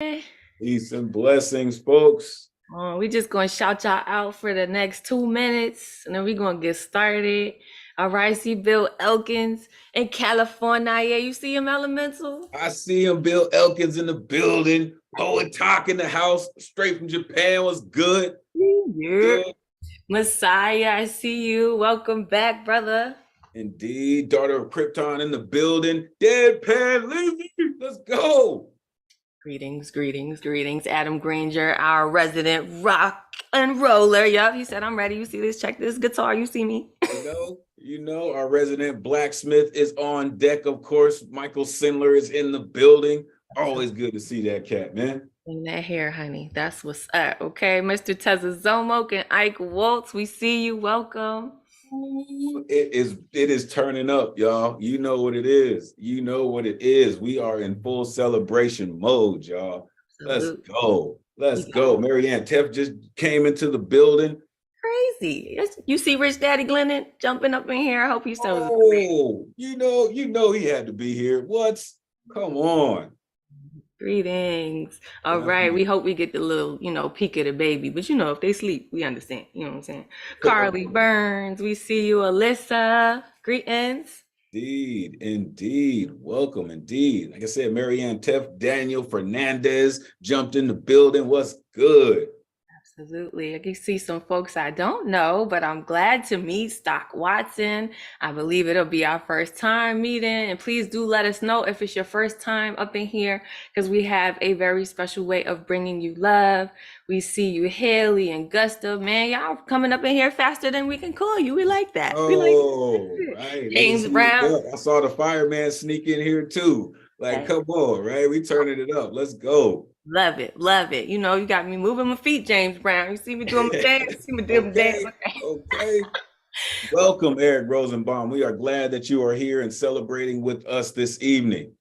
Peace and blessings, folks. We just gonna shout y'all out for the next 2 minutes, and then we gonna get started. All right, see Bill Elkins in California. Yeah, you see him, Elemental? I see him, Bill Elkins in the building. Poet Talk in the house, straight from Japan. Was good. Yeah. Good. Messiah, I see you. Welcome back, brother. Indeed. Daughter of Krypton in the building. Deadpan Lizzy. Let's go. Greetings, greetings, greetings. Adam Granger, our resident rock and roller. Yup, he said, I'm ready. You see this? Check this guitar. You see me? Our resident blacksmith is on deck, of course. Michael Sindler is in the building. Always good to see that cat, man. In that hair, honey. That's what's up. Okay, Mr. Tezazomok and Ike Waltz, we see you. Welcome. It is turning up, y'all. You know what it is. You know what it is. We are in full celebration mode, y'all. Let's go. Let's go. Marianne Teff just came into the building. Crazy. You see Rich Daddy Glennon jumping up in here. I hope he's so. Oh, you know he had to be here. What? Come on. Greetings. All right. We hope we get the little, peek of the baby. But if they sleep, we understand. You know what I'm saying? Carly Burns, we see you. Alyssa, greetings. Indeed. Welcome, indeed. Like I said, Marianne Teff, Daniel Fernandez jumped in the building. What's good? Absolutely. I can see some folks I don't know, but I'm glad to meet Stock Watson. I believe it'll be our first time meeting. And please do let us know if it's your first time up in here, because we have a very special way of bringing you love. We see you, Haley and Gustav. Man, y'all coming up in here faster than we can call you. We like that. Right. James Brown. I saw the fireman sneak in here too. Like, come on, right? We turning it up. Let's go. Love it. You got me moving my feet, James Brown. You see me doing my dance? See me doing my dance. Okay. Welcome, Eric Rosenbaum. We are glad that you are here and celebrating with us this evening.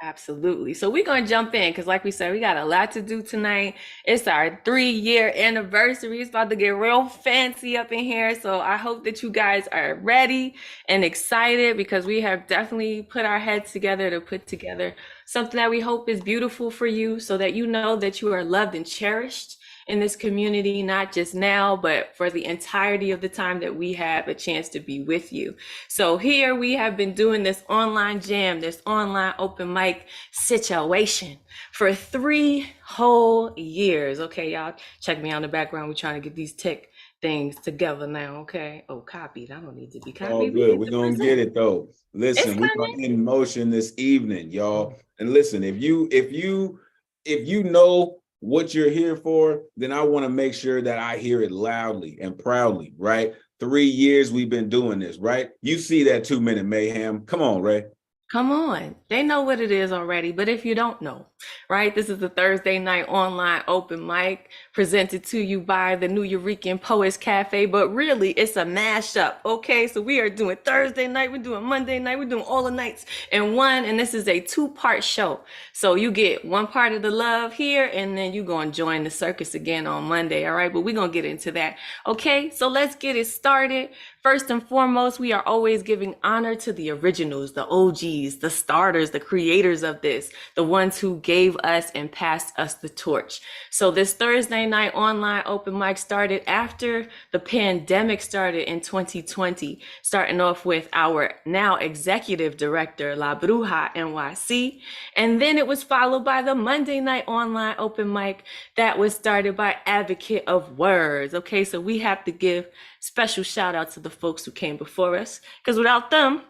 Absolutely. So we're going to jump in because, like we said, we got a lot to do tonight. It's our 3-year anniversary. It's about to get real fancy up in here. So I hope that you guys are ready and excited, because we have definitely put our heads together to put together something that we hope is beautiful for you, so that you know that you are loved and cherished in this community, not just now, but for the entirety of the time that we have a chance to be with you. So here we have been doing this online jam, this online open mic situation for 3 whole years. Okay, y'all, check me out in the background. We're trying to get these tech things together now. Okay. Oh, copied. I don't need to be copied. Oh, good. We're going to get it though. Listen, we're in motion this evening, y'all. And listen, if you know what you're here for, then I want to make sure that I hear it loudly and proudly, right? 3 years we've been doing this, right? You see that 2-minute mayhem. Come on, Ray. Come on. They know what it is already. But if you don't know, right? This is the Thursday night online open mic presented to you by the Nuyorican Poets Cafe. But really, it's a mashup. Okay, so we are doing Thursday night. We're doing Monday night. We're doing all the nights in one. And this is a 2-part show. So you get one part of the love here, and then you're going to join the circus again on Monday. All right, but we're going to get into that. Okay, so let's get it started. First and foremost, we are always giving honor to the originals, the OGs, the starters, the creators of this, the ones who gave us and passed us the torch. So this Thursday night online open mic started after the pandemic started in 2020, starting off with our now executive director, La Bruja NYC. And then it was followed by the Monday night online open mic that was started by Advocate of Words. Okay, so we have to give special shout out to the folks who came before us, because without them,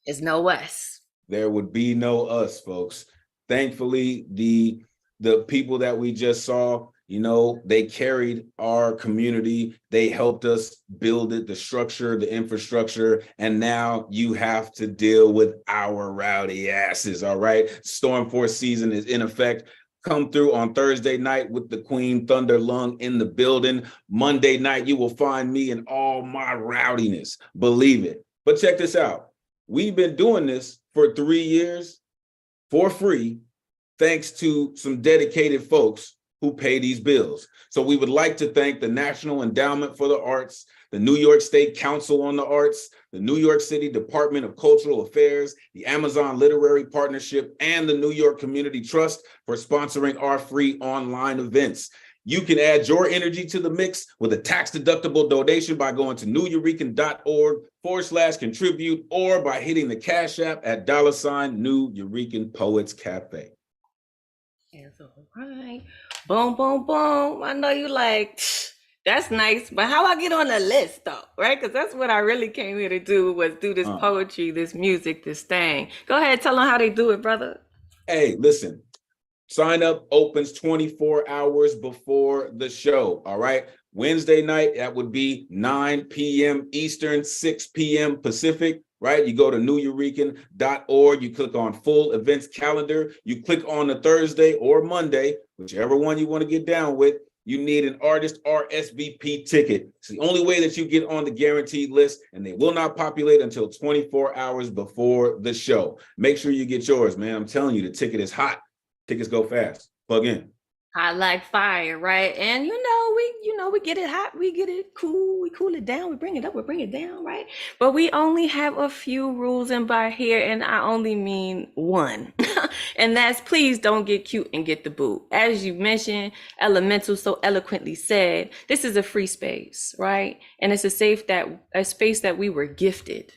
there's no us. There would be no us, folks. Thankfully, the people that we just saw, they carried our community. They helped us build it, the structure, the infrastructure, and now you have to deal with our rowdy asses, all right? Storm Force season is in effect. Come through on Thursday night with the Queen Thunder Lung in the building. Monday night, you will find me in all my rowdiness. Believe it. But check this out. We've been doing this for 3 years for free, thanks to some dedicated folks who pay these bills. So we would like to thank the National Endowment for the Arts, the New York State Council on the Arts, the New York City Department of Cultural Affairs, the Amazon Literary Partnership, and the New York Community Trust for sponsoring our free online events. You can add your energy to the mix with a tax-deductible donation by going to nuyorican.org/contribute or by hitting the Cash App at $Nuyorican Poets Cafe. That's all right. Boom, boom, boom. I know you like, that's nice, but how I get on the list though, right? Because that's what I really came here to do, was do this poetry, this music, this thing. Go ahead, tell them how they do it, brother. Hey, listen. Sign up opens 24 hours before the show. All right. Wednesday night, that would be 9 p.m. Eastern, 6 p.m. Pacific, right? You go to nuyorican.org, you click on full events calendar, you click on the Thursday or Monday, whichever one you want to get down with. You need an artist RSVP ticket. It's the only way that you get on the guaranteed list, and they will not populate until 24 hours before the show. Make sure you get yours, man. I'm telling you, the ticket is hot. Tickets go fast. Plug in. Hot like fire, right? And we get it hot, we get it cool, we cool it down, we bring it up, we bring it down, right? But we only have a few rules in by here, and I only mean one. And that's, please don't get cute and get the boot. As you mentioned, Elemental so eloquently said, this is a free space, right? And it's a space that we were gifted.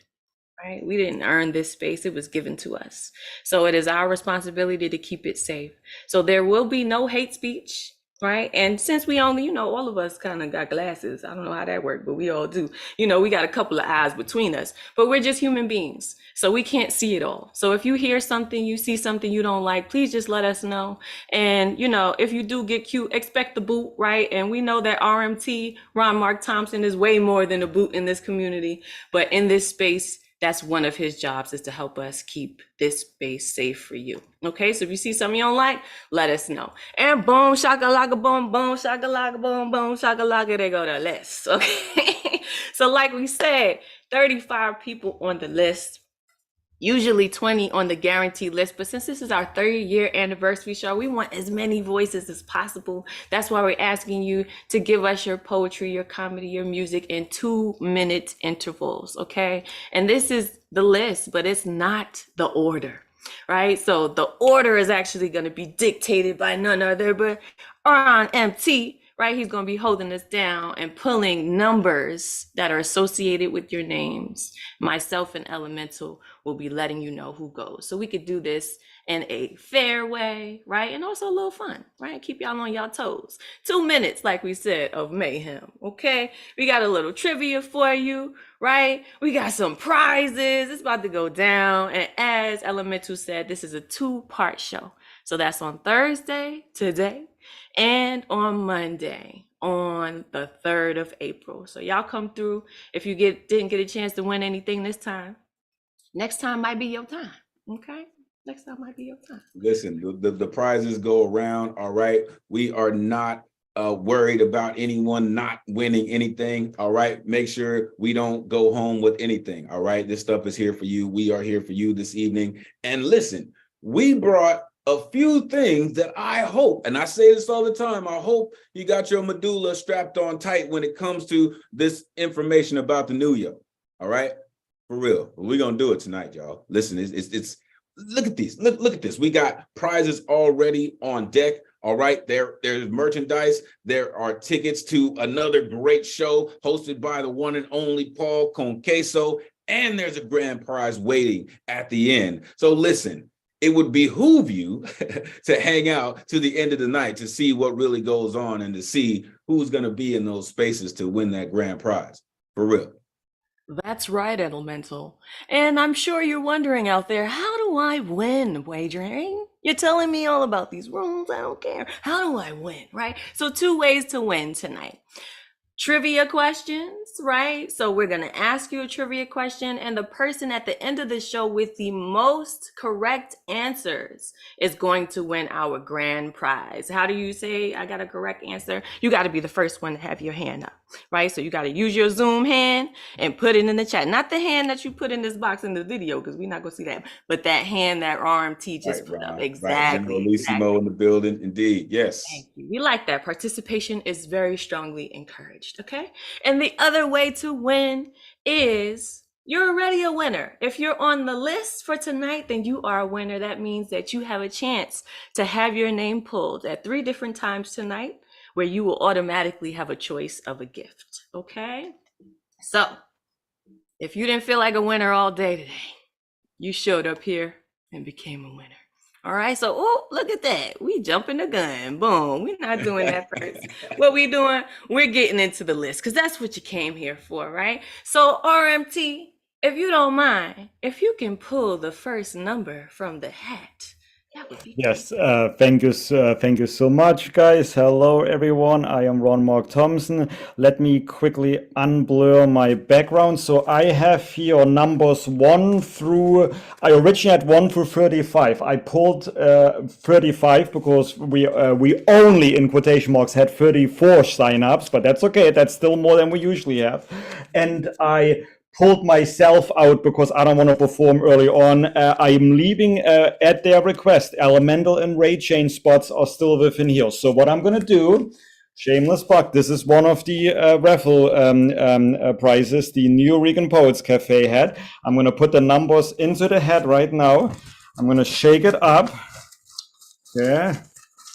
Right? We didn't earn this space. It was given to us. So it is our responsibility to keep it safe. So there will be no hate speech, right? And since we only, all of us kind of got glasses. I don't know how that works, but we all do. We got a couple of eyes between us, but we're just human beings. So we can't see it all. So if you hear something, you see something you don't like, please just let us know. And, if you do get cute, expect the boot, right? And we know that RMT, Ron Mark Thompson, is way more than a boot in this community. But in this space, that's one of his jobs, is to help us keep this space safe for you. Okay, so if you see something you don't like, let us know. And boom, shakalaka, boom, boom, shakalaka, boom, boom, shakalaka, they go to the list. Okay, so like we said, 35 people on the list. Usually 20 on the guarantee list, but since this is our 30-year anniversary show, we want as many voices as possible. That's why we're asking you to give us your poetry, your comedy, your music in 2-minute intervals, okay? And this is the list, but it's not the order, right? So the order is actually going to be dictated by none other but Ron MT, right? He's going to be holding us down and pulling numbers that are associated with your names. Myself and Elemental will be letting you know who goes. So we could do this in a fair way, right? And also a little fun, right? Keep y'all on y'all toes. 2 minutes, like we said, of mayhem, okay? We got a little trivia for you, right? We got some prizes. It's about to go down. And as Elemental said, this is a 2-part show. So that's on Thursday, today, and on Monday, on the 3rd of April. So y'all come through. If you didn't get a chance to win anything this time, next time might be your time, okay? Next time might be your time. Listen, the prizes go around, all right? We are not worried about anyone not winning anything, all right? Make sure we don't go home with anything, all right? This stuff is here for you. We are here for you this evening. And listen, we brought a few things that I hope, and I say this all the time, I hope you got your medulla strapped on tight when it comes to this information about the New Year, all right? For real, we're gonna do it tonight, y'all. Listen, it's look at these, look at this. We got prizes already on deck, all right? There's merchandise, there are tickets to another great show hosted by the one and only Paul Conqueso, and there's a grand prize waiting at the end. So listen, it would behoove you to hang out to the end of the night to see what really goes on and to see who's going to be in those spaces to win that grand prize. For real. That's right, Elemental. And I'm sure you're wondering out there, how do I win, wagering? You're telling me all about these rules. I don't care. How do I win, right? So 2 ways to win tonight. Trivia questions, right? So we're going to ask you a trivia question, and the person at the end of the show with the most correct answers is going to win our grand prize. How do you say I got a correct answer? You got to be the first one to have your hand up. right? So you got to use your Zoom hand and put it in the chat. Not the hand that you put in this box in the video, because we're not going to see that, but that hand that RMT just put up. Right. Exactly. Generalissimo in the building. Indeed. Yes. Thank you. We like that. Participation is very strongly encouraged. Okay. And the other way to win is you're already a winner. If you're on the list for tonight, then you are a winner. That means that you have a chance to have your name pulled at 3 different times tonight, where you will automatically have a choice of a gift. Okay. So if you didn't feel like a winner all day today, you showed up here and became a winner. All right, so oh, look at that. We jumping the gun. Boom. We're not doing that first. What we doing? We're getting into the list because that's what you came here for, right? So RMT, if you don't mind, if you can pull the first number from the hat, that would be Yes, thank you so much, guys. Hello, everyone. I am Ron Mark Thompson. Let me quickly unblur my background. So I have here numbers 1 through. I originally had 1 through 35. I pulled 35 because we only, in quotation marks, had 34 signups, but that's okay. That's still more than we usually have. And I pulled myself out because I don't want to perform early on. I'm leaving at their request. Elemental and Ray Chain spots are still within here. So what I'm going to do, shameless plug, this is one of the raffle prizes, the Nuyorican Poets Cafe hat. I'm going to put the numbers into the hat right now. I'm going to shake it up. Okay.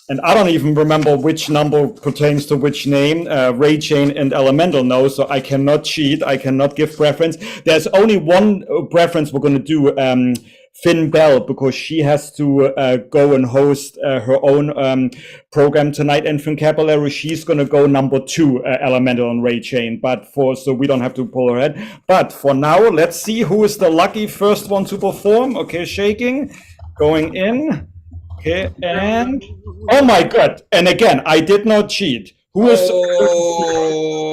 And I don't even remember which number pertains to which name. Ray Chain and Elemental know, so I cannot cheat. I cannot give preference. There's only one preference we're going to do, Finn Bell, because she has to go and host her own program tonight. And Fincapillary, she's going to go number 2, Elemental and Ray Chain. So we don't have to pull her head. But for now, let's see who is the lucky first one to perform. Okay, shaking, going in. Okay, and oh my God! And again, I did not cheat. Who is? Oh,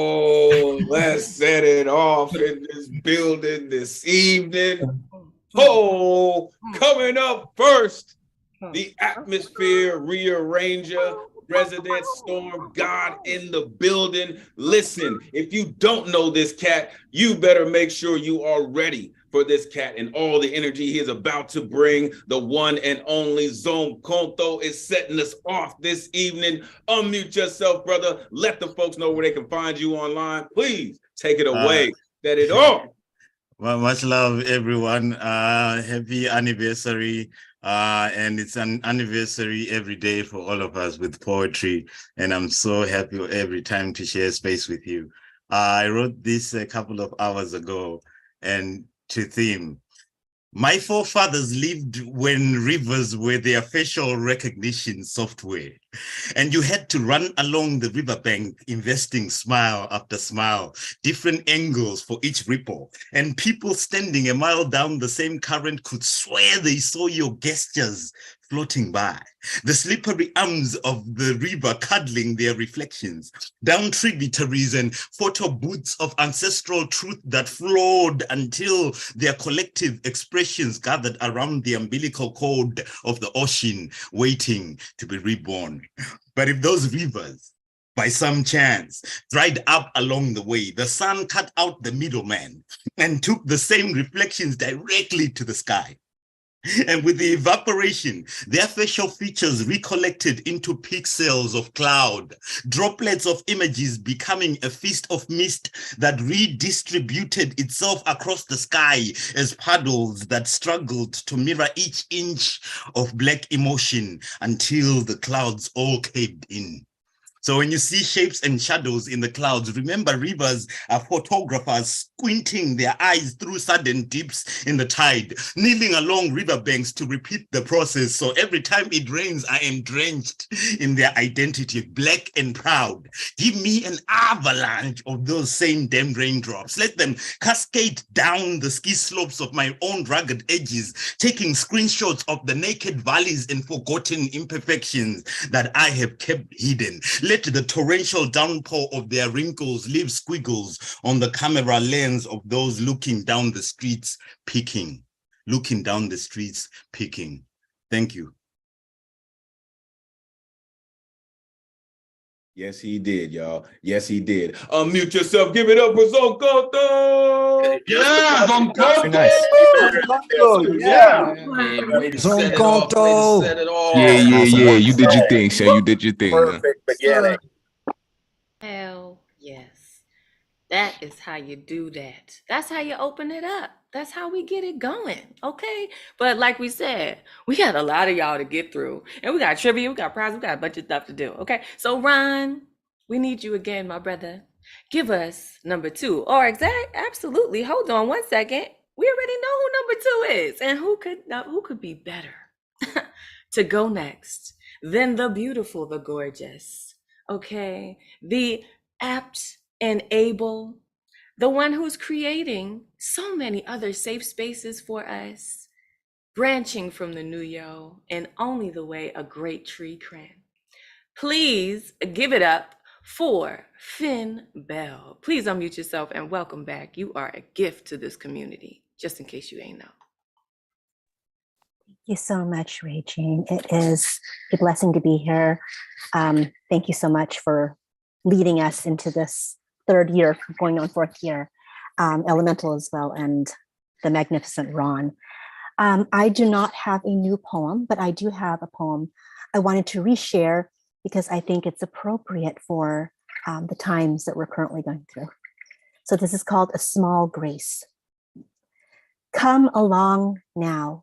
let's set it off in this building this evening. Oh, coming up first, the atmosphere rearranger, resident storm god in the building. Listen, if you don't know this cat, you better make sure you are ready for this cat and all the energy he is about to bring. The one and only Zone Conto is setting us off this evening. Unmute yourself, brother. Let the folks know where they can find you online. Please take it away. Set it off. Well, much love, everyone. Happy anniversary. And it's an anniversary every day for all of us with poetry. And I'm so happy every time to share space with you. I wrote this a couple of hours ago, and to theme. My forefathers lived when rivers were their facial recognition software, and you had to run along the riverbank, investing smile after smile, different angles for each ripple, and people standing a mile down the same current could swear they saw your gestures floating by, the slippery arms of the river cuddling their reflections, down tributaries and photo booths of ancestral truth that flowed until their collective expressions gathered around the umbilical cord of the ocean, waiting to be reborn. But if those rivers, by some chance, dried up along the way, the sun cut out the middleman and took the same reflections directly to the sky. And with the evaporation, their facial features recollected into pixels of cloud, droplets of images becoming a feast of mist that redistributed itself across the sky as puddles that struggled to mirror each inch of black emotion until the clouds all caved in. So when you see shapes and shadows in the clouds, remember rivers are photographers squinting their eyes through sudden dips in the tide, kneeling along riverbanks to repeat the process. So every time it rains, I am drenched in their identity, black and proud. Give me an avalanche of those same damn raindrops. Let them cascade down the ski slopes of my own rugged edges, taking screenshots of the naked valleys and forgotten imperfections that I have kept hidden. Let the torrential downpour of their wrinkles leave squiggles on the camera lens of those looking down the streets, picking. Thank you. Yes, he did, y'all. Yes, he did. Unmute yourself. Give it up for Zonkoto. Yeah, Zonkoto. Nice. Yeah. Zonkoto. Yeah. You did your thing, Shay. You did your thing, man. Perfect beginning. Hell yes. That is how you do that. That's how you open it up. That's how we get it going. Okay. But like we said, we got a lot of y'all to get through. And we got trivia, we got prizes, we got a bunch of stuff to do. Okay. So Ron, we need you again, my brother. Give us number 2. Or absolutely. Hold on one second. We already know who number 2 is. And who could be better to go next than the beautiful, the gorgeous. Okay. The apt and able, the one who's creating so many other safe spaces for us, branching from the Nuyo in only the way a great tree can. Please give it up for Finn Bell. Please unmute yourself and welcome back. You are a gift to this community, just in case you ain't know. Thank you so much, Ray Jane. It is a blessing to be here. Thank you so much for leading us into this 3rd year, going on 4th year, Elemental as well, and the magnificent Ron. I do not have a new poem, but I do have a poem I wanted to reshare because I think it's appropriate for the times that we're currently going through. So this is called A Small Grace. Come along now.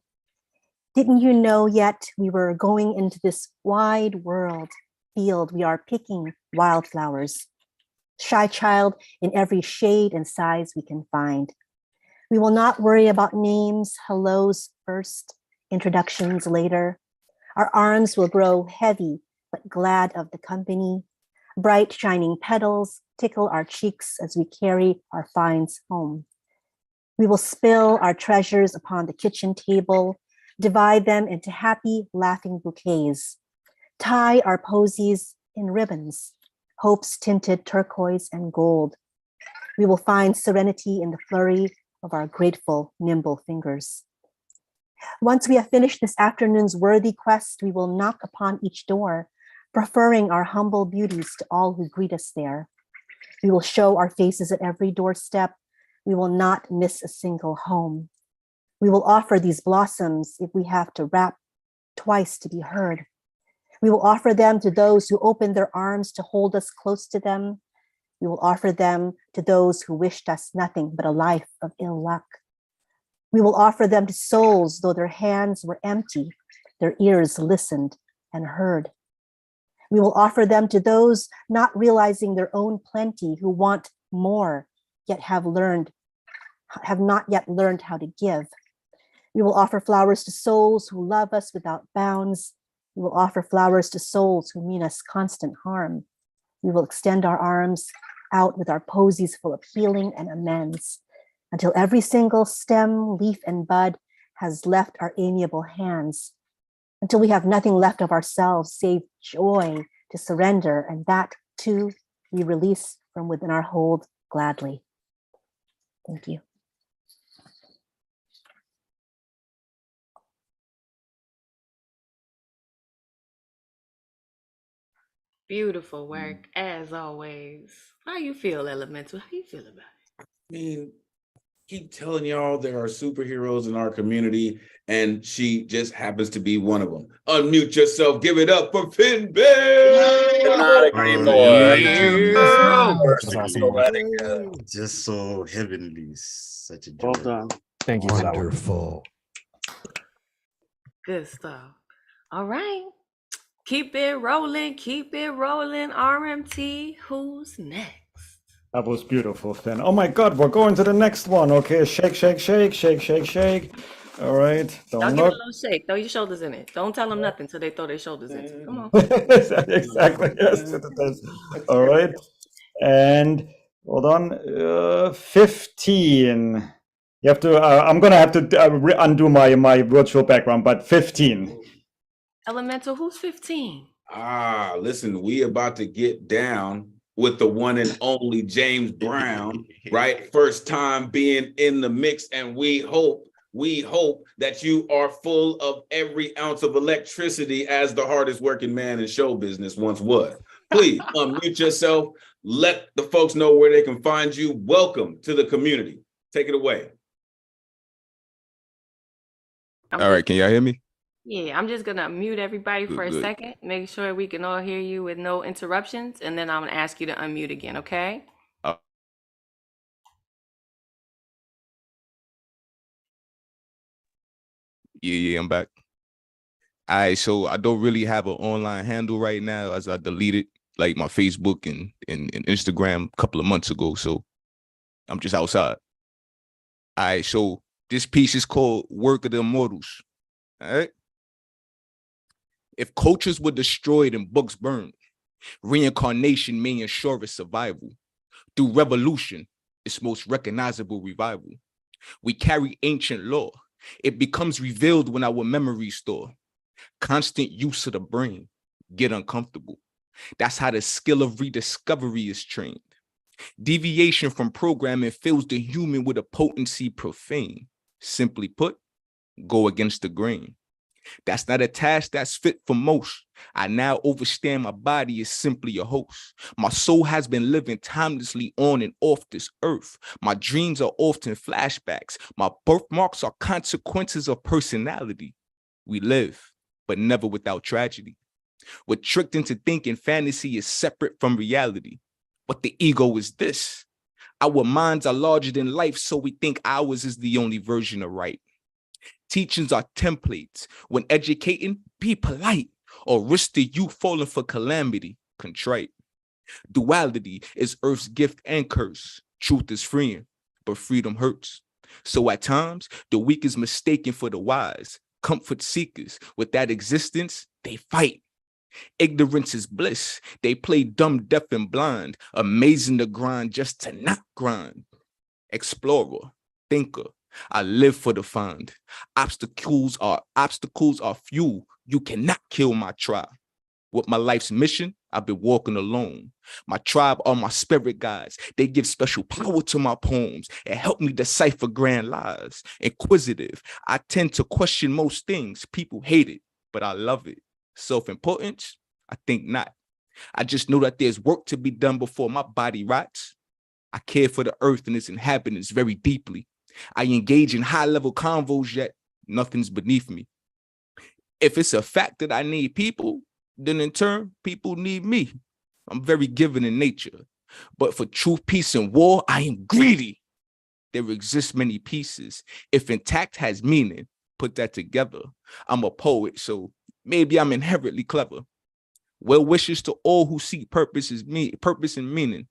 Didn't you know yet we were going into this wide world field? We are picking wildflowers. Shy child in every shade and size we can find. We will not worry about names, hellos first, introductions later. Our arms will grow heavy, but glad of the company. Bright shining petals tickle our cheeks as we carry our finds home. We will spill our treasures upon the kitchen table, divide them into happy, laughing bouquets, tie our posies in ribbons, hopes tinted turquoise and gold. We will find serenity in the flurry of our grateful, nimble fingers. Once we have finished this afternoon's worthy quest, we will knock upon each door, preferring our humble beauties to all who greet us there. We will show our faces at every doorstep. We will not miss a single home. We will offer these blossoms if we have to rap twice to be heard. We will offer them to those who open their arms to hold us close to them. We will offer them to those who wished us nothing but a life of ill luck. We will offer them to souls, though their hands were empty, their ears listened and heard. We will offer them to those not realizing their own plenty, who want more, yet have not yet learned how to give. We will offer flowers to souls who love us without bounds. We will offer flowers to souls who mean us constant harm. We will extend our arms out with our posies full of healing and amends until every single stem, leaf, and bud has left our amiable hands, until we have nothing left of ourselves save joy to surrender, and that too we release from within our hold gladly. Thank you. Beautiful work, as always. How you feel, Elemental? How you feel about it? I mean, keep telling y'all there are superheroes in our community, and she just happens to be one of them. Unmute yourself. Give it up for Finn Bell. Cannot agree more. Just so heavenly, such a joy. Well done. Thank you for that one. Wonderful. Good stuff. All right. Keep it rolling, RMT. Who's next? That was beautiful, Finn. Oh my God, we're going to the next one. Okay, shake, shake, shake, shake, shake, shake. All right. Don't give it a little shake. Throw your shoulders in it. Don't tell them nothing until they throw their shoulders in it. Come on. Exactly. Yes. All right. And hold on. 15. You have to. I'm gonna have to undo my virtual background, but 15. Elemental, who's 15? Listen, we about to get down with the one and only James Brown, right? First time being in the mix, and we hope that you are full of every ounce of electricity as the hardest working man in show business once was. please unmute yourself. Let the folks know where they can find you. Welcome to the community. Take it away. All right, can y'all hear me? Yeah, I'm just gonna mute everybody for a Good. second, make sure we can all hear you with no interruptions, and then I'm gonna ask you to unmute again, okay? Yeah, I'm back. All right, so I don't really have an online handle right now as I deleted like my Facebook and Instagram a couple of months ago. So I'm just outside. All right, so this piece is called Work of the Immortals. All right. If cultures were destroyed and books burned, reincarnation may ensure its survival. Through revolution, its most recognizable revival. We carry ancient law. It becomes revealed when our memories store. Constant use of the brain, get uncomfortable. That's how the skill of rediscovery is trained. Deviation from programming fills the human with a potency profane. Simply put, go against the grain. That's not a task that's fit for most. I now overstand my body is simply a host. My soul has been living timelessly on and off this earth. My dreams are often flashbacks. My birthmarks are consequences of personality. We live, but never without tragedy. We're tricked into thinking fantasy is separate from reality. But the ego is this. Our minds are larger than life, so we think ours is the only version of right. Teachings are templates. When educating, be polite, or risk the youth falling for calamity, contrite. Duality is earth's gift and curse. Truth is freeing, but freedom hurts. So at times, the weak is mistaken for the wise. Comfort seekers, with that existence, they fight. Ignorance is bliss. They play dumb, deaf, and blind. Amazing to grind just to not grind. Explorer, thinker, I live for the find. Obstacles are fuel. You cannot kill my tribe. With my life's mission, I've been walking alone. My tribe are my spirit guides. They give special power to my poems and help me decipher grand lies. Inquisitive, I tend to question most things. People hate it, but I love it. Self-importance? I think not. I just know that there's work to be done before my body rots. I care for the earth and its inhabitants very deeply. I engage in high-level convos, yet nothing's beneath me. If it's a fact that I need people, then in turn, people need me. I'm very giving in nature. But for truth, peace, and war, I am greedy. There exist many pieces. If intact has meaning, put that together. I'm a poet, so maybe I'm inherently clever. Well wishes to all who seek purpose and meaning.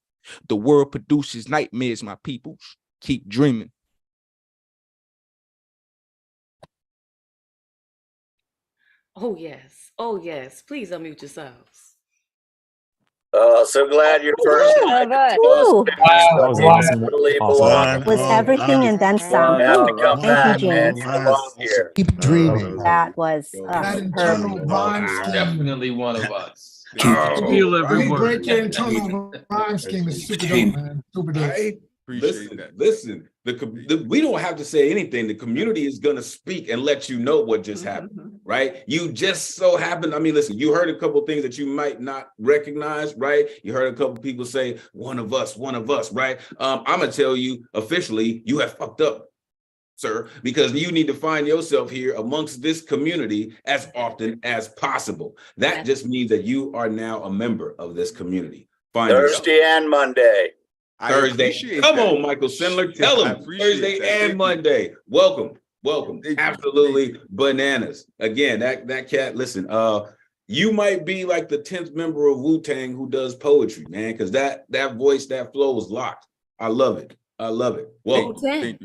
The world produces nightmares, my peoples. Keep dreaming. Oh yes, please unmute yourselves. So glad you're first. Ooh, Ooh, That was awesome. belong. was everything and then some. You have to Ooh, come thank you, back, man. James. You belong here. Keep dreaming. That was That internal superb. rhyme scheme. Definitely one of us. Feel every you word. break your internal rhyme scheme is super dope, man. Super dope. Listen. We don't have to say anything. The community is gonna speak and let you know what just happened, right? You just so happen. I mean, listen. You heard a couple things that you might not recognize, right? You heard a couple people say, one of us, right? I'm gonna tell you officially, you have fucked up, sir, because you need to find yourself here amongst this community as often as possible. That just means that you are now a member of this community. Thursday and Monday. Thursday. Come on, Michael Sindler. Tell them Thursday and Monday. Welcome. Absolutely bananas. Again, that cat, listen, you might be like the 10th member of Wu-Tang who does poetry, man, because that voice, that flow is locked. I love it. Well, Wu-Tang.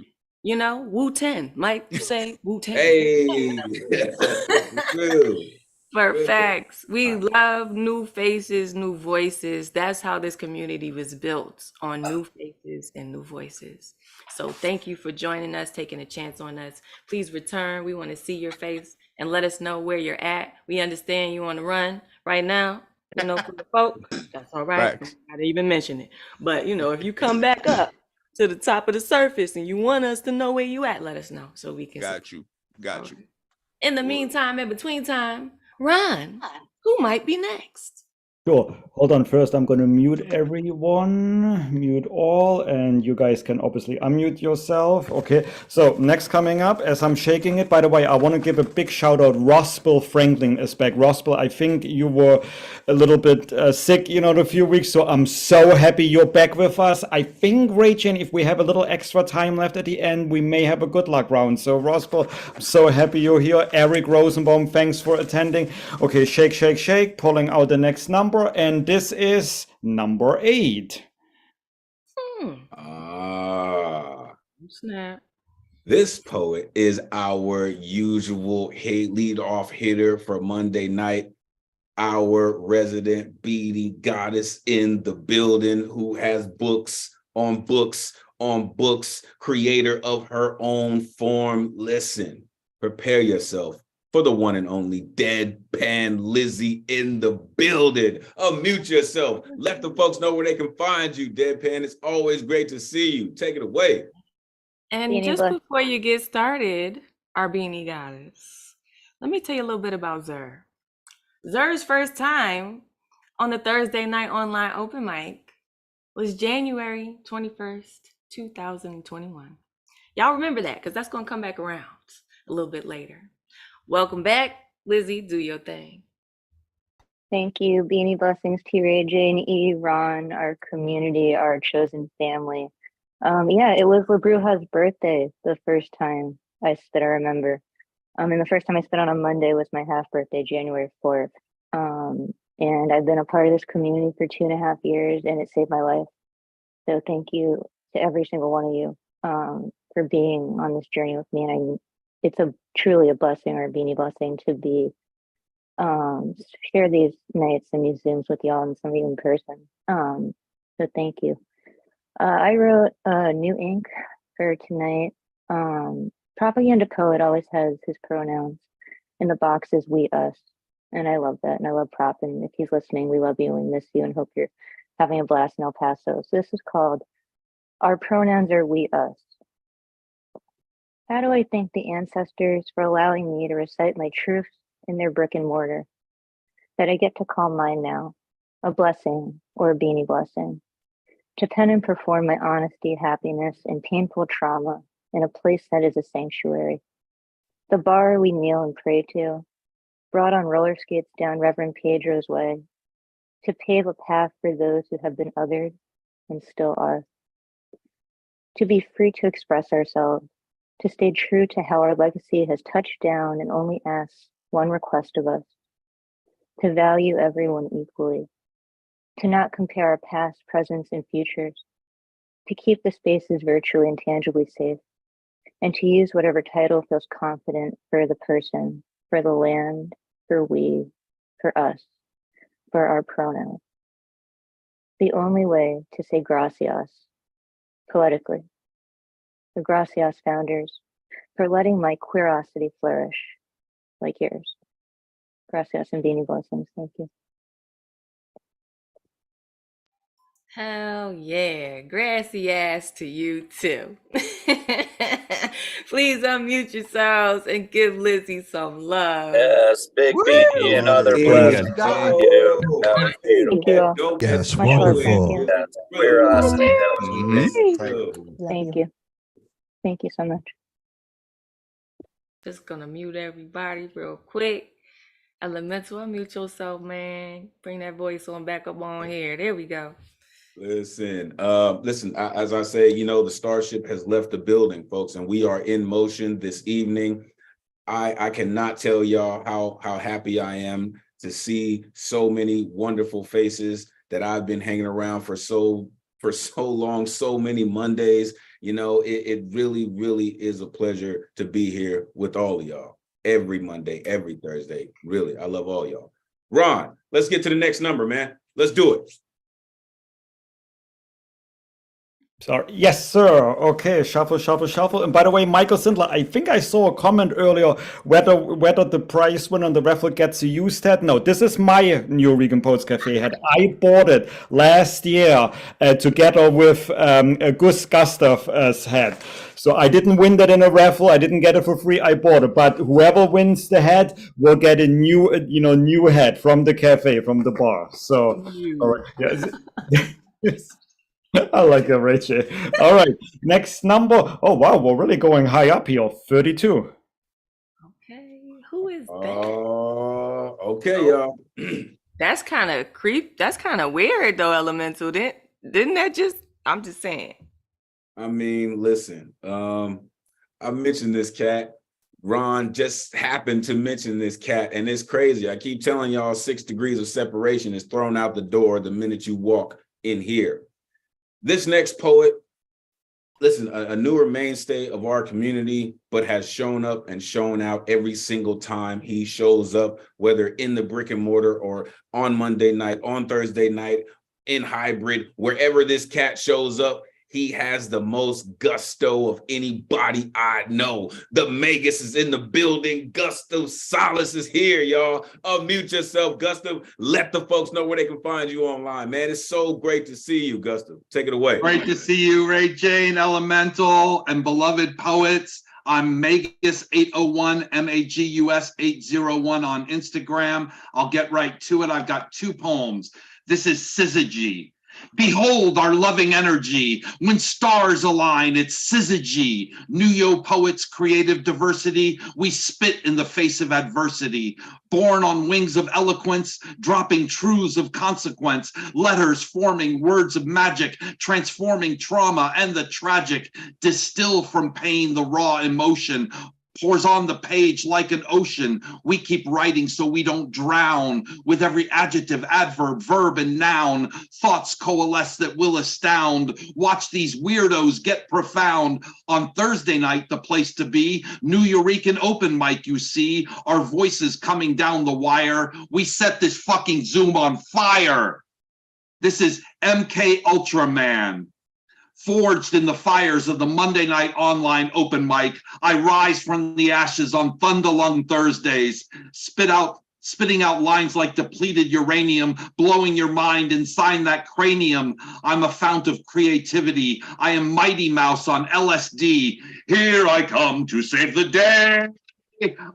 You know, Wu-Tang. Might say Wu-Tang. Hey. For facts, we love new faces, new voices. That's how this community was built, on new faces and new voices. So thank you for joining us, taking a chance on us. Please return. We want to see your face and let us know where you're at. We understand you on the run right now. You know, for the folk, that's all right. I didn't even mention it. But, you know, if you come back up to the top of the surface and you want us to know where you at, let us know so we can. Got you. In the meantime, in between time, Ron, who might be next? Sure. Hold on. First, I'm going to mute everyone, mute all, and you guys can obviously unmute yourself. Okay. So next coming up, as I'm shaking it, by the way, I want to give a big shout out. Rospel Franklin is back. Rospel, I think you were a little bit sick, a few weeks. So I'm so happy you're back with us. I think, Rachel, if we have a little extra time left at the end, we may have a good luck round. So Rospel, I'm so happy you're here. Eric Rosenbaum, thanks for attending. Okay, shake, shake, shake, pulling out the next number. And this is number 8. Snap. This poet is our usual lead-off hitter for Monday night. Our resident beady goddess in the building who has books on books on books, creator of her own form. Listen, prepare yourself for the one and only Deadpan Lizzie in the building. Unmute yourself. Let the folks know where they can find you, Deadpan. It's always great to see you. Take it away. And Beanie just Butt. before you get started, our beanie goddess, let me tell you a little bit about Zer. Zer's first time on the Thursday night online open mic was January 21st, 2021. Y'all remember that because that's going to come back around a little bit later. Welcome back, Lizzie. Do your thing. Thank you. Beanie blessings to Ray, Jane, E, Ron, our community, our chosen family. Yeah, it was Bruja's birthday the first time that I remember. And the first time I spit on a Monday was my half birthday, January 4th. And I've been a part of this community for 2.5 years, and it saved my life. So thank you to every single one of you for being on this journey with me. And it's truly a blessing, or a beanie blessing, to be share these nights and these Zooms with y'all, and some of you in person. So thank you. I wrote new ink for tonight. Propaganda Poet always has his pronouns in the boxes, we, us. And I love that. And I love Prop. And if he's listening, we love you and miss you and hope you're having a blast in El Paso. So this is called Our Pronouns Are We, Us. How do I thank the ancestors for allowing me to recite my truths in their brick and mortar that I get to call mine now, a blessing or a beanie blessing, to pen and perform my honesty, happiness, and painful trauma in a place that is a sanctuary. The bar we kneel and pray to, brought on roller skates down Reverend Pedro's way, to pave a path for those who have been othered and still are. To be free to express ourselves, to stay true to how our legacy has touched down and only asks one request of us, to value everyone equally, to not compare our past, presents, and futures, to keep the spaces virtually and tangibly safe, and to use whatever title feels confident for the person, for the land, for we, for us, for our pronouns. The only way to say gracias, poetically. The gracias founders, for letting my queerosity flourish like yours. Gracias and beanie blessings. Thank you. Hell yeah. Gracias to you too. Please unmute yourselves and give Lizzie some love. Yes, big beanie and other blessings to you. That was Thank you all. beautiful. Yes, Much love. Thank wonderful. you. That's curiosity. That was Mhm. amazing. Thank you. Thank you so much. Just gonna mute everybody real quick. Elemental, unmute yourself, man. Bring that voice on back up on here. There we go. Listen, as I say, the Starship has left the building, folks, and we are in motion this evening. I cannot tell y'all how happy I am to see so many wonderful faces that I've been hanging around for so long, so many Mondays. It really, really is a pleasure to be here with all of y'all every Monday, every Thursday. Really, I love all y'all. Ron, let's get to the next number, man. Let's do it. Sorry. Yes, sir. Okay, shuffle, shuffle, shuffle. And by the way, Michael Sindler, I think I saw a comment earlier whether the prize winner on the raffle gets a used hat. No, this is my Nuyorican Poets Cafe hat. I bought it last year together with Gus Gustav's hat. So I didn't win that in a raffle. I didn't get it for free. I bought it. But whoever wins the hat will get a new, new hat from the cafe, from the bar. So, all right. Yes. I like that, Rachel. All right, next number. Oh, wow, we're really going high up here. 32. Okay, who is that? Okay, y'all. That's kind of That's kind of weird, though, Elemental. Didn't that just? I'm just saying. I mean, listen. I mentioned this cat. Ron just happened to mention this cat, and it's crazy. I keep telling y'all 6 degrees of separation is thrown out the door the minute you walk in here. This next poet, listen, a newer mainstay of our community, but has shown up and shown out every single time he shows up, whether in the brick and mortar or on Monday night, on Thursday night, in hybrid, wherever this cat shows up, he has the most gusto of anybody I know. The Magus is in the building. Gusto Solace is here, y'all. Unmute yourself, Gusto. Let the folks know where they can find you online, man. It's so great to see you, Gusto. Take it away. Great to see you, Ray Jane, Elemental, and beloved poets. I'm Magus801, MAGUS 801 on Instagram. I'll get right to it. I've got 2 poems. This is Syzygy. Behold our loving energy. When stars align, it's syzygy. Nuyo poets, creative diversity. We spit in the face of adversity. Born on wings of eloquence, dropping truths of consequence. Letters forming words of magic, transforming trauma and the tragic. Distill from pain the raw emotion. Pours on the page like an ocean. We keep writing so we don't drown. With every adjective, adverb, verb, and noun, thoughts coalesce that will astound. Watch these weirdos get profound. On Thursday night, the place to be. Nuyorican open mic, you see. Our voices coming down the wire. We set this fucking Zoom on fire. This is MK Ultraman. Forged in the fires of the Monday night online open mic, I rise from the ashes on Thunderlung Thursdays, spitting out lines like depleted uranium, blowing your mind inside that cranium. I'm a fount of creativity. I am Mighty Mouse on LSD. Here I come to save the day.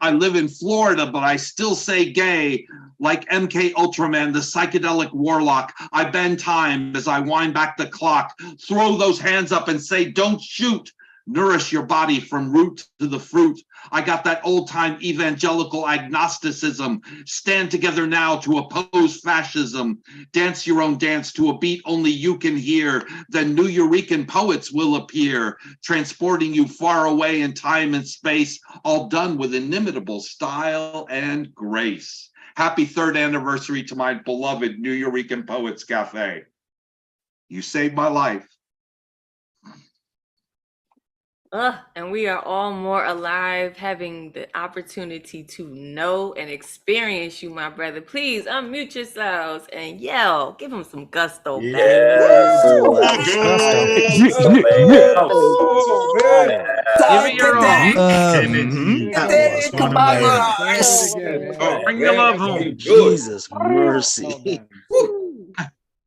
I live in Florida, but I still say gay. Like MK Ultraman, the psychedelic warlock, I bend time as I wind back the clock. Throw those hands up and say, don't shoot. Nourish your body from root to the fruit. I got that old-time evangelical agnosticism. Stand together now to oppose fascism. Dance your own dance to a beat only you can hear. Then Nuyorican poets will appear, transporting you far away in time and space, all done with inimitable style and grace. Happy 3rd anniversary to my beloved Nuyorican Poets Cafe. You saved my life. And we are all more alive, having the opportunity to know and experience you, my brother. Please unmute yourselves and yell. Give them some gusto back. Give it your all. Bring the love home. Jesus mercy.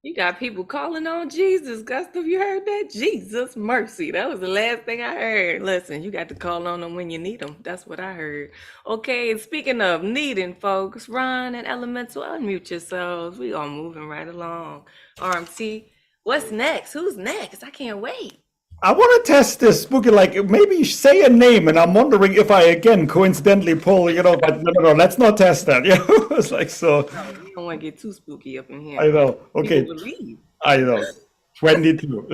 You got people calling on Jesus. Gustav, you heard that? Jesus mercy. That was the last thing I heard. Listen, you got to call on them when you need them. That's what I heard. Okay, and speaking of needing folks, Ron and Elemental, unmute yourselves. We are moving right along. RMT, what's next? Who's next? I can't wait. I want to test this spooky, like maybe say a name, and I'm wondering if I again coincidentally pull, but no, let's not test that. It's like so. No, you don't want to get too spooky up in here. I know. Okay. I know. 22.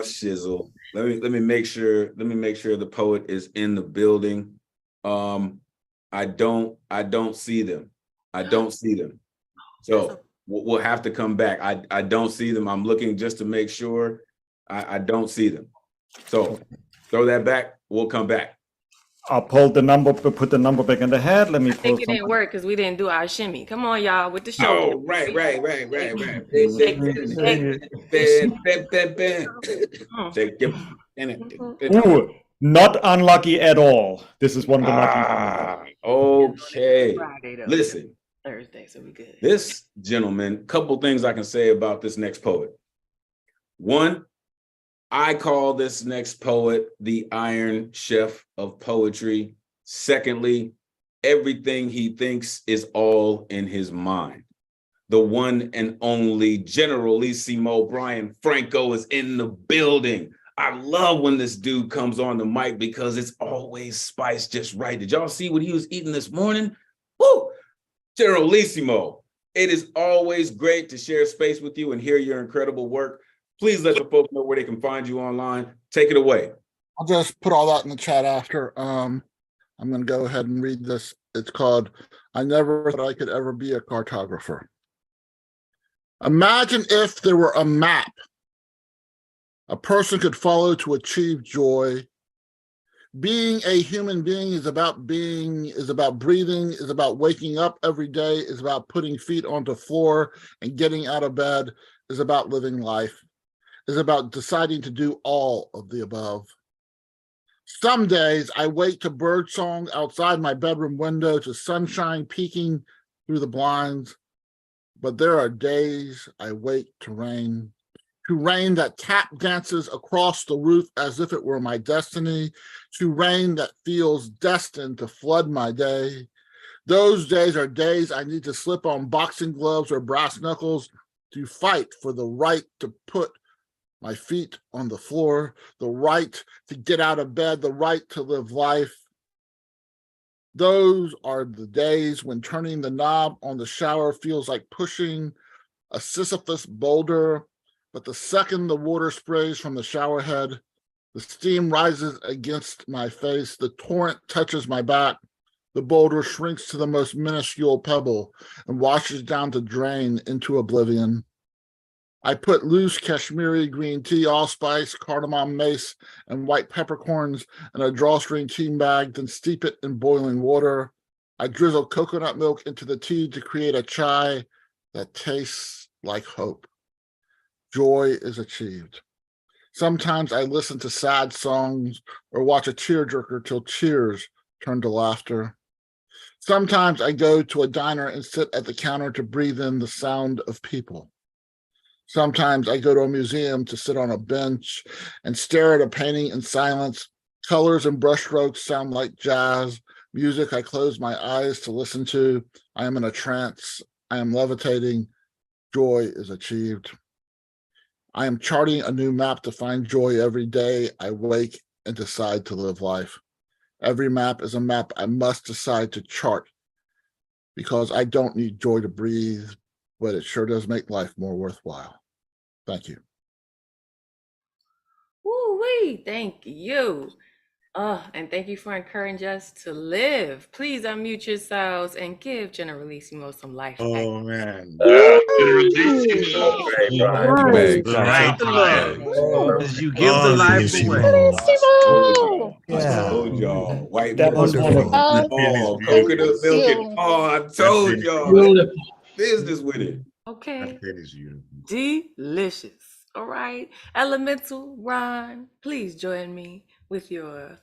Shizzle. Let me make sure. Let me make sure the poet is in the building. I don't see them. I don't see them. So we'll have to come back. I don't see them. I'm looking just to make sure. I don't see them. So throw that back. We'll come back. I'll pull the number, put the number back in the head. Let me I think pull it some. didn't work because we didn't do our shimmy. Come on, y'all, with the shoulder. Oh, right. Shake Ooh, not unlucky at all. This is one of the lucky ones. Okay. Friday, though. Listen, Thursday, so we good. this gentleman, couple things I can say about this next poet. One, I call this next poet the Iron Chef of poetry. Secondly, everything he thinks is all in his mind. The one and only Generalissimo Brian Franco is in the building. I love when this dude comes on the mic because it's always spiced just right. Did y'all see what he was eating this morning? Woo! Generalissimo, it is always great to share space with you and hear your incredible work. Please let the folks know where they can find you online. Take it away. I'll just put all that in the chat after. I'm going to go ahead and read this. It's called, I Never Thought I Could Ever Be a Cartographer. Imagine if there were a map a person could follow to achieve joy. Being a human being is about breathing, is about waking up every day, is about putting feet onto floor and getting out of bed, is about living life, is about deciding to do all of the above. Some days I wake to birdsong outside my bedroom window, to sunshine peeking through the blinds. But there are days I wake to rain that tap dances across the roof as if it were my destiny, to rain that feels destined to flood my day. Those days are days I need to slip on boxing gloves or brass knuckles to fight for the right to put my feet on the floor, the right to get out of bed, the right to live life. Those are the days when turning the knob on the shower feels like pushing a Sisyphus boulder, but the second the water sprays from the shower head, the steam rises against my face, the torrent touches my back, the boulder shrinks to the most minuscule pebble and washes down to drain into oblivion. I put loose Kashmiri green tea, allspice, cardamom, mace, and white peppercorns in a drawstring tea bag, then steep it in boiling water. I drizzle coconut milk into the tea to create a chai that tastes like hope. Joy is achieved. Sometimes I listen to sad songs or watch a tearjerker till tears turn to laughter. Sometimes I go to a diner and sit at the counter to breathe in the sound of people. Sometimes I go to a museum to sit on a bench and stare at a painting in silence. Colors and brushstrokes sound like jazz. Music I close my eyes to listen to. I am in a trance. I am levitating. Joy is achieved. I am charting a new map to find joy every day I wake and decide to live life. Every map is a map I must decide to chart because I don't need joy to breathe, but it sure does make life more worthwhile. Thank you. Woo-wee, thank you. And thank you for encouraging us to live. Please unmute yourselves and give Generalissimo some life. Oh man. Generalissimo. Great, Brian. Bag. The right Bag. As you give the life away. I told y'all. White That was people. wonderful. Oh, coconut milk and I told y'all. Beautiful. Business with it. Okay. That is beautiful. Delicious. All right. Elemental Ron, please join me with your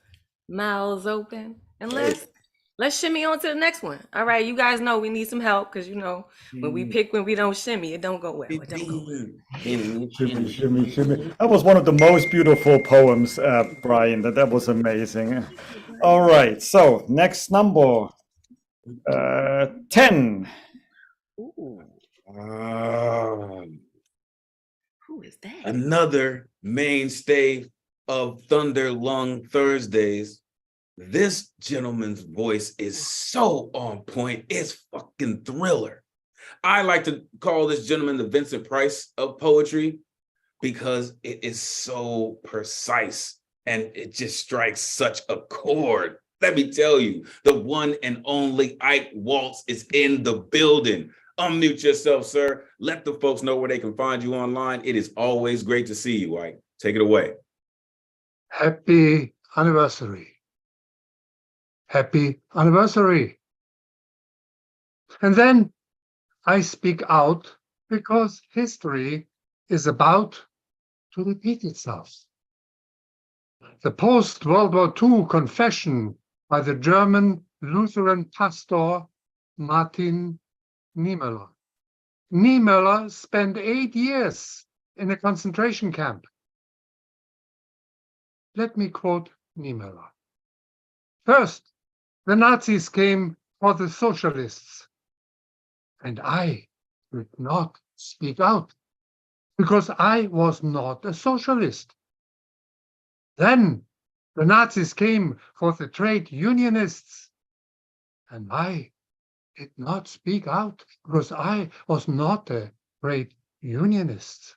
mouths open and let's shimmy on to the next one. All right. You guys know we need some help because you know when we pick when we don't shimmy, it don't go well. It don't go well. Shimmy, shimmy, shimmy. That was one of the most beautiful poems, Brian. That was amazing. All right. So next number, 10. Ooh, who is that? Another mainstay of Thunder Lung Thursdays. This gentleman's voice is so on point. It's fucking thriller. I like to call this gentleman the Vincent Price of poetry because it is so precise and it just strikes such a chord. Let me tell you, the one and only Ike Waltz is in the building. Unmute yourself, sir. Let the folks know where they can find you online. It is always great to see you, Ike. Take it away. Happy anniversary. happy anniversary. And then I speak out because history is about to repeat itself. The post-World War II confession by the German Lutheran pastor Martin Niemöller. Niemöller spent 8 years in a concentration camp. Let me quote Niemöller. First, the Nazis came for the socialists, and I did not speak out because I was not a socialist. Then the Nazis came for the trade unionists, and I did not speak out because I was not a trade unionist.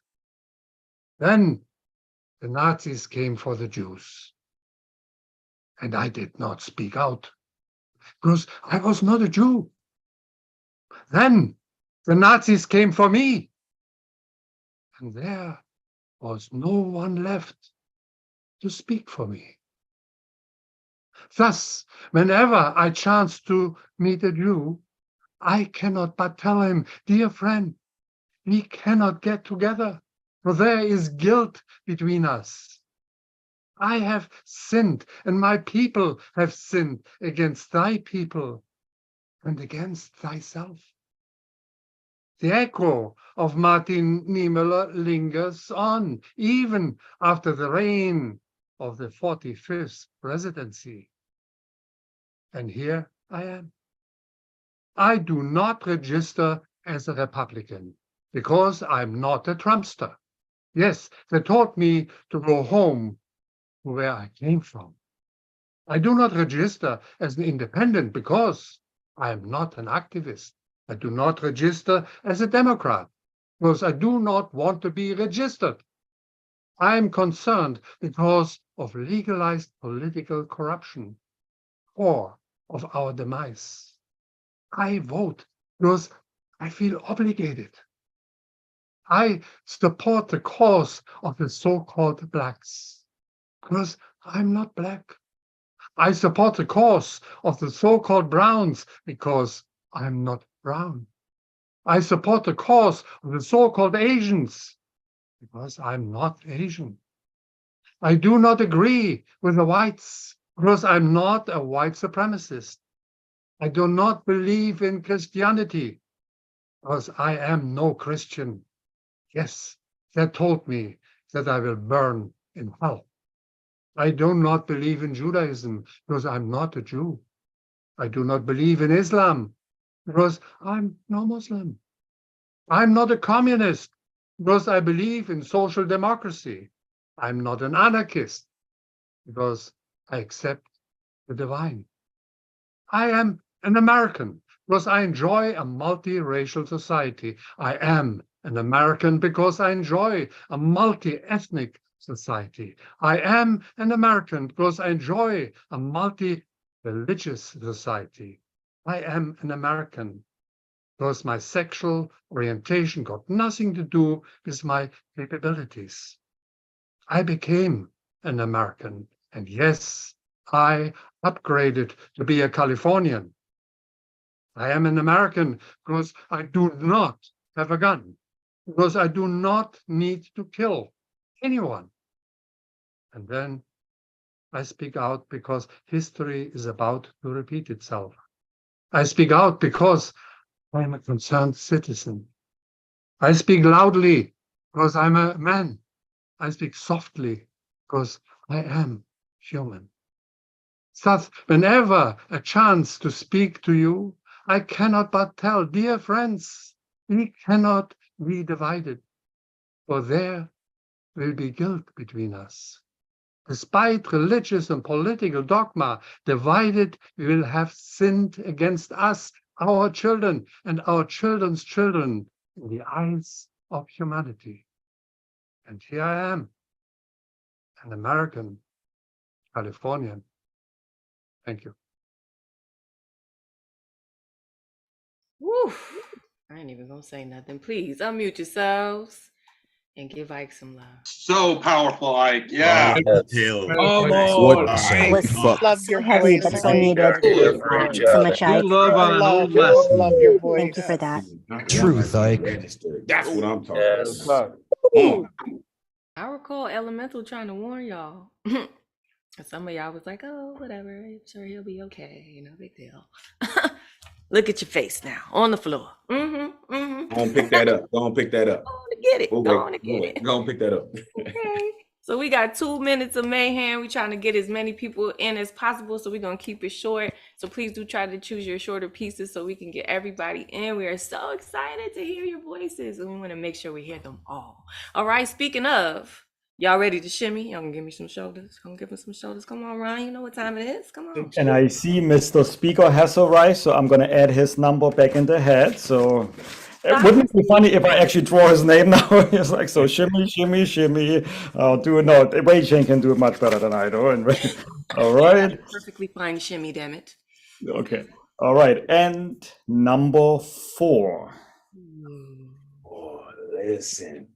Then the Nazis came for the Jews, and I did not speak out because I was not a Jew. Then the Nazis came for me, and there was no one left to speak for me. Thus, whenever I chance to meet a Jew, I cannot but tell him, dear friend, we cannot get together, for there is guilt between us. I have sinned, and my people have sinned against thy people and against thyself. The echo of Martin Niemöller lingers on, even after the reign of the 45th presidency. And here I am. I do not register as a Republican because I'm not a Trumpster. Yes, they taught me to go home to where I came from. I do not register as an independent because I am not an activist. I do not register as a Democrat because I do not want to be registered. I am concerned because of legalized political corruption or of our demise. I vote because I feel obligated. I support the cause of the so-called blacks because I'm not black. I support the cause of the so-called browns because I'm not brown. I support the cause of the so-called Asians because I'm not Asian. I do not agree with the whites because I'm not a white supremacist. I do not believe in Christianity because I am no Christian. Yes, they told me that I will burn in hell. I do not believe in Judaism because I'm not a Jew. I do not believe in Islam because I'm no Muslim. I'm not a communist because I believe in social democracy. I'm not an anarchist because I accept the divine. I am an American because I enjoy a multiracial society. I am an American because I enjoy a multi-ethnic society. I am an American because I enjoy a multi-religious society. I am an American because my sexual orientation got nothing to do with my capabilities. I became an American, and yes, I upgraded to be a Californian. I am an American because I do not have a gun, because I do not need to kill anyone. And then I speak out because history is about to repeat itself. I speak out because I am a concerned citizen. I speak loudly because I'm a man. I speak softly because I am human. Thus, whenever a chance to speak to you, I cannot but tell, dear friends, we cannot be divided, for there will be guilt between us. Despite religious and political dogma, divided we will have sinned against us, our children, and our children's children in the eyes of humanity. And here I am, an American, Californian. Thank you. Woo. I ain't even gonna say nothing. Please unmute yourselves. And give Ike some love. So powerful, Ike. Yeah. Oh, What That was fuck? so heavy, but so needed. great Thank you so job. much, Ike. Love on an old lesson. Thank you for that. Truth, Ike. That's what I'm talking Yes. about. Come on. I recall Elemental trying to warn y'all. And some of y'all was like, oh, whatever. I'm sure he'll be okay. You know, big deal. Look at your face now on the floor. Mm-hmm. Mm-hmm. Go on, pick that up. Go on, pick that up. Go on to get it. Go Go on to get it. Go on, pick that up. Okay. So we got 2 minutes of mayhem. We're trying to get as many people in as possible. So we're going to keep it short. So please do try to choose your shorter pieces so we can get everybody in. We are so excited to hear your voices. And we want to make sure we hear them all. All right. Speaking of, y'all ready to shimmy? Y'all gonna give me some shoulders? Gonna give us some shoulders. Come on, Ryan. You know what time it is. Come on. And I see Mr. Speaker has arrived, so I'm going to add his number back in the head. So wouldn't it be funny if I actually draw his name now? It's like, so shimmy, shimmy, shimmy. I'll do it. No, Ray Jane can do it much better than I do. All right. Perfectly fine shimmy, damn it. Okay. All right. And number 4. Oh, listen.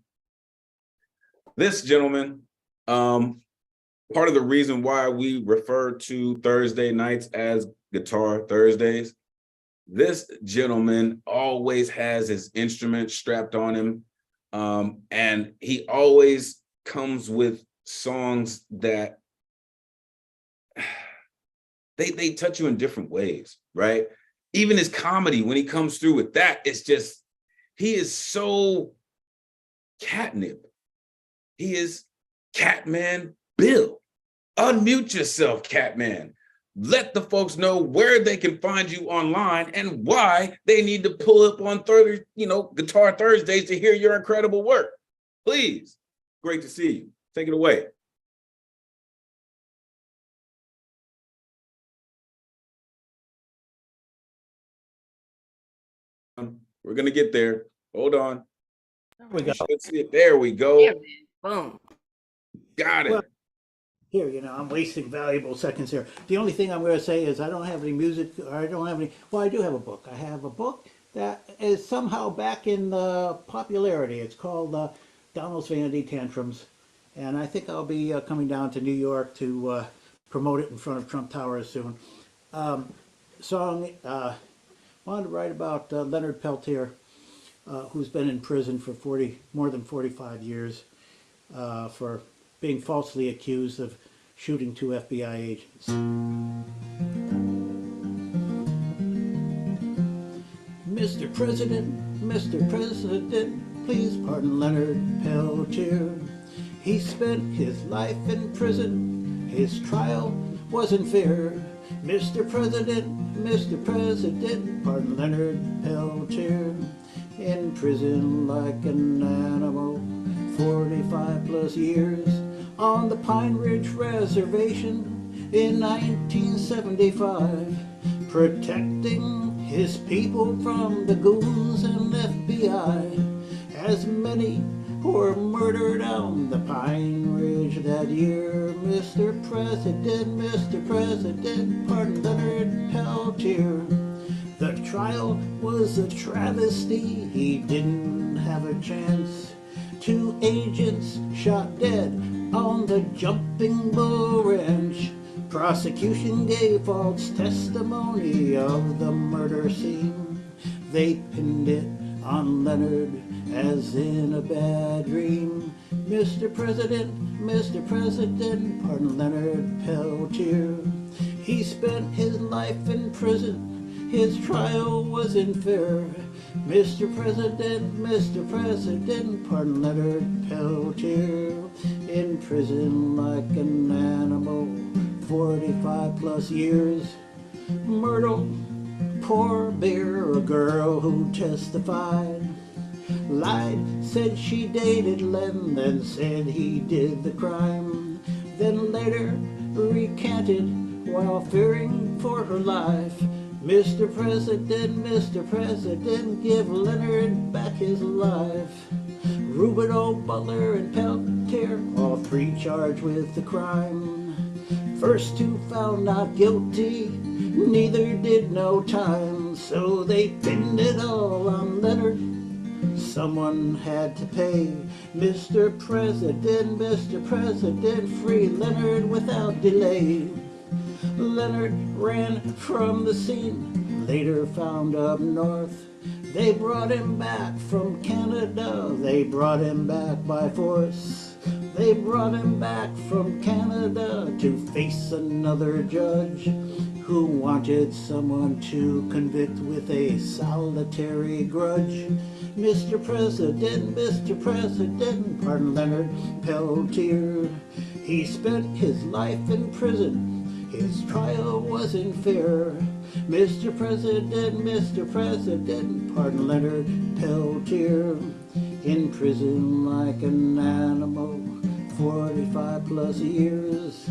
This gentleman, part of the reason why we refer to Thursday nights as Guitar Thursdays, this gentleman always has his instrument strapped on him, and he always comes with songs that they touch you in different ways, right? Even his comedy, when he comes through with that, it's just, he is so catnip. He is Catman Bill. Unmute yourself, Catman. Let the folks know where they can find you online and why they need to pull up on Guitar Thursdays to hear your incredible work. Please. Great to see you. Take it away. We're going to get there. Hold on. We go. Should see it. There we go. Yeah, boom. Got it. Well, here, I'm wasting valuable seconds here. The only thing I'm going to say is I don't have any music, or I don't have any, well, I do have a book. I have a book that is somehow back in popularity. It's called Donald's Vanity Tantrums, and I think I'll be coming down to New York to promote it in front of Trump Towers soon. Wanted to write about Leonard Peltier, who's been in prison for more than 45 years for being falsely accused of shooting 2 FBI agents. Mr. President, please pardon Leonard Peltier. He spent his life in prison. His trial wasn't fair. Mr. President, pardon Leonard Peltier. In prison like an animal, 45 plus years. On the Pine Ridge Reservation in 1975, protecting his people from the goons and FBI. As many were murdered on the Pine Ridge that year. Mr. President, pardon Leonard Peltier. The trial was a travesty, he didn't have a chance. 2 agents shot dead on the Jumping Bull Ranch. Prosecution gave false testimony of the murder scene. They pinned it on Leonard as in a bad dream. Mr. President, pardon Leonard Peltier. He spent his life in prison. His trial wasn't fair. Mr. President, pardon Leonard Peltier. In prison like an animal, 45 plus years. Myrtle, poor bear, a girl who testified. Lied, said she dated Len, then said he did the crime. Then later recanted while fearing for her life. Mr. President, give Leonard back his life. Rubino, Butler, and Peltier, all 3 charged with the crime. First 2 found not guilty, neither did no time. So they pinned it all on Leonard. someone had to pay. Mr. President, free Leonard without delay. Leonard ran from the scene, later found up north. They brought him back from Canada, they brought him back by force. They brought him back from Canada to face another judge who wanted someone to convict with a solitary grudge. Mr. President, pardon Leonard Peltier. He spent his life in prison. His trial wasn't fair. Mr. President, pardon Leonard Peltier. In prison like an animal, 45 plus years.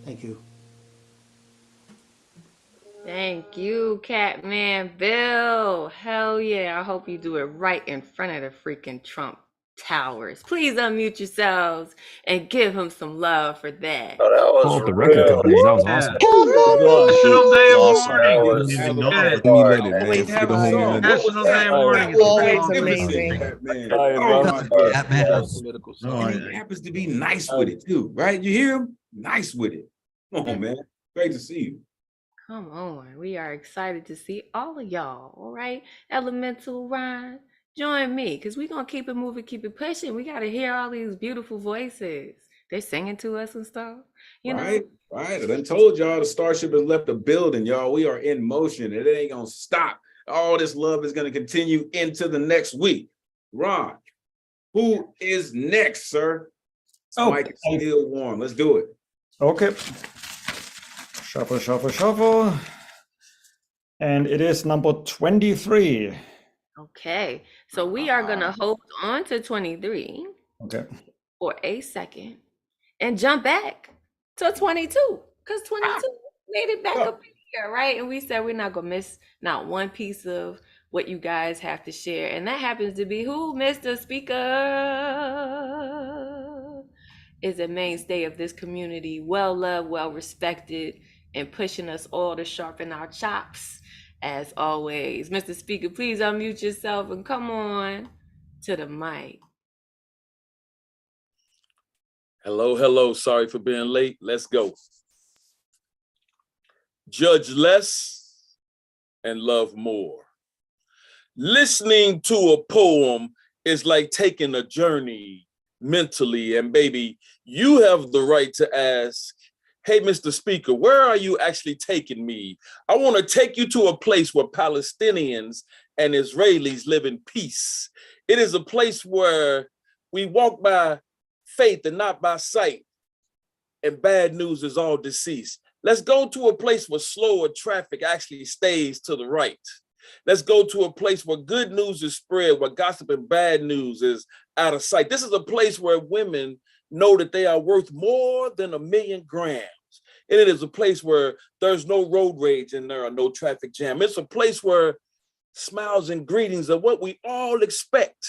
Thank you. Thank you, Catman Bill. Hell yeah. I hope you do it right in front of the freaking Trump Towers. Please unmute yourselves and give him some love for that. Oh, that was Pull up the record companies. That was awesome. National Day of awesome. That Mourning. was Get that it. Let me hard, let it, man. man. For the homie Leonard. National Day of Mourning is Always magnificent. amazing. Man. Fire, Oh bro. my God. Batman. And he happens to be nice with it too, right? You hear him? Nice with it. Come on, man. Great to see you. Come on. We are excited to see all of y'all. All right. Elemental Ryan, join me because we're going to keep it moving, keep it pushing. We got to hear all these beautiful voices. They're singing to us and stuff. You know? Right. I done told y'all the Starship has left the building, y'all. We are in motion. It ain't going to stop. All this love is going to continue into the next week. Ron, who is next, sir? Oh, Mike is still warm. Let's do it. Okay. Shuffle, shuffle, shuffle. And it is number 23. Okay. So we are going to hold on to 23 Okay. for a second and jump back to 22 because 22 made it back up in here, right? And we said we're not going to miss not one piece of what you guys have to share. And that happens to be who, Mr. Speaker, is a mainstay of this community, well loved, well respected, and pushing us all to sharpen our chops as always. Mr. Speaker, please unmute yourself and come on to the mic. Hello. Sorry for being late. Let's go. Judge less and love more. Listening to a poem is like taking a journey mentally. And baby, you have the right to ask, hey, Mr. Speaker, where are you actually taking me? I want to take you to a place where Palestinians and Israelis live in peace. It is a place where we walk by faith and not by sight, and bad news is all deceased. Let's go to a place where slower traffic actually stays to the right. Let's go to a place where good news is spread, where gossip and bad news is out of sight. This is a place where women know that they are worth more than 1,000,000 grams. And it is a place where there's no road rage and there are no traffic jam. It's a place where smiles and greetings are what we all expect.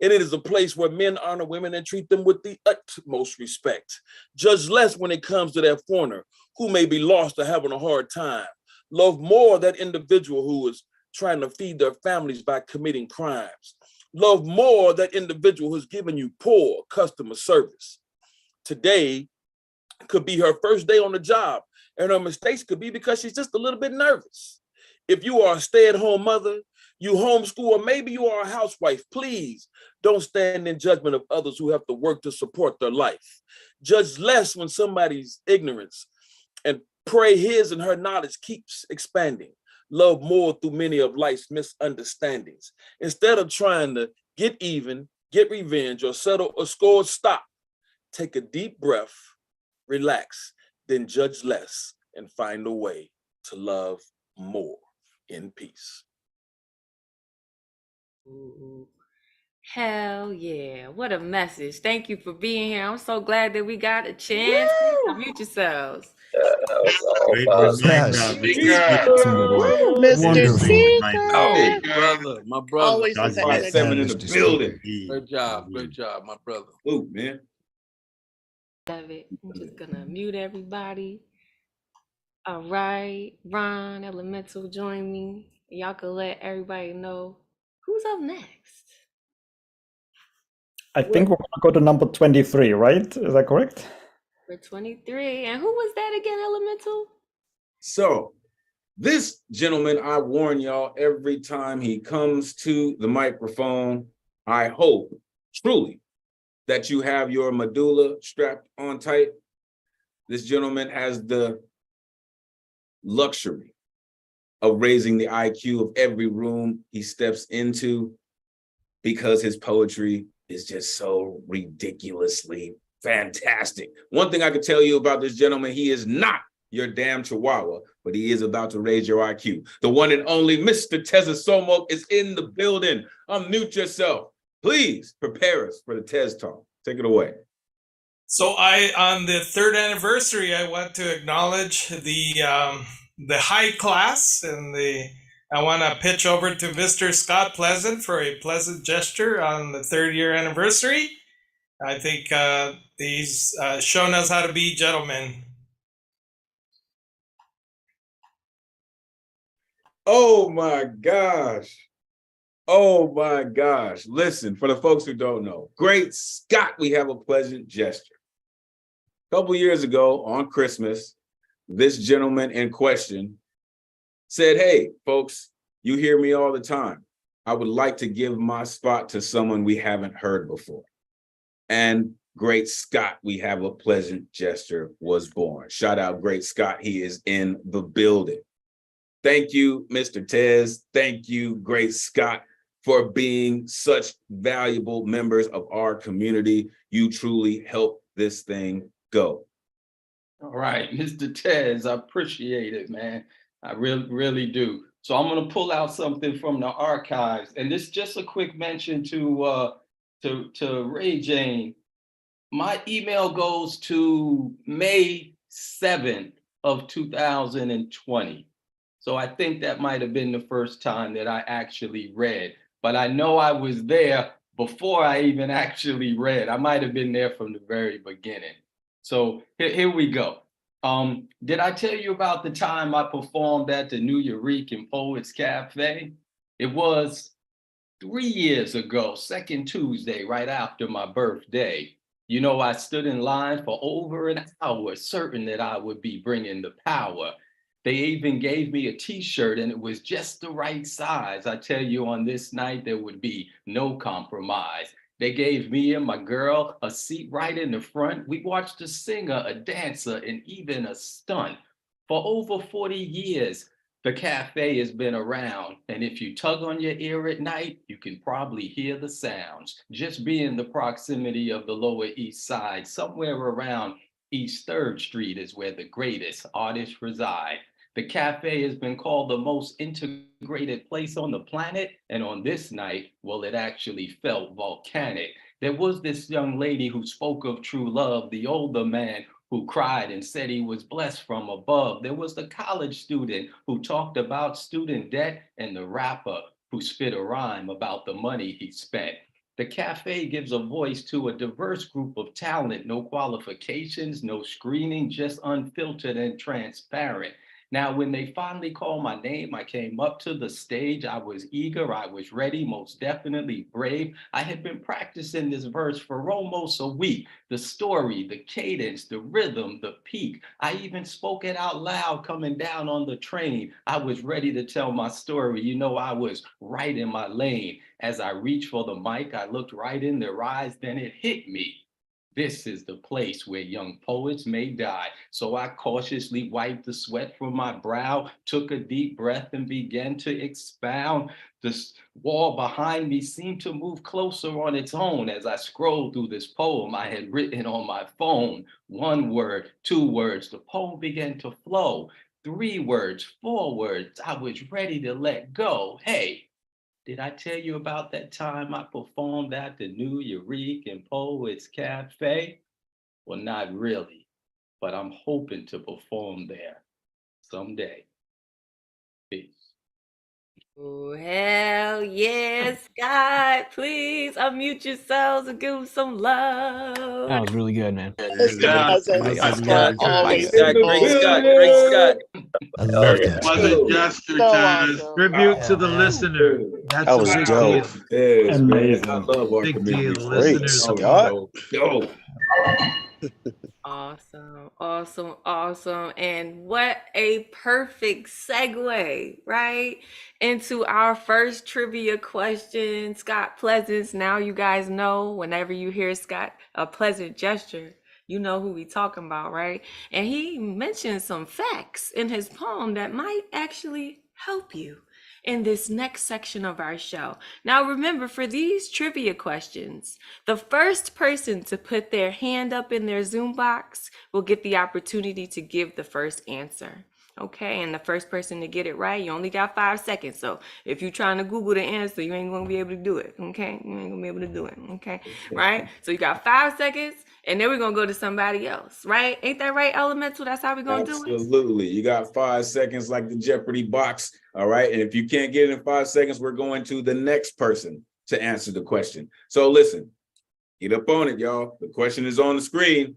And it is a place where men honor women and treat them with the utmost respect. Judge less when it comes to that foreigner who may be lost or having a hard time. Love more that individual who is trying to feed their families by committing crimes. Love more that individual who's giving you poor customer service. Today could be her first day on the job, and her mistakes could be because she's just a little bit nervous. If you are a stay-at-home mother, you homeschool, or maybe you are a housewife, please don't stand in judgment of others who have to work to support their life. Judge less when somebody's ignorance, and pray his and her knowledge keeps expanding. Love more through many of life's misunderstandings. Instead of trying to get even, get revenge, or settle a score, stop. Take a deep breath, relax, then judge less and find a way to love more in peace. Ooh, hell yeah. What a message. Thank you for being here. I'm so glad that we got a chance. Mute yourselves. That was all Great Yes. Mr. Wonderful. Speaker. Oh, Brother, my brother. Always with the energy. 5-7 in the building. Great job, my brother. Ooh, man. of it. I'm just gonna mute everybody. All right, Ron Elemental, join me. Y'all can let everybody know who's up next. I think we're gonna go to number 23, right? Is that correct? For 23, and who was that again, Elemental? So this gentleman, I warn y'all every time he comes to the microphone, I hope truly that you have your medulla strapped on tight. This gentleman has the luxury of raising the IQ of every room he steps into because his poetry is just so ridiculously fantastic. One thing I can tell you about this gentleman, he is not your damn chihuahua, but he is about to raise your IQ. The one and only Mr. Teza Somo is in the building. Unmute yourself. Please prepare us for the Tez Talk. Take it away. So on the 3rd anniversary, I want to acknowledge the high class, and I want to pitch over to Mr. Scott Pleasant for a pleasant gesture on the 3rd year anniversary. I think he's shown us how to be gentlemen. Oh my gosh. Oh my gosh. Listen, for the folks who don't know, great Scott, we have a pleasant gesture. A couple years ago on Christmas, this gentleman in question said, hey, folks, you hear me all the time. I would like to give my spot to someone we haven't heard before. And great Scott, we have a pleasant gesture was born. Shout out great Scott. He is in the building. Thank you, Mr. Tez. Thank you, great Scott, for being such valuable members of our community. You truly helped this thing go. All right, Mr. Tez, I appreciate it, man. I really do. So I'm going to pull out something from the archives, and this is just a quick mention to Ray Jane. My email goes to May 7th of 2020. So I think that might have been the first time that I actually read, but I know I was there before I even actually read. I might have been there from the very beginning. So here we go. Did I tell you about the time I performed at the Nuyorican Poets Cafe? It was 3 years ago, second Tuesday, right after my birthday. You know, I stood in line for over an hour, certain that I would be bringing the power. They even gave me a t-shirt and it was just the right size. I tell you, on this night, there would be no compromise. They gave me and my girl a seat right in the front. We watched a singer, a dancer, and even a stunt. For over 40 years, the cafe has been around, and if you tug on your ear at night, you can probably hear the sounds. Just be in the proximity of the Lower East Side, somewhere around East 3rd Street is where the greatest artists reside. The cafe has been called the most integrated place on the planet, and on this night, well, it actually felt volcanic. There was this young lady who spoke of true love, the older man who cried and said he was blessed from above. There was the college student who talked about student debt, and the rapper who spit a rhyme about the money he spent. The cafe gives a voice to a diverse group of talent, no qualifications, no screening, just unfiltered and transparent. Now, when they finally called my name, I came up to the stage. I was eager, I was ready, most definitely brave. I had been practicing this verse for almost a week. The story, the cadence, the rhythm, the peak. I even spoke it out loud coming down on the train. I was ready to tell my story. You know, I was right in my lane. As I reached for the mic, I looked right in their eyes, then it hit me. This is the place where young poets may die. So I cautiously wiped the sweat from my brow, took a deep breath and began to expound. The wall behind me seemed to move closer on its own as I scrolled through this poem I had written on my phone. 1 word, 2 words, the poem began to flow. 3 words, 4 words, I was ready to let go. Hey, did I tell you about that time I performed at the Nuyorican Poets Cafe? Well, not really, but I'm hoping to perform there someday. Peace. Oh, hell yes, Scott. Please unmute yourselves and give them some love. That was really good, man. Mr. Yeah. President, Nice, Scott, Scott. always Scott, in great the Scott. Great Scott. I love that. Pleasant gesture, So Taz. awesome. Tribute to Yeah, the man. listener. That's That a was big dope. deal. Yes, man. I Amazing. love our Big community. deal. Great, Listeners Scott. Yo. Awesome, awesome, awesome. And what a perfect segue, right? Into our first trivia question. Scott Pleasance. Now you guys know whenever you hear Scott, a pleasant gesture, you know who we talking about, right? And he mentioned some facts in his poem that might actually help you in this next section of our show. Now remember, for these trivia questions, the first person to put their hand up in their Zoom box will get the opportunity to give the first answer. Okay, and the first person to get it right, you only got 5 seconds. So if you're trying to Google the answer, you ain't gonna be able to do it. Okay, you ain't gonna be able to do it. Okay, right? So you got 5 seconds, and then we're gonna go to somebody else, right? Ain't that right, Elemental? That's how we're gonna do it. Absolutely. You got 5 seconds like the Jeopardy box. All right. And if you can't get it in 5 seconds, we're going to the next person to answer the question. So listen, get up on it, y'all. The question is on the screen.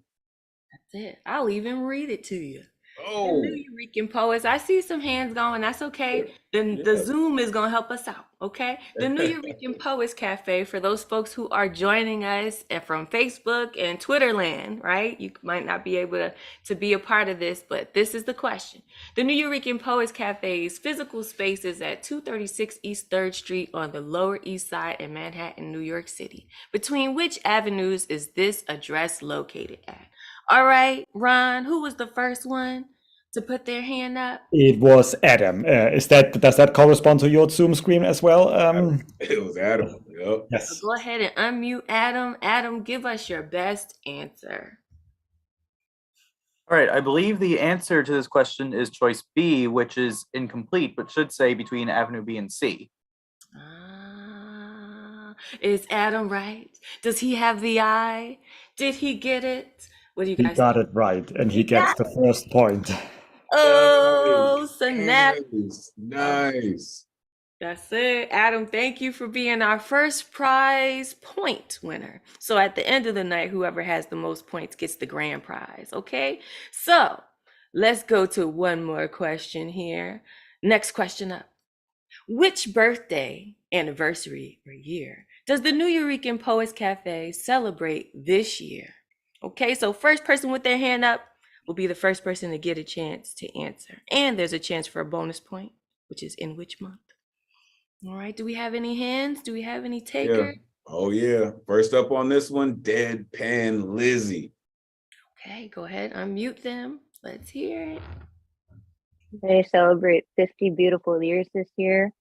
That's it. I'll even read it to you. Oh, The Nuyorican Poets. I see some hands going. That's okay. Then the Zoom is gonna help us out. Okay. The Nuyorican Poets Cafe, for those folks who are joining us from Facebook and Twitter land, right? You might not be able to be a part of this, but this is the question. The Nuyorican Poets Cafe's physical space is at 236 East 3rd Street on the Lower East Side in Manhattan, New York City. Between which avenues is this address located at? All right, Ron, who was the first one to put their hand up? It was Adam. Does that correspond to your Zoom screen as well? It was Adam. Yep. Yes. So go ahead and unmute Adam. Adam, give us your best answer. All right, I believe the answer to this question is choice B, which is incomplete, but should say between Avenue B and C. Is Adam right? Does he have the eye? Did he get it? What do you He guys got think? it right, and he gets the first point. Oh, snap. Nice. That's it. Adam, thank you for being our first prize point winner. So at the end of the night, whoever has the most points gets the grand prize. Okay. So let's go to one more question here. Next question up. Which birthday, anniversary, or year does the Nuyorican Poets Cafe celebrate this year? Okay, so first person with their hand up will be the first person to get a chance to answer. And there's a chance for a bonus point, which is in which month? All right, do we have any hands? Do we have any takers? Yeah. Oh, yeah. First up on this one, Deadpan Lizzie. Okay, go ahead, unmute them. Let's hear it. They celebrate 50 beautiful years this year,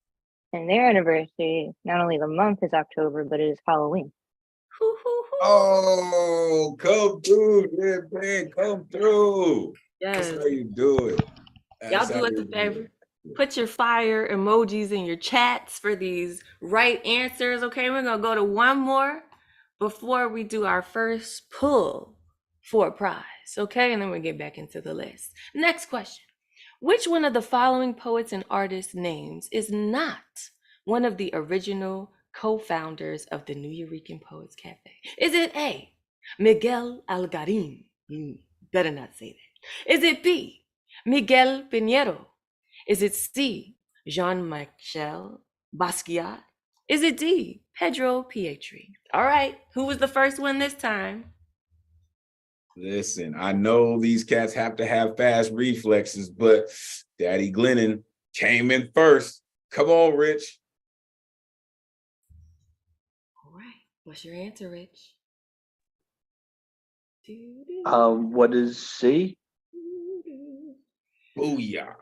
and their anniversary, not only the month is October, but it is Halloween. Oh, come through, Deadpan, come through. Yes. That's how you do it. Y'all do us a favor. Put your fire emojis in your chats for these right answers. Okay, we're gonna go to one more before we do our first pull for a prize. Okay, and then we'll get back into the list. Next question. Which one of the following poets and artists' names is not one of the original co-founders of the Nuyorican Poets Cafe? Is it A, Miguel Algarin? Better not say that. Is it B, Miguel Pinheiro? Is it C, Jean-Michel Basquiat? Is it D, Pedro Pietri? All right, who was the first one this time? Listen, I know these cats have to have fast reflexes, but Daddy Glennon came in first. Come on, Rich. All right, what's your answer, Rich? What is C? Booyah.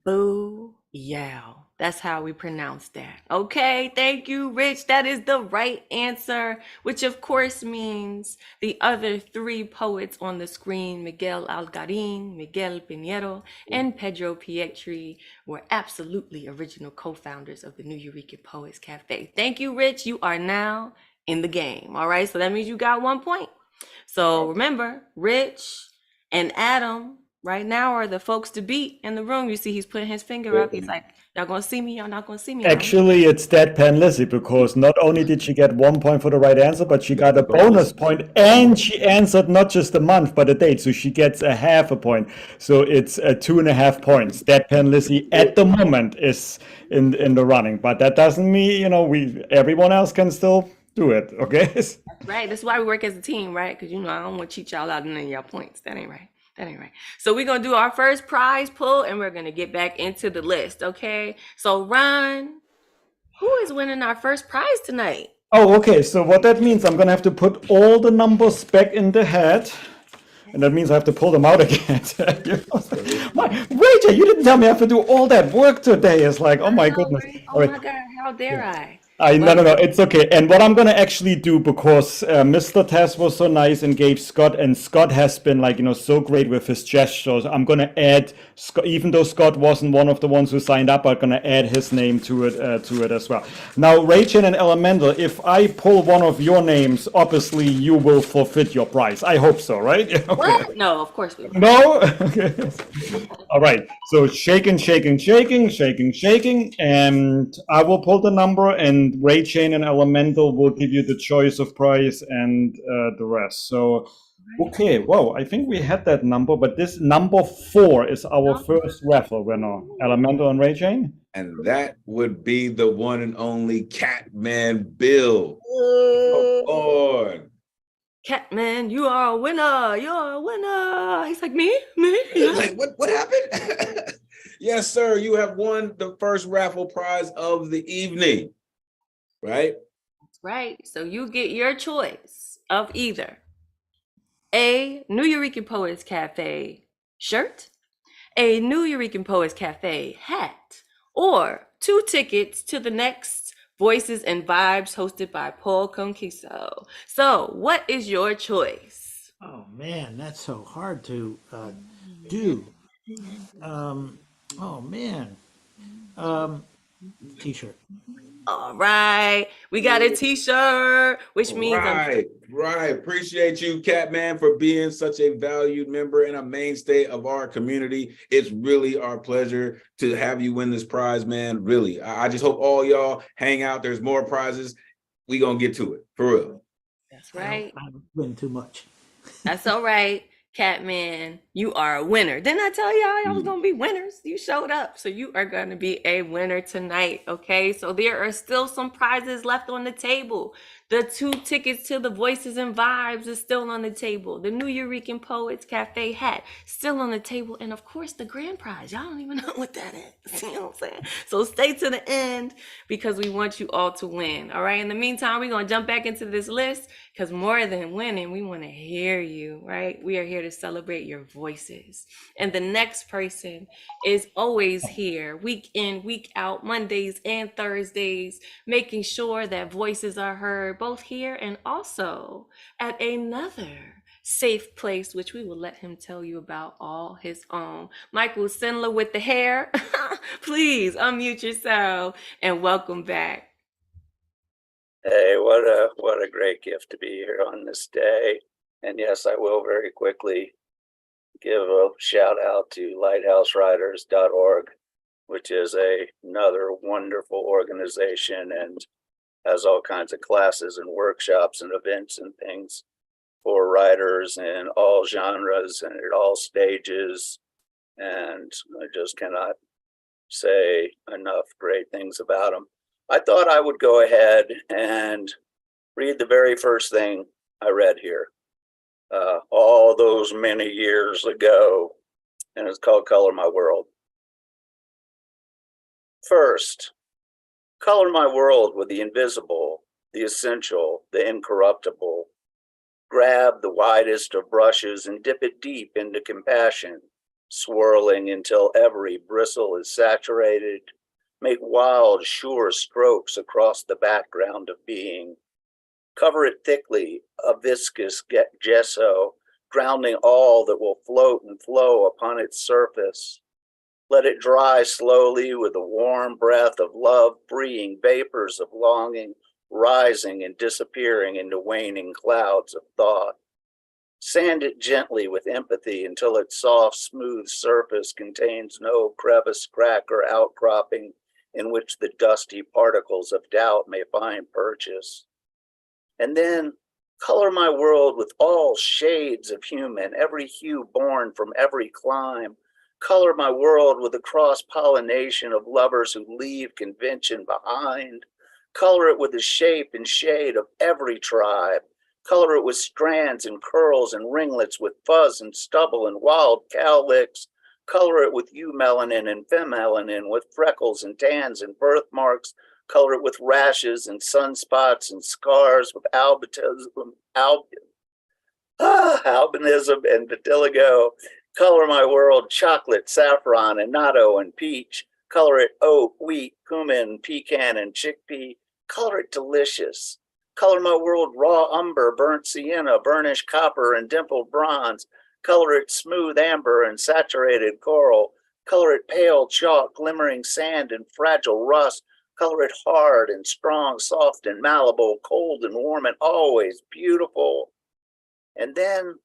Boo-yow. That's how we pronounce that. Okay, thank you, Rich. That is the right answer, which of course means the other 3 poets on the screen, Miguel Algarin, Miguel Pinheiro, and Pedro Pietri, were absolutely original co-founders of the Nuyorican Poets Cafe. Thank you, Rich. You are now in the game. All right, so that means you got 1 point. So remember, Rich and Adam right now are the folks to beat in the room. You see, he's putting his finger up. He's like, y'all gonna see me, y'all not gonna see me. Actually, it's Deadpan Lizzie, because not only did she get 1 point for the right answer, but she got a bonus point, and she answered not just a month, but a date. So she gets a half a point. So it's 2.5 points. Deadpan Lizzie at the moment is in the running, but that doesn't mean, you know, everyone else can still do it. Okay. That's right. That's why we work as a team, right? Because, you know, I don't want to cheat y'all out of any of y'all points. That ain't right. That ain't right. So we're going to do our first prize pull, and we're going to get back into the list, okay? So, Ron, who is winning our first prize tonight? Oh, okay. So what that means, I'm going to have to put all the numbers back in the hat. And that means I have to pull them out again. Rachel, you didn't tell me I have to do all that work today. It's like, oh my goodness. Oh my God, how dare I? No, it's okay. And what I'm going to actually do, because Mr. Tess was so nice and gave Scott, and Scott has been like, you know, so great with his gestures. I'm going to add, even though Scott wasn't one of the ones who signed up, I'm going to add his name to it as well. Now, Rachel and Elemental, if I pull one of your names, obviously you will forfeit your prize. I hope so, right? Okay. What? No, of course we won't. No? Okay. All right. So shaking, shaking, shaking, shaking, shaking. And I will pull the number, and Ray Chain and Elemental will give you the choice of price and the rest. So, okay. Whoa, I think we had that number, but this number 4 is our first raffle winner. Elemental and Ray Chain? And that would be the one and only Catman Bill. Come on. Catman, you are a winner. You're a winner. He's like, me? Like, what happened? Yes, sir. You have won the first raffle prize of the evening, right? That's right. So you get your choice of either a Nuyorican Poets Cafe shirt, a Nuyorican Poets Cafe hat, or 2 tickets to the next Voices and Vibes hosted by Paul Conquisto. So what is your choice? Oh man, that's so hard to do. Oh man. T-shirt. All right, we got a t-shirt, which means Right. Appreciate you, Catman, for being such a valued member and a mainstay of our community. It's really our pleasure to have you win this prize, man. Really, I just hope all y'all hang out. There's more prizes. We gonna get to it, for real. That's right. I win too much. That's all right. Catman, you are a winner. Didn't I tell y'all was gonna be winners? You showed up, so you are gonna be a winner tonight, okay? So there are still some prizes left on the table. The 2 tickets to the Voices and Vibes is still on the table. The Nuyorican Poets Cafe hat still on the table, and of course the grand prize. Y'all don't even know what that is. You know what I'm saying? So stay to the end, because we want you all to win. All right. In the meantime, we're gonna jump back into this list, because more than winning, we want to hear you. Right? We are here to celebrate your voices. And the next person is always here, week in, week out, Mondays and Thursdays, making sure that voices are heard, both here and also at another safe place, which we will let him tell you about all his own. Michael Sindler with the hair. Please unmute yourself and welcome back. Hey, what a great gift to be here on this day. And yes, I will very quickly give a shout out to lighthouseriders.org, which is another wonderful organization and has all kinds of classes and workshops and events and things for writers in all genres and at all stages. And I just cannot say enough great things about them. I thought I would go ahead and read the very first thing I read here, all those many years ago, and it's called Color My World. First, color my world with the invisible, the essential, the incorruptible. Grab the widest of brushes and dip it deep into compassion, swirling until every bristle is saturated. Make wild, sure strokes across the background of being. Cover it thickly, a viscous gesso, drowning all that will float and flow upon its surface. Let it dry slowly with a warm breath of love, freeing vapors of longing, rising and disappearing into waning clouds of thought. Sand it gently with empathy until its soft, smooth surface contains no crevice, crack, or outcropping in which the dusty particles of doubt may find purchase. And then color my world with all shades of human, every hue born from every clime. Color my world with the cross-pollination of lovers who leave convention behind. Color it with the shape and shade of every tribe. Color it with strands and curls and ringlets, with fuzz and stubble and wild cowlicks. Color it with eumelanin and femelanin, with freckles and tans and birthmarks. Color it with rashes and sunspots and scars, with albinism and vitiligo. Color my world chocolate, saffron, and natto and peach. Color it oat, wheat, cumin, pecan, and chickpea. Color it delicious. Color my world raw umber, burnt sienna, burnished copper, and dimpled bronze. Color it smooth amber and saturated coral. Color it pale chalk, glimmering sand, and fragile rust. Color it hard and strong, soft and malleable, cold and warm, and always beautiful. And then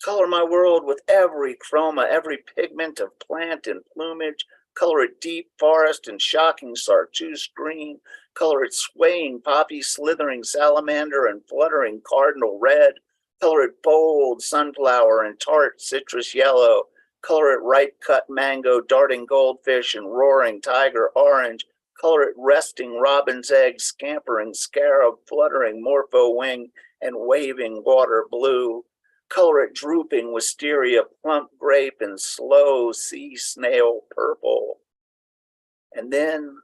color my world with every chroma, every pigment of plant and plumage. Color it deep forest and shocking chartreuse green. Color it swaying poppy, slithering salamander, and fluttering cardinal red. Color it bold sunflower and tart citrus yellow. Color it ripe cut mango, darting goldfish, and roaring tiger orange. Color it resting robin's egg, scampering scarab, fluttering morpho wing, and waving water blue. Color it drooping wisteria, plump grape, and slow sea snail purple. And then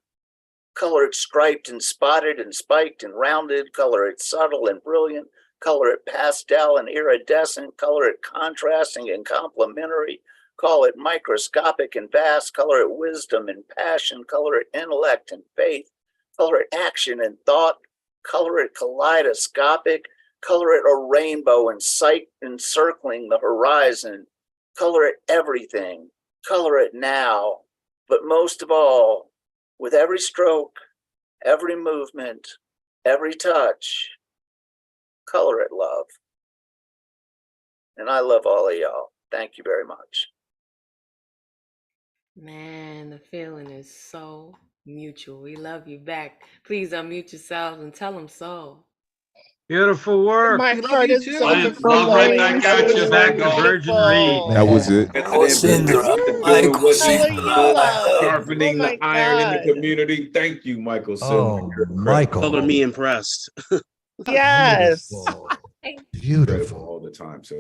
color it striped and spotted and spiked and rounded. Color it subtle and brilliant. Color it pastel and iridescent. Color it contrasting and complementary. Call it microscopic and vast. Color it wisdom and passion. Color it intellect and faith. Color it action and thought. Color it kaleidoscopic. Color it a rainbow in sight encircling the horizon. Color it everything. Color it now. But most of all, with every stroke, every movement, every touch, color it love. And I love all of y'all. Thank you very much. Man, the feeling is so mutual. We love you back. Please unmute yourselves and tell them so. Beautiful work. My heart is Love right back at you, back to Virgin Reed. That was it. Doing what he's Color you love. sharpening Oh my the iron in the God. community. Thank you, Michael. Oh, Michael. Color me impressed. Yes. Beautiful. All the time. So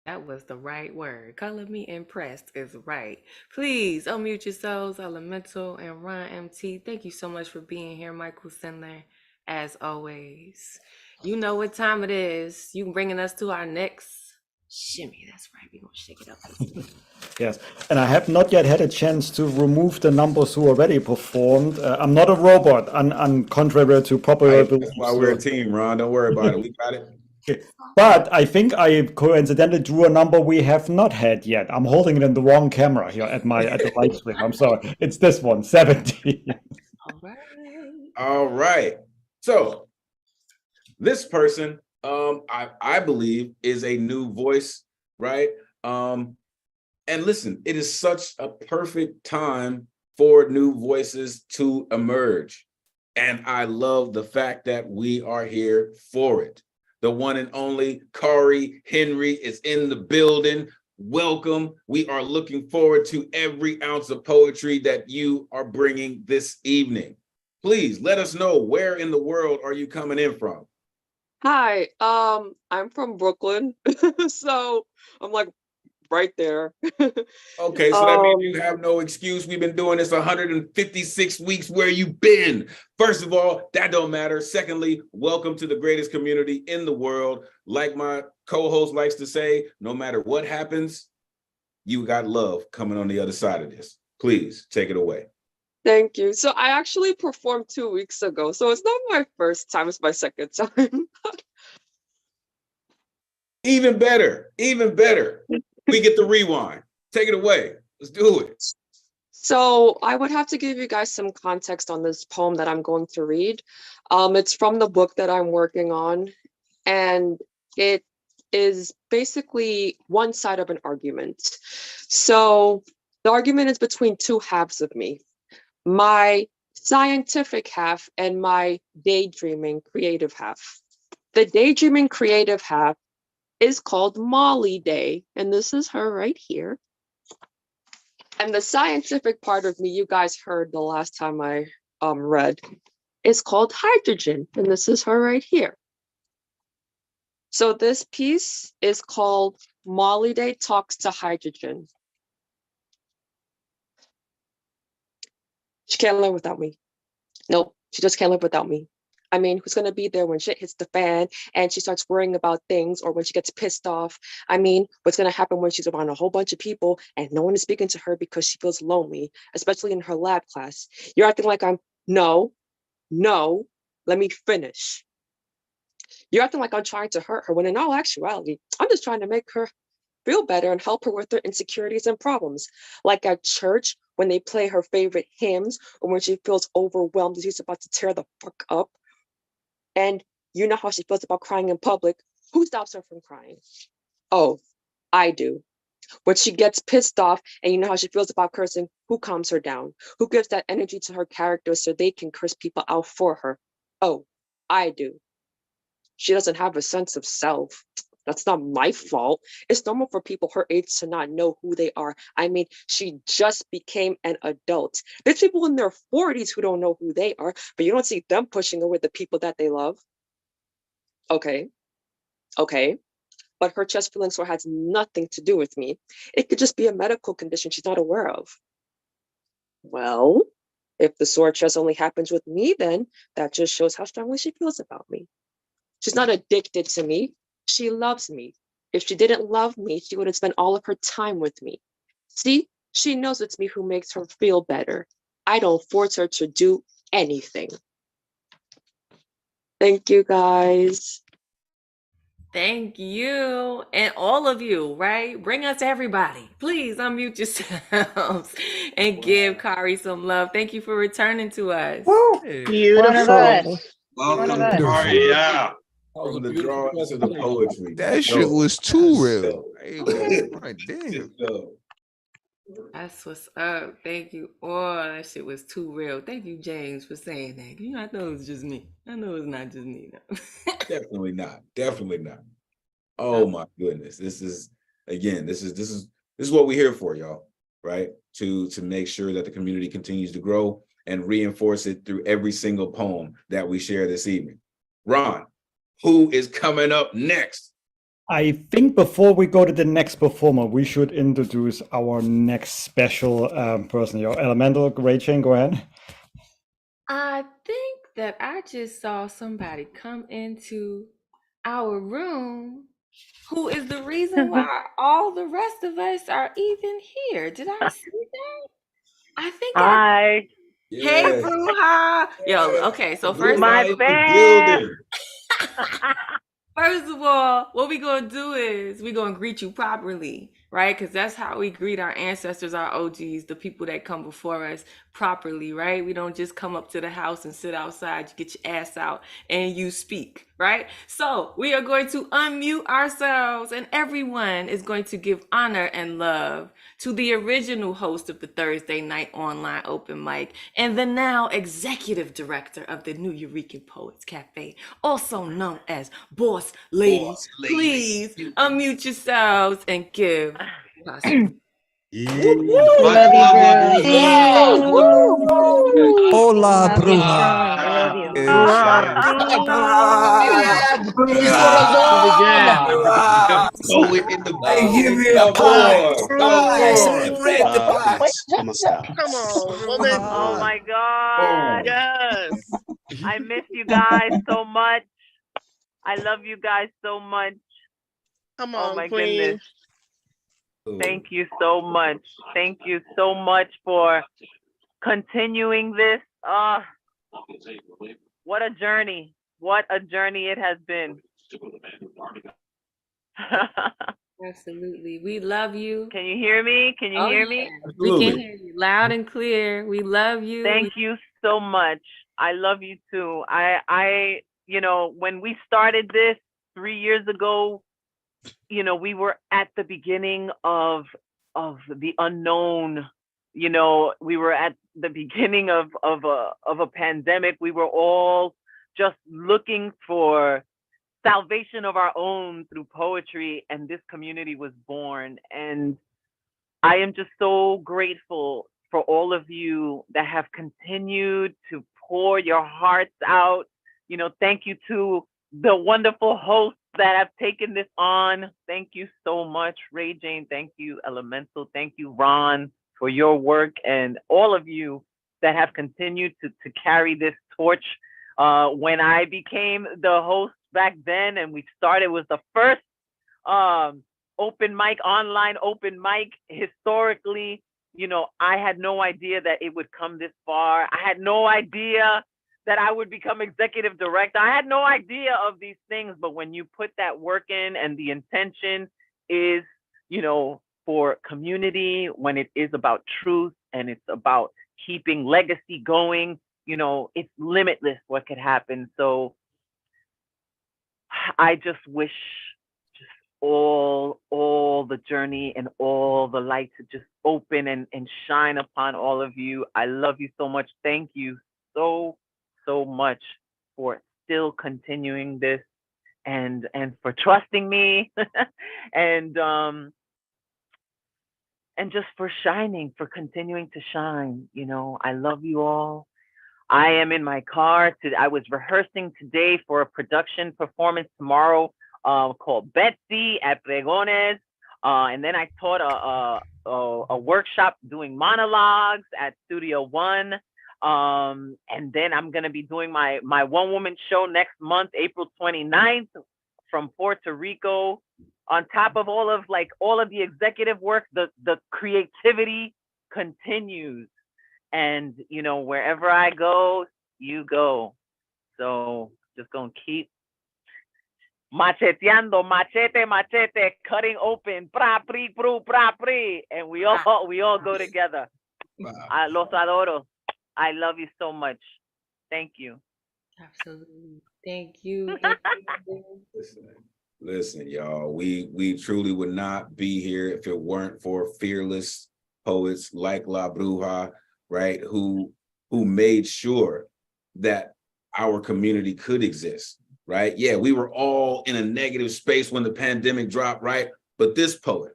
That was the right word. Color me impressed is right. Please unmute yourselves, Elemental and Ron MT. Thank you so much for being here, Michael Sindler, as always. You know what time it is. You bringing us to our next shimmy. That's right. We're going to shake it up. Yes, and I have not yet had a chance to remove the numbers who already performed. I'm not a robot, contrary to popular belief. that's why we're a team, Ron. Don't worry about it. We got it. Okay. But I think I coincidentally drew a number we have not had yet. I'm holding it in the wrong camera here at the live stream. I'm sorry. It's this one, 70. All right. All right. So this person, I believe, is a new voice, right? And listen, it is such a perfect time for new voices to emerge. And I love the fact that we are here for it. The one and only Kari Henry is in the building. Welcome. We are looking forward to every ounce of poetry that you are bringing this evening. Please let us know, where in the world are you coming in from? Hi, I'm from Brooklyn, so I'm like right there. Okay, so that means you have no excuse. We've been doing this 156 weeks. Where you been? First of all, that don't matter. Secondly, welcome to the greatest community in the world. Like my co-host likes to say, no matter what happens, you got love coming on the other side of this. Please take it away. Thank you. So I actually performed 2 weeks ago, so it's not my first time, it's my second time. Even better, even better. We get the rewind. Take it away. Let's do it. So I would have to give you guys some context on this poem that I'm going to read. It's from the book that I'm working on, and it is basically one side of an argument. So the argument is between two halves of me, my scientific half and my daydreaming creative half. The daydreaming creative half is called Molly Day, and this is her right here. And the scientific part of me, you guys heard the last time I read, is called hydrogen, and this is her right here. So this piece is called Molly Day Talks to Hydrogen. She can't live without me. Nope, she just can't live without me. I mean, who's gonna be there when shit hits the fan and she starts worrying about things, or when she gets pissed off? I mean, what's gonna happen when she's around a whole bunch of people and no one is speaking to her because she feels lonely, especially in her lab class? You're acting like no, let me finish. You're acting like I'm trying to hurt her, when in all actuality, I'm just trying to make her feel better and help her with her insecurities and problems. Like at church, when they play her favorite hymns, or when she feels overwhelmed and she's about to tear the fuck up. And you know how she feels about crying in public. Who stops her from crying? Oh, I do. When she gets pissed off and you know how she feels about cursing, who calms her down? Who gives that energy to her characters so they can curse people out for her? Oh, I do. She doesn't have a sense of self. That's not my fault. It's normal for people her age to not know who they are. I mean, she just became an adult. There's people in their 40s who don't know who they are, but you don't see them pushing away the people that they love. Okay. But her chest feeling sore has nothing to do with me. It could just be a medical condition she's not aware of. Well, if the sore chest only happens with me, then that just shows how strongly she feels about me. She's not addicted to me. She loves me. If she didn't love me, she wouldn't spend all of her time with me. See, she knows it's me who makes her feel better. I don't force her to do anything. Thank you, guys. Thank you. And all of you, right? Bring us everybody. Please unmute yourselves and give Kari some love. Thank you for returning to us. Beautiful. Welcome, Kari. Yeah. From the drawings to the poetry. That shit was too real. Hey, right damn. That's what's up. Thank you. Oh, that shit was too real. Thank you, James, for saying that. You know, I know it's just me. I know it's not just me, though. Definitely not. Definitely not. Oh my goodness. This is what we're here for, y'all. Right? To make sure that the community continues to grow and reinforce it through every single poem that we share this evening. Ron, who is coming up next? I think before we go to the next performer, we should introduce our next special person. Your Elemental, Ray Chain, go ahead. I think that I just saw somebody come into our room who is the reason why all the rest of us are even here. Did I see that? I think Hi. Hey, Bruja. Yo, okay, so first My fan. First of all, what we gonna do is we gonna greet you properly, right? Because that's how we greet our ancestors, our OGs, the people that come before us properly, right? We don't just come up to the house and sit outside, you get your ass out and you speak, right? So we are going to unmute ourselves and everyone is going to give honor and love to the original host of the Thursday night online open mic and the now executive director of the Nuyorican Poets Cafe, also known as Boss Lady. Please unmute yourselves and give possible. Hola, Bruja. Hey, give me a pie. Celebrate the pies. Come on, woman. Oh my God. Yes. I miss you guys so much. I love you guys so much. Come Oh on, my queen. goodness. Thank you so much. Thank you so much for continuing this. What a journey. What a journey it has been. Absolutely. We love you. Can you hear me? Can you hear me? We can hear you loud and clear. We love you. Thank you so much. I love you too. I you know, when we started this 3 years ago, you know, we were at the beginning of the unknown. You know, we were at the beginning of a pandemic. We were all just looking for salvation of our own through poetry, and this community was born. And I am just so grateful for all of you that have continued to pour your hearts out. You know, thank you to the wonderful hosts that have taken this on. Thank you so much, Ray Jane. Thank you, Elemental. Thank you, Ron, for your work, and all of you that have continued to carry this torch. When I became the host back then, and we started, was the first open mic, online open mic historically. You know, I had no idea that it would come this far. I had no idea that I would become executive director. I had no idea of these things, but when you put that work in, and the intention is, you know, for community, when it is about truth and it's about keeping legacy going, you know, it's limitless what could happen. So I just wish just all the journey and all the light to just open and shine upon all of you. I love you so much. Thank you so much for still continuing this, and for trusting me and just for shining, for continuing to shine. You know, I love you all. I am in my car. I was rehearsing today for a production performance tomorrow called Betsy at Pregones. And then I taught a workshop doing monologues at Studio One. And then I'm going to be doing my one-woman show next month, April 29th, from Puerto Rico. On top of all of the executive work, the creativity continues. And, you know, wherever I go, you go. So just going to keep macheteando, machete, cutting open, pra, pri, pru, pra, pri. And we all go together. Wow. Los adoro. I love you so much. Thank you. Absolutely. Thank you. Listen, y'all, we truly would not be here if it weren't for fearless poets like La Bruja, right? Who made sure that our community could exist, right? Yeah, we were all in a negative space when the pandemic dropped, right? But this poet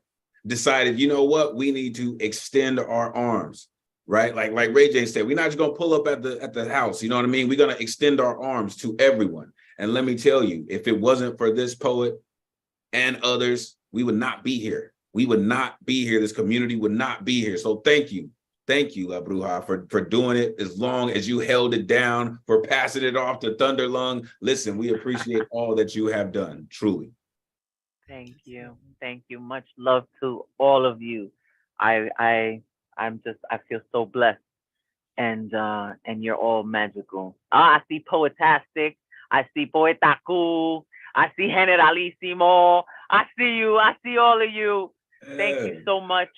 decided, you know what? We need to extend our arms, right? Like Ray J said, we're not just gonna pull up at the house, you know what I mean? We're gonna extend our arms to everyone. And let me tell you, if it wasn't for this poet and others, we would not be here. We would not be here. This community would not be here. So thank you. Thank you, La Bruja, for doing it as long as you held it down, for passing it off to Thunderlung. Listen, we appreciate all that you have done, truly. Thank you. Thank you. Much love to all of you. I feel so blessed, and you're all magical. I see Poetastic. I see Poetaku. I see Generalissimo. I see you. I see all of you. Thank you so much.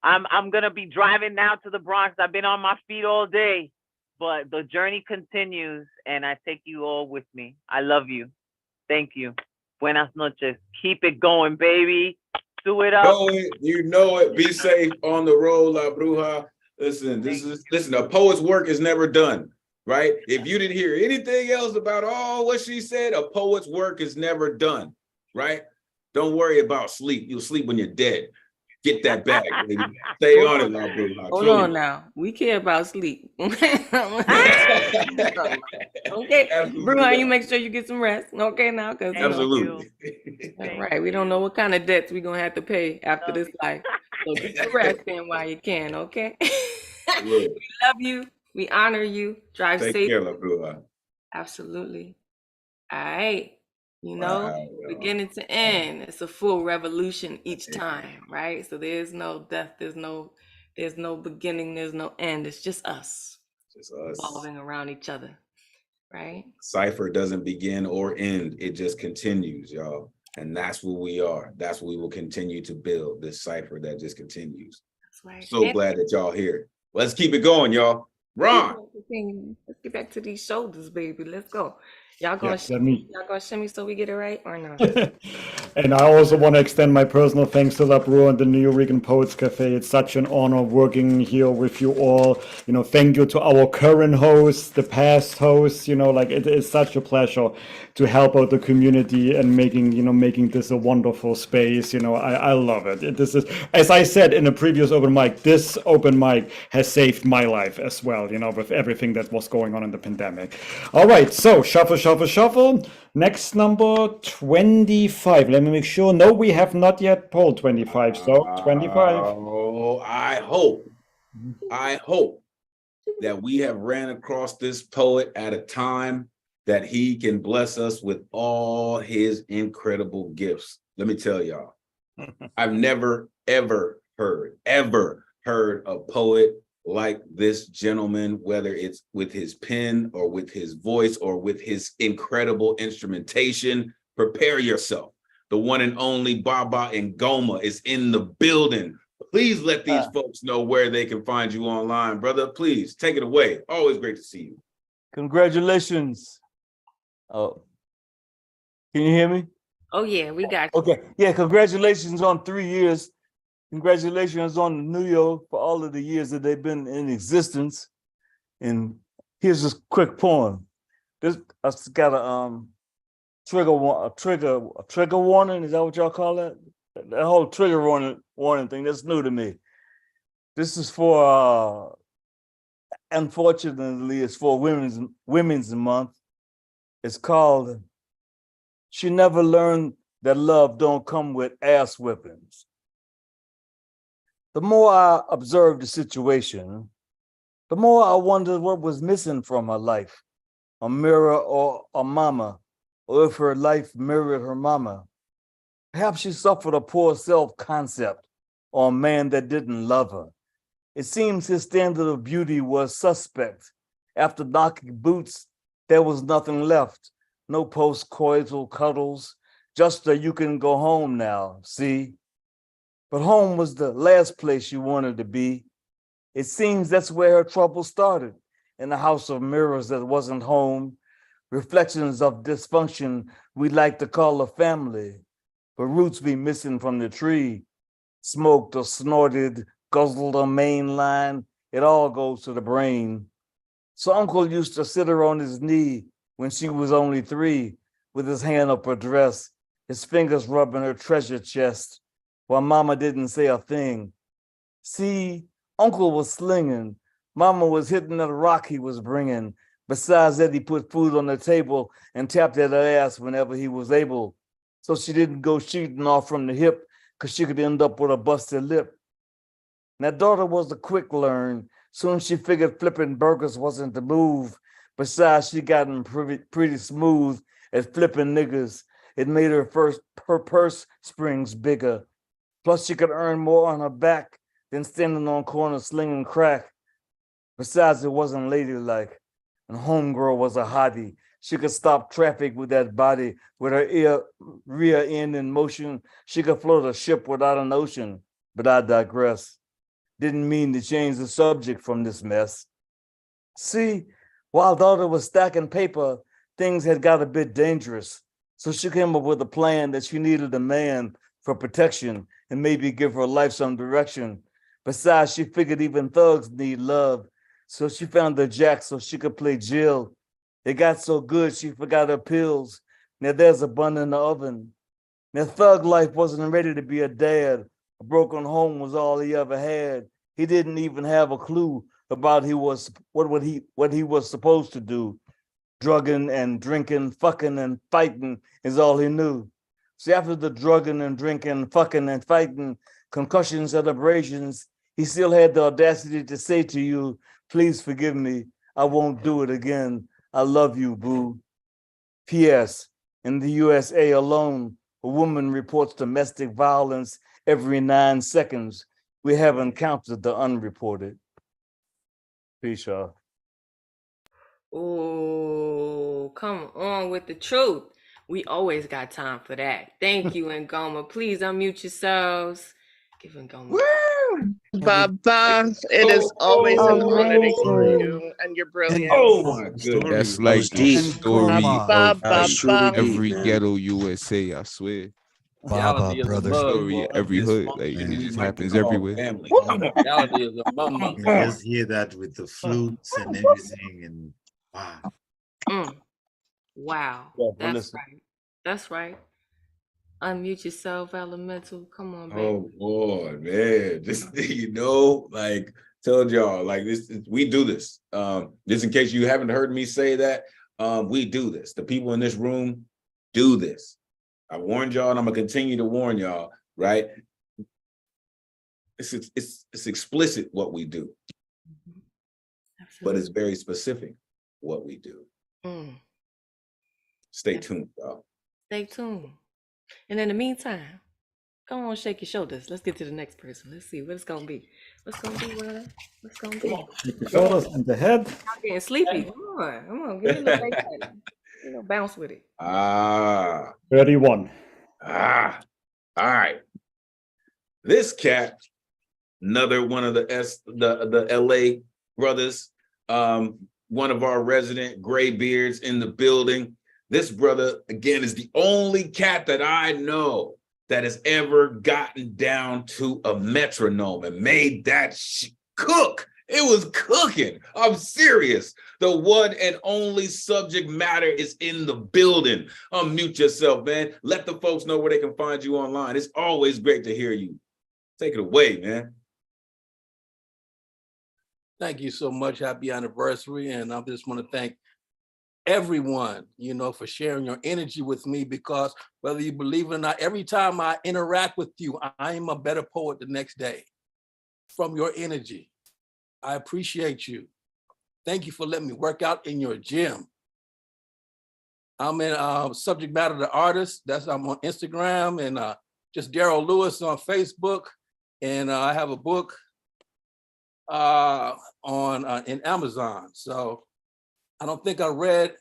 I'm gonna be driving now to the Bronx. I've been on my feet all day, but the journey continues, and I take you all with me. I love you. Thank you. Buenas noches. Keep it going, baby. Do it up. You know it. Be safe on the road, La Bruja. Listen, a poet's work is never done, right? If you didn't hear anything else about what she said, a poet's work is never done, right? Don't worry about sleep. You'll sleep when you're dead. Get that bag, baby. Stay on it, La Bruja. Hold on now. We care about sleep. Okay. Bruja, you make sure you get some rest. Okay now, because absolutely. All right. We don't know what kind of debts we're gonna have to pay after this life. So get your rest in while you can, okay? We love you. We honor you. Drive safe. Take care, La Bruja. Absolutely. All right. You know, beginning to end, it's a full revolution each time, right? So there's no death, there's no beginning, there's no end. It's just us. Just us. Evolving around each other, right? Cipher doesn't begin or end. It just continues, y'all. And that's what we are. That's what we will continue to build, this cipher that just continues. That's right. So glad that y'all here. Let's keep it going, y'all. Ron. Let's get back to these shoulders, baby. Let's go. Y'all gonna Yes, let me. y'all gonna shimmy so we get it right or no? And I also want to extend my personal thanks to La Bruja and the Nuyorican Poets Cafe. It's such an honor working here with you all. You know, thank you to our current hosts, the past hosts. You know, like it is such a pleasure to help out the community and making this a wonderful space. You know, I love it. This is, as I said in a previous open mic, this open mic has saved my life as well. You know, with everything that was going on in the pandemic. All right, so shuffle, shuffle, shuffle. Next number 25. Let me make sure. No, we have not yet pulled 25. So 25. Oh, I hope that we have ran across this poet at a time that he can bless us with all his incredible gifts. Let me tell y'all, I've never, ever heard a poet like this gentleman, whether it's with his pen or with his voice or with his incredible instrumentation. Prepare yourself. The one and only Baba Ngoma is in the building. Please let these folks know where they can find you online, brother. Please take it away. Always great to see you. Congratulations. Oh, can you hear me? Oh yeah, we got you. Okay. Yeah, congratulations on 3 years. Congratulations on New York for all of the years that they've been in existence. And here's this quick poem. This I've got a trigger warning. Is that what y'all call that? That whole trigger warning thing, that's new to me. This is for unfortunately, it's for Women's Month. It's called She Never Learned That Love Don't Come With Ass Whippings. The more I observed the situation, the more I wondered what was missing from her life, a mirror or a mama, or if her life mirrored her mama. Perhaps she suffered a poor self-concept or a man that didn't love her. It seems his standard of beauty was suspect. After knocking boots, there was nothing left. No post-coital cuddles, just a you can go home now, see? But home was the last place she wanted to be. It seems that's where her trouble started, in a house of mirrors that wasn't home, reflections of dysfunction we like to call a family, but roots be missing from the tree, smoked or snorted, guzzled or mainline, it all goes to the brain. So Uncle used to sit her on his knee when she was only 3, with his hand up her dress, his fingers rubbing her treasure chest, while Mama didn't say a thing. See, Uncle was slinging, Mama was hitting that rock he was bringing. Besides that, he put food on the table and tapped at her ass whenever he was able, so she didn't go shooting off from the hip, because she could end up with a busted lip. Now, daughter was a quick learn. Soon she figured flipping burgers wasn't the move. Besides, she gotten pretty smooth at flipping niggas. It made her purse strings bigger. Plus, she could earn more on her back than standing on corners slinging crack. Besides, it wasn't ladylike. And homegirl was a hottie. She could stop traffic with that body, with her rear end in motion. She could float a ship without an ocean. But I digress. Didn't mean to change the subject from this mess. See, while daughter was stacking paper, things had got a bit dangerous. So she came up with a plan that she needed a man for protection and maybe give her life some direction. Besides, she figured even thugs need love. So she found a jack so she could play Jill. It got so good she forgot her pills. Now there's a bun in the oven. Now thug life wasn't ready to be a dad. A broken home was all he ever had. He didn't even have a clue about what he was supposed to do. Drugging and drinking, fucking and fighting is all he knew. See, after the drugging and drinking, fucking and fighting, concussions and abrasions, he still had the audacity to say to you, please forgive me, I won't do it again. I love you, boo. P.S. In the USA alone, a woman reports domestic violence every 9 seconds. We haven't counted the unreported. Peace, y'all. Ooh, come on with the truth. We always got time for that. Thank you, Ngoma. Please unmute yourselves. Give Ngoma. Baba, it is always an honor to hear you. and your brilliance. Oh my goodness. That's like the deep. story Ba, of ba, ba. every ghetto USA, I swear. Baba, brother. Story of every hood. Like it just happens everywhere. Family. Reality is among You us. can just hear that with the flutes and everything, and wow. Wow. well, That's listen. right. That's right. Unmute yourself, Elemental. Come on, baby. Oh boy, man. Just like told y'all, like this we do this. Just in case you haven't heard me say that, we do this. The people in this room do this. I warned y'all and I'm gonna continue to warn y'all, right? It's explicit what we do, but it's very specific what we do. Stay tuned, y'all. Stay tuned. And in the meantime, come on, shake your shoulders. Let's get to the next person. Let's see what it's gonna be. What's gonna be, brother? What's gonna be? Shoulders and the head. I'm getting sleepy. Come on, give me a little bass. Bounce with it. 31. All right. This cat, another one of the LA brothers, one of our resident gray beards in the building. This brother, again, is the only cat that I know that has ever gotten down to a metronome and made that cook. It was cooking. I'm serious. The one and only subject matter is in the building. Unmute yourself, man. Let the folks know where they can find you online. It's always great to hear you. Take it away, man. Thank you so much. Happy anniversary. And I just want to thank everyone, for sharing your energy with me, because whether you believe it or not, every time I interact with you, I am a better poet the next day from your energy. I appreciate you. Thank you for letting me work out in your gym. I'm in Subject Matter the Artist. I'm on Instagram, and just Daryl Lewis on Facebook. And I have a book in Amazon. So I don't think I read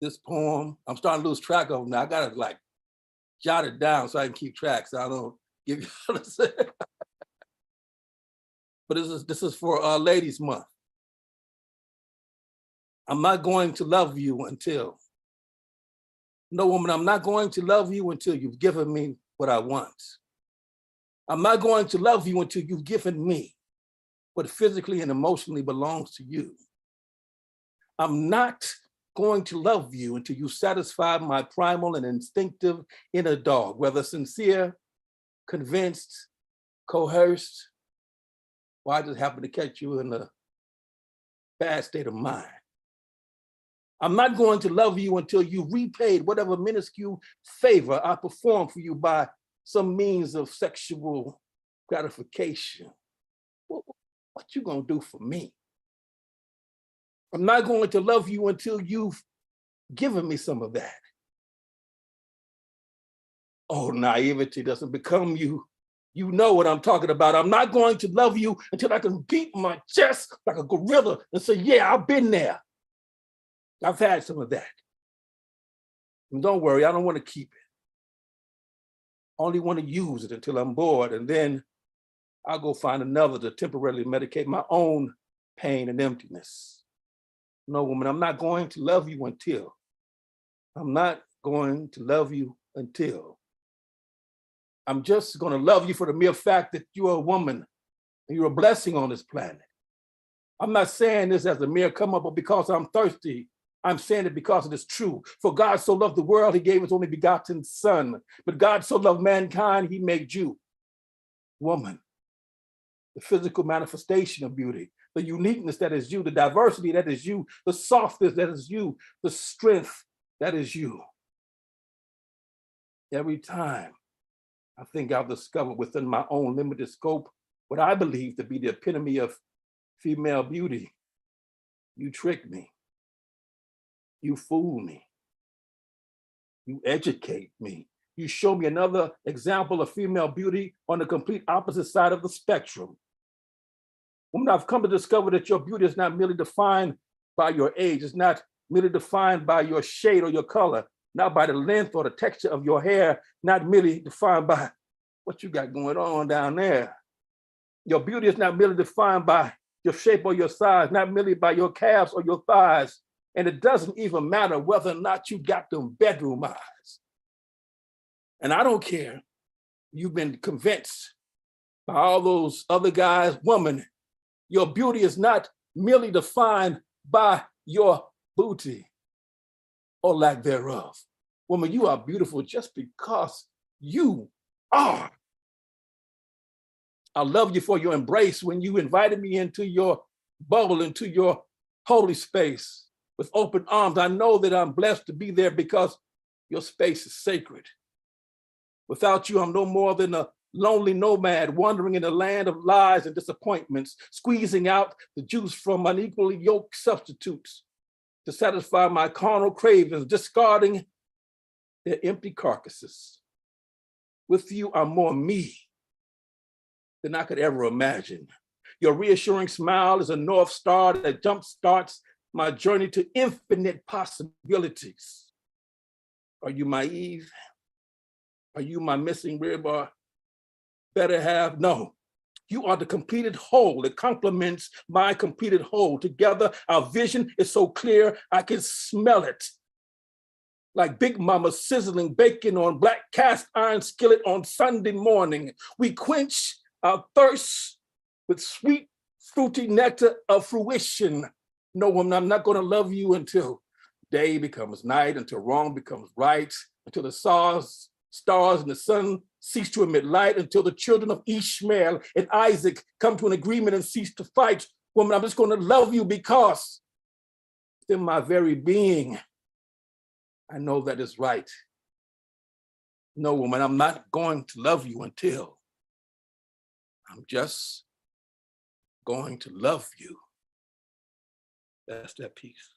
this poem. I'm starting to lose track of them now. I gotta jot it down so I can keep track, so I don't give you all the But this is for Ladies Month. I'm not going to love you until. No, woman, I'm not going to love you until you've given me what I want. I'm not going to love you until you've given me what physically and emotionally belongs to you. I'm not going to love you until you satisfy my primal and instinctive inner dog, whether sincere, convinced, coerced, or I just happen to catch you in a bad state of mind. I'm not going to love you until you repaid whatever minuscule favor I performed for you by some means of sexual gratification. What you gonna do for me? I'm not going to love you until you've given me some of that. Oh, naivety doesn't become you. You know what I'm talking about. I'm not going to love you until I can beat my chest like a gorilla and say, yeah, I've been there. I've had some of that. And don't worry, I don't want to keep it. I only want to use it until I'm bored, and then I'll go find another to temporarily medicate my own pain and emptiness. No, woman, I'm not going to love you until. I'm not going to love you until. I'm just going to love you for the mere fact that you're a woman and you're a blessing on this planet. I'm not saying this as a mere come up, but because I'm thirsty. I'm saying it because it is true. For God so loved the world, he gave his only begotten son. But God so loved mankind, he made you, woman, the physical manifestation of beauty, the uniqueness that is you, the diversity that is you, the softness that is you, the strength that is you. Every time I think I've discovered within my own limited scope what I believe to be the epitome of female beauty. You trick me. You fool me. You educate me. You show me another example of female beauty on the complete opposite side of the spectrum. Woman, I've come to discover that your beauty is not merely defined by your age. It's not merely defined by your shade or your color, not by the length or the texture of your hair, not merely defined by what you got going on down there. Your beauty is not merely defined by your shape or your size, not merely by your calves or your thighs. And it doesn't even matter whether or not you got them bedroom eyes. And I don't care. You've been convinced by all those other guys, woman, your beauty is not merely defined by your booty or lack thereof. Woman, you are beautiful just because you are. I love you for your embrace when you invited me into your bubble, into your holy space with open arms. I know that I'm blessed to be there because your space is sacred. Without you, I'm no more than a lonely nomad wandering in a land of lies and disappointments, squeezing out the juice from unequally yoked substitutes to satisfy my carnal cravings, discarding their empty carcasses. With you, I'm more me than I could ever imagine. Your reassuring smile is a North Star that jumpstarts my journey to infinite possibilities. Are you my Eve? Are you my missing rib or better half? No, you are the completed whole. It complements my completed whole. Together, our vision is so clear, I can smell it. Like Big Mama sizzling bacon on black cast iron skillet on Sunday morning. We quench our thirst with sweet, fruity nectar of fruition. No, woman, I'm not gonna love you until day becomes night, until wrong becomes right, until the stars and the sun cease to emit light, until the children of Ishmael and Isaac come to an agreement and cease to fight. Woman, I'm just gonna love you because in my very being, I know that is right. No, woman, I'm not going to love you until I'm just going to love you. That's that piece.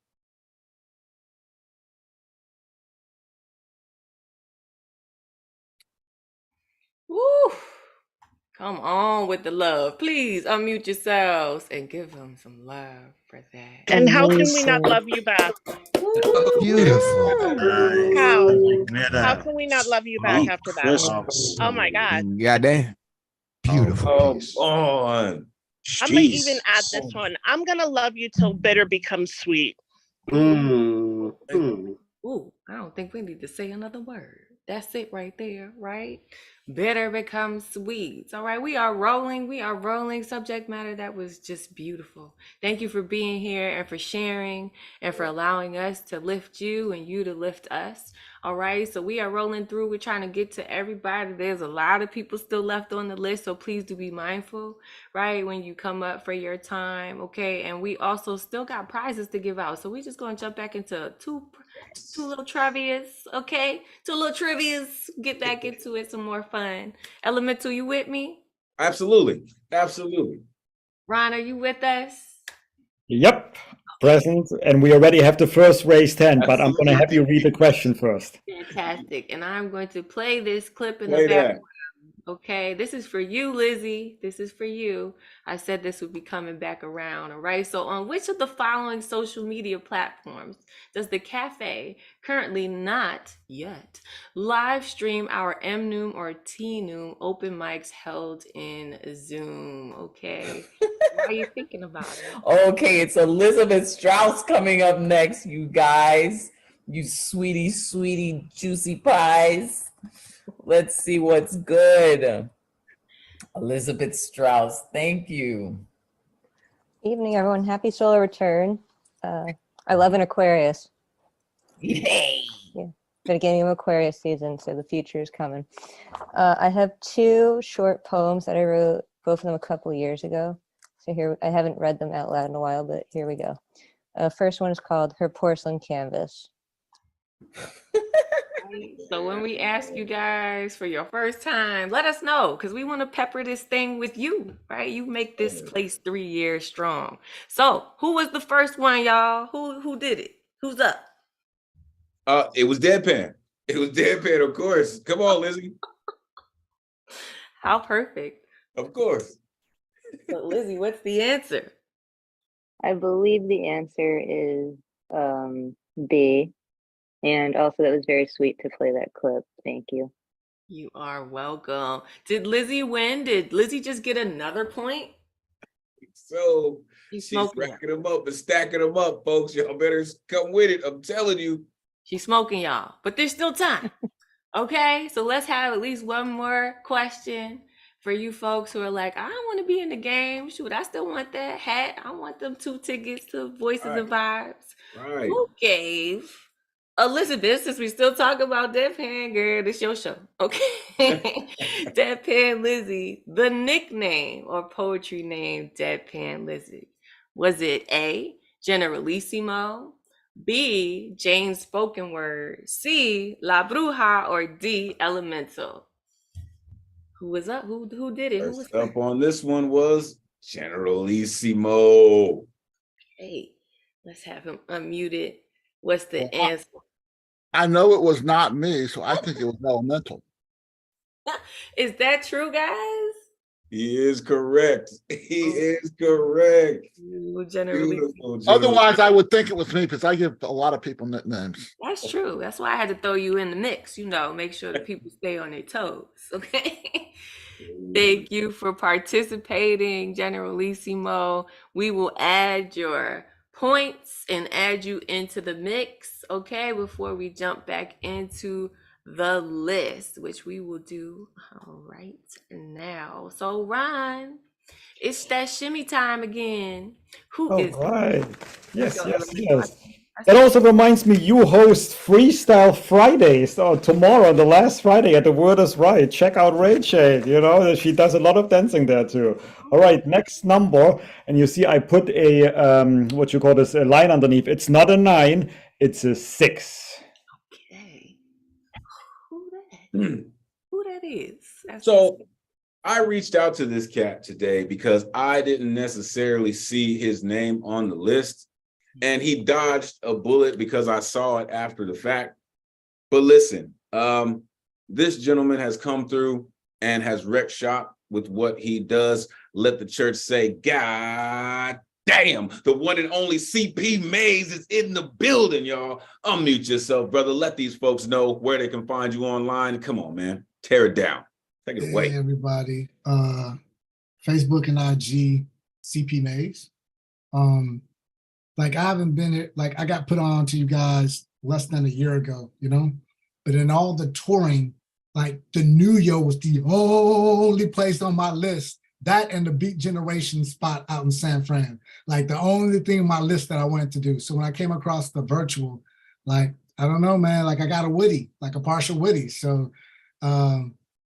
Woo! Come on with the love. Please unmute yourselves and give them some love for that. And how can we not love you back? Beautiful. How can we not love you back after that? Oh my God. Goddamn. Beautiful. On. I might even add this one. I'm gonna love you till bitter becomes sweet. Ooh, I don't think we need to say another word. That's it right there, right? Bitter becomes sweet. All right, we are rolling. We are rolling. Subject matter that was just beautiful. Thank you for being here and for sharing and for allowing us to lift you and you to lift us. All right, so we are rolling through. We're trying to get to everybody. There's a lot of people still left on the list, so please do be mindful, right, when you come up for your time, okay? And we also still got prizes to give out, so we're just going to jump back into two little trivias, okay? Two little trivias. Get back into it, some more fun. Elemental, you with me? Absolutely. Absolutely. Ron, are you with us? Yep, present. And we already have the first raised hand, but I'm going to have you read the question first. Fantastic. And I'm going to play this clip in Play the that. background. Okay, this is for you, Lizzie. This is for you. I said this would be coming back around. All right. So, on which of the following social media platforms does the cafe currently not yet live stream our TNOOM or TNOOM open mics held in Zoom? Okay. Why are you thinking about it? Okay, it's Elizabeth Strauss coming up next, you guys. You sweetie, juicy pies. Let's see what's good. Elizabeth Strauss, thank you. Evening, everyone. Happy solar return. I love an Aquarius. Yay! Yeah, beginning of Aquarius season, so the future is coming. I have two short poems that I wrote, both of them a couple years ago. So here, I haven't read them out loud in a while, but here we go. First one is called Her Porcelain Canvas. So when we ask you guys for your first time, let us know, because we want to pepper this thing with you, right? You make this place 3 years strong. So who was the first one, y'all? Who did it? Who's up? It was Deadpan. It was Deadpan, of course. Come on, Lizzie. How perfect. Of course. But Lizzie, what's the answer? I believe the answer is B. And also, that was very sweet to play that clip. Thank you. You are welcome. Did Lizzie win? Did Lizzie just get another point? So She's she's smoking. racking them up and stacking them up, folks. Y'all better come with it. I'm telling you. She's smoking, y'all. But there's still time. Okay, so let's have at least one more question for you folks who are like, I want to be in the game. Shoot, I still want that hat. I want them 2 tickets to Voices and Vibes. Right. Who gave Elizabeth, since we still talk about Deadpan, girl, this your show, okay? Deadpan Lizzie, the nickname or poetry name Deadpan Lizzie. Was it A, Generalissimo, B, Jane's spoken word, C, La Bruja, or D, Elemental? Who was up? Who did it? Who was First up on this one was Generalissimo. Hey, let's have him unmuted. What's the answer? I know it was not me, so I think it was Elemental. Is that true, guys? He is correct. He is correct. Beautiful. Otherwise, I would think it was me because I give a lot of people nicknames. That's true. That's why I had to throw you in the mix, make sure that people stay on their toes, okay? Thank you for participating, Generalissimo. We will add your points and add you into the mix, okay, before we jump back into the list, which we will do right now. So, Ron, it's that shimmy time again. Who is right. Yes. That also reminds me, you host Freestyle Fridays tomorrow, the last Friday at The Word Is Right. Check out Rachel, she does a lot of dancing there too. All right, next number. And you see I put a, a line underneath. It's not a 9, it's a 6. Okay. Who that is? So I reached out to this cat today because I didn't necessarily see his name on the list. And he dodged a bullet because I saw it after the fact. But listen, this gentleman has come through and has wrecked shop with what he does. Let the church say, God damn, the one and only CP Mays is in the building, y'all. Unmute yourself, brother. Let these folks know where they can find you online. Come on, man. Tear it down. Take it away. Hey, everybody. Facebook and IG, CP Mays. I haven't been here, I got put on to you guys less than a year ago, but in all the touring, the New York was the only place on my list. That and the Beat Generation spot out in San Fran, the only thing on my list that I wanted to do. So when I came across the virtual, I don't know, man, I got a witty, a partial witty. So I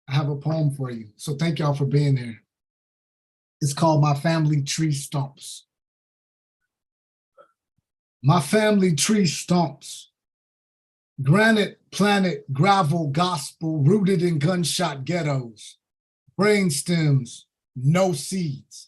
have a poem for you. So thank y'all for being there. It's called My Family Tree Stumps. My family tree stumps. Granite, planet, gravel, gospel, rooted in gunshot ghettos. Brain stems, no seeds.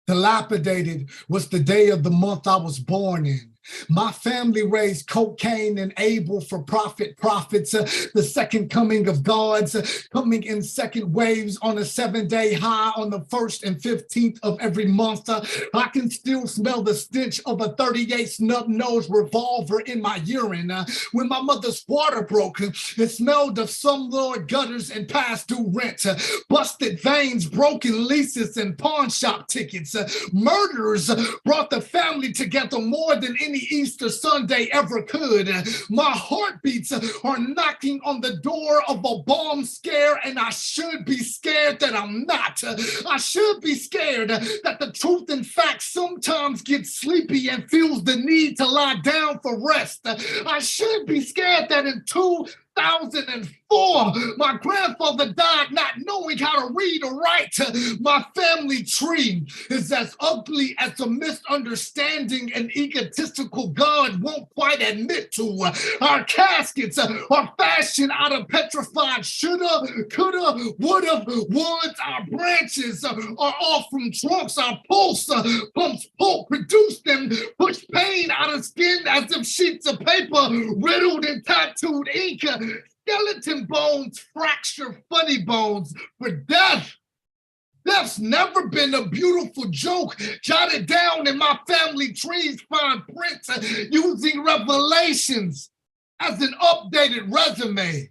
Dilapidated was the day of the month I was born in. My family raised cocaine and able for profit profits. The second coming of gods coming in second waves on a 7-day high on the 1st and 15th of every month. I can still smell the stench of a 38 snub-nosed revolver in my urine. When my mother's water broke, it smelled of some Lord gutters and past due rent. Busted veins, broken leases, and pawn shop tickets. Murders brought the family together more than any Easter Sunday ever could. My heartbeats are knocking on the door of a bomb scare, and I should be scared that I'm not. I should be scared that the truth and facts sometimes get sleepy and feels the need to lie down for rest. I should be scared that in 2004, my grandfather died not knowing how to read or write. My family tree is as ugly as a misunderstanding an egotistical God won't quite admit to. Our caskets are fashioned out of petrified shoulda, coulda, woulda, woulds. Our branches are off from trunks. Our pulse pumps pulp, produce them, push pain out of skin as if sheets of paper riddled in tattooed ink. Skeleton bones fracture funny bones for death. Death's never been a beautiful joke jotted down in my family tree's fine print using revelations as an updated resume.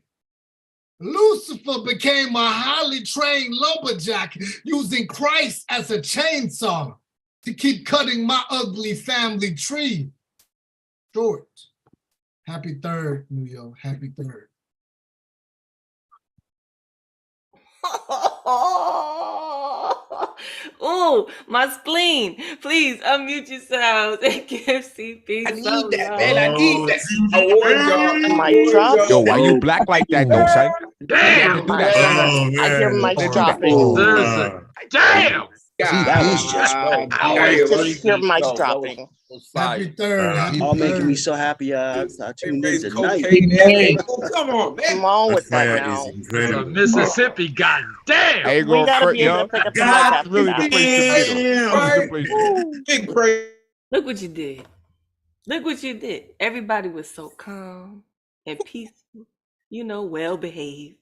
Lucifer became a highly trained lumberjack using Christ as a chainsaw. to keep cutting my ugly family tree short. Happy 3rd, Nuyo. Happy 3rd. Oh, my spleen. Please unmute yourselves and give CP I some need that, man. I love. need that. I warned y'all. Mic drop. Yo, why you black like that though, son? Why you have to do that, son? I hear mics They do that. dropping. Damn. That was just I just hear mics dropping. Happy 3rd. Happy All making me 3rd. so happy. I tuned in tonight. Cocaine Hey, come on, man. come on with that Fire now. is incredible. Mississippi, goddamn. I ain't We gonna gotta front, be able yo. to pick up the mic That's after really that. the place to be, though. That's the place to be. Big praise. Look what you did. Look what you did. Everybody was so calm and peaceful, well behaved.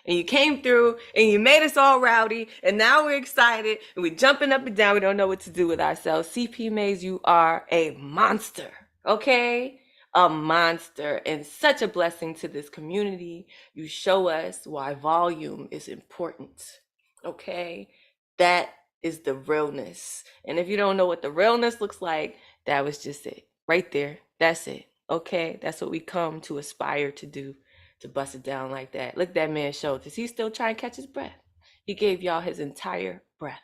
And you came through and you made us all rowdy. And now we're excited and we're jumping up and down. We don't know what to do with ourselves. CP Mays, you are a monster. Okay? A monster and such a blessing to this community. You show us why volume is important. Okay? That is the realness. And if you don't know what the realness looks like, that was just it. Right there. That's it. Okay? That's what we come to aspire to do, to bust it down like that. Look at that man's shoulders. He's still trying to catch his breath. He gave y'all his entire breath.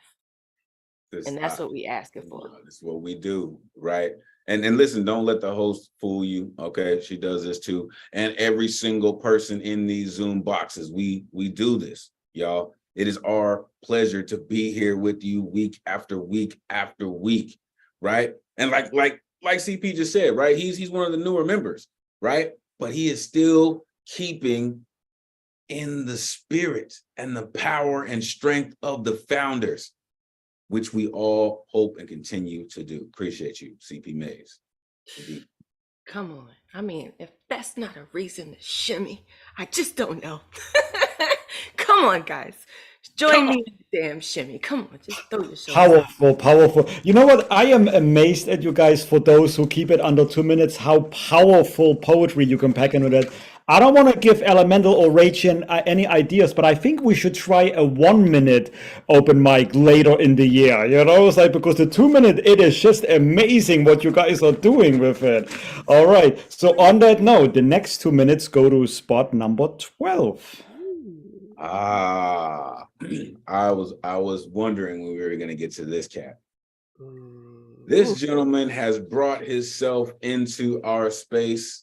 And that's what we asking for. That's what we do, right? And listen, don't let the host fool you. Okay, she does this too. And every single person in these Zoom boxes, we do this, y'all. It is our pleasure to be here with you week after week after week, right? And like CP just said, right? He's one of the newer members, right? But he is still keeping in the spirit and the power and strength of the founders, which we all hope and continue to do. Appreciate you, CP Mays. Come on. I mean, if that's not a reason to shimmy, I just don't know. Come on, guys. Join me in the damn shimmy. Come on, just throw your shoulders. Powerful. You know what? I am amazed at you guys, for those who keep it under 2 minutes, how powerful poetry you can pack into that. I don't want to give Elemental or Rachel any ideas, but I think we should try a 1 minute open mic later in the year. It's like, because the 2 minute, it is just amazing what you guys are doing with it. All right. So on that note, the next 2 minutes go to spot number 12. I was wondering when we were going to get to this cat. This gentleman has brought himself into our space.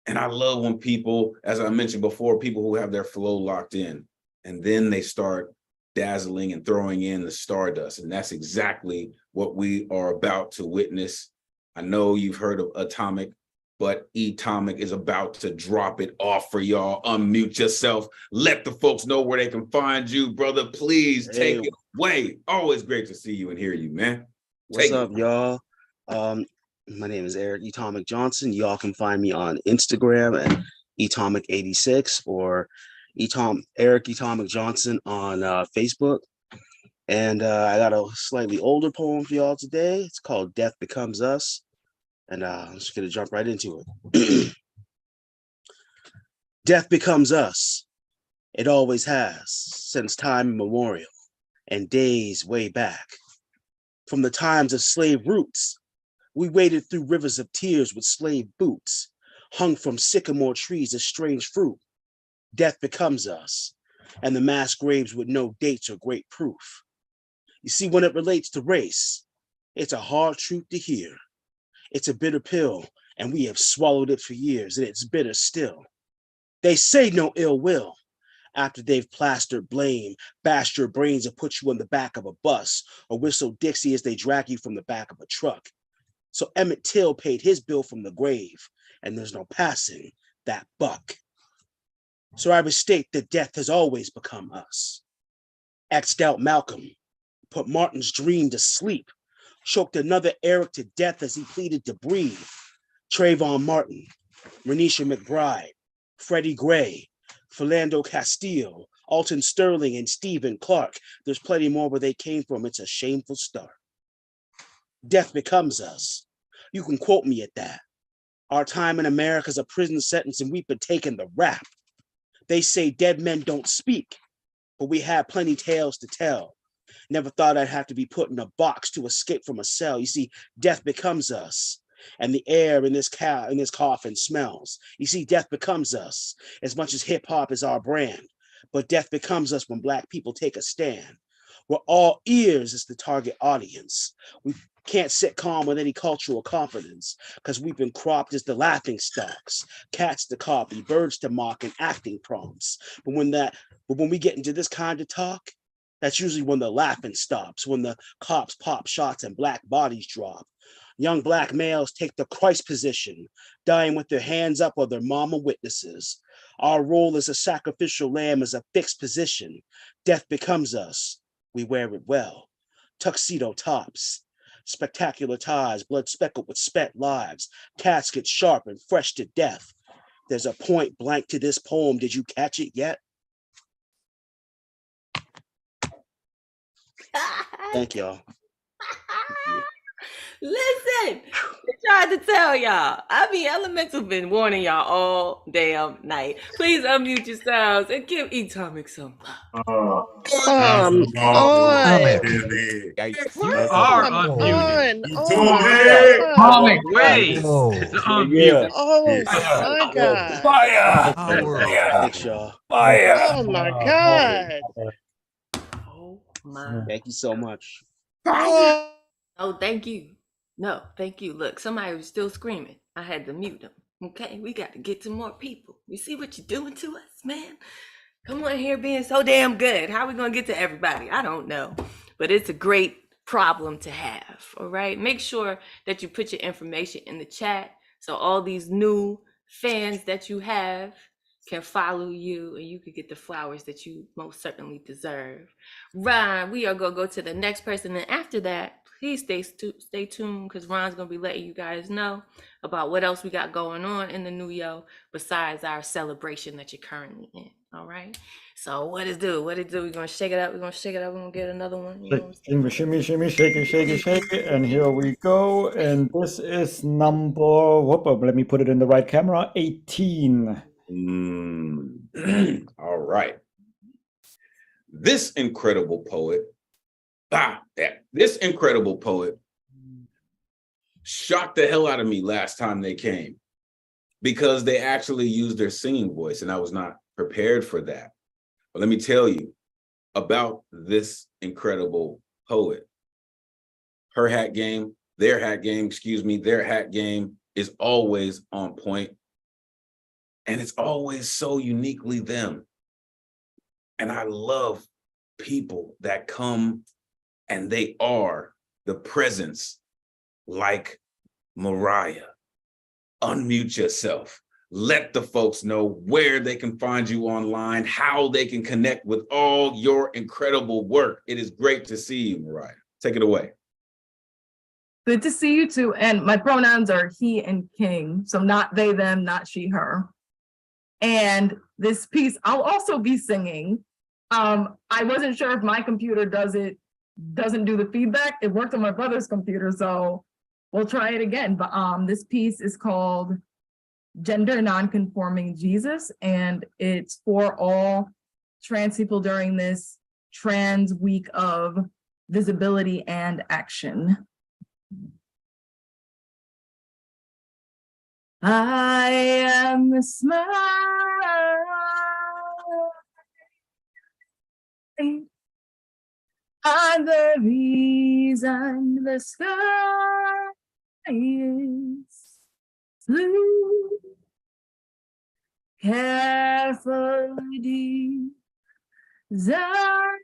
And I love when people, as I mentioned before, people who have their flow locked in, and then they start dazzling and throwing in the stardust. And that's exactly what we are about to witness. I know you've heard of Atomic, but Atomic is about to drop it off for y'all. Unmute yourself. Let the folks know where they can find you, brother. Please take it away. Always great to see you and hear you, man. What's up, y'all? My name is Eric Atomic Johnson. Y'all can find me on Instagram at Atomic86 or Eric Atomic Johnson on Facebook. And I got a slightly older poem for y'all today. It's called Death Becomes Us. And I'm just going to jump right into it. Death becomes us. It always has, since time immemorial and days way back. From the times of slave roots, we waded through rivers of tears with slave boots, hung from sycamore trees as strange fruit. Death becomes us, and the mass graves with no dates or great proof. You see, when it relates to race, it's a hard truth to hear. It's a bitter pill, and we have swallowed it for years, and it's bitter still. They say no ill will after they've plastered blame, bashed your brains and put you in the back of a bus, or whistle Dixie as they drag you from the back of a truck. So Emmett Till paid his bill from the grave, and there's no passing that buck. So I restate that death has always become us. X'd out Malcolm, put Martin's dream to sleep, choked another Eric to death as he pleaded to breathe. Trayvon Martin, Renisha McBride, Freddie Gray, Philando Castile, Alton Sterling, and Stephen Clark. There's plenty more where they came from. It's a shameful start. Death becomes us. You can quote me at that. Our time in America is a prison sentence, and we've been taking the rap. They say dead men don't speak, but we have plenty tales to tell. Never thought I'd have to be put in a box to escape from a cell. You see, death becomes us. And the air in this coffin smells. You see, death becomes us. As much as hip hop is our brand. But death becomes us when Black people take a stand. We're all ears as the target audience. We can't sit calm with any cultural confidence because we've been cropped as the laughing stocks, cats to copy, birds to mock, and acting prompts. But when we get into this kind of talk, that's usually when the laughing stops, when the cops pop shots and Black bodies drop. Young Black males take the Christ position, dying with their hands up or their mama witnesses. Our role as a sacrificial lamb is a fixed position. Death becomes us. We wear it well. Tuxedo tops, spectacular ties, blood speckled with spent lives, caskets sharp and fresh to death. There's a point blank to this poem. Did you catch it yet? Thank y'all. Listen, I tried to tell y'all. I mean, Elemental been warning y'all all damn night. Please unmute yourselves and give E-Tomic some love. Come on. You are unmuted. Comic, wait. It's unmuted. Oh my God. Fire! Thanks, y'all. Fire. Oh my God. Oh my. Thank you so much. Oh, thank you. No, thank you. Look, somebody was still screaming. I had to mute them. Okay, we got to get to more people. You see what you're doing to us, man? Come on here being so damn good. How are we going to get to everybody? I don't know. But it's a great problem to have, all right? Make sure that you put your information in the chat so all these new fans that you have can follow you and you can get the flowers that you most certainly deserve. Ron, we are going to go to the next person. And after that, please stay tuned because Ron's going to be letting you guys know about what else we got going on in the New Yo besides our celebration that you're currently in. All right. So what it do? We're going to shake it up. We're going to shake it up. We're going to get another one. You know Shimmy, shimmy, shimmy, shake it, shake it, shake it. And here we go. And this is number, let me put it in the right camera, 18. All right. This incredible poet shocked the hell out of me last time they came because they actually used their singing voice and I was not prepared for that. But let me tell you about this incredible poet. Their hat game is always on point and it's always so uniquely them. And I love people that come and they are the presence like Mariah. Unmute yourself. Let the folks know where they can find you online, how they can connect with all your incredible work. It is great to see you, Mariah. Take it away. Good to see you too. And my pronouns are he and king. So not they, them, not she, her. And this piece, I'll also be singing. I wasn't sure if my computer doesn't do the feedback. It worked on my brother's computer, so we'll try it again. But this piece is called Gender Nonconforming Jesus, and it's for all trans people during this trans week of visibility and action. I am a smile and the reason the sky is blue. Carefully design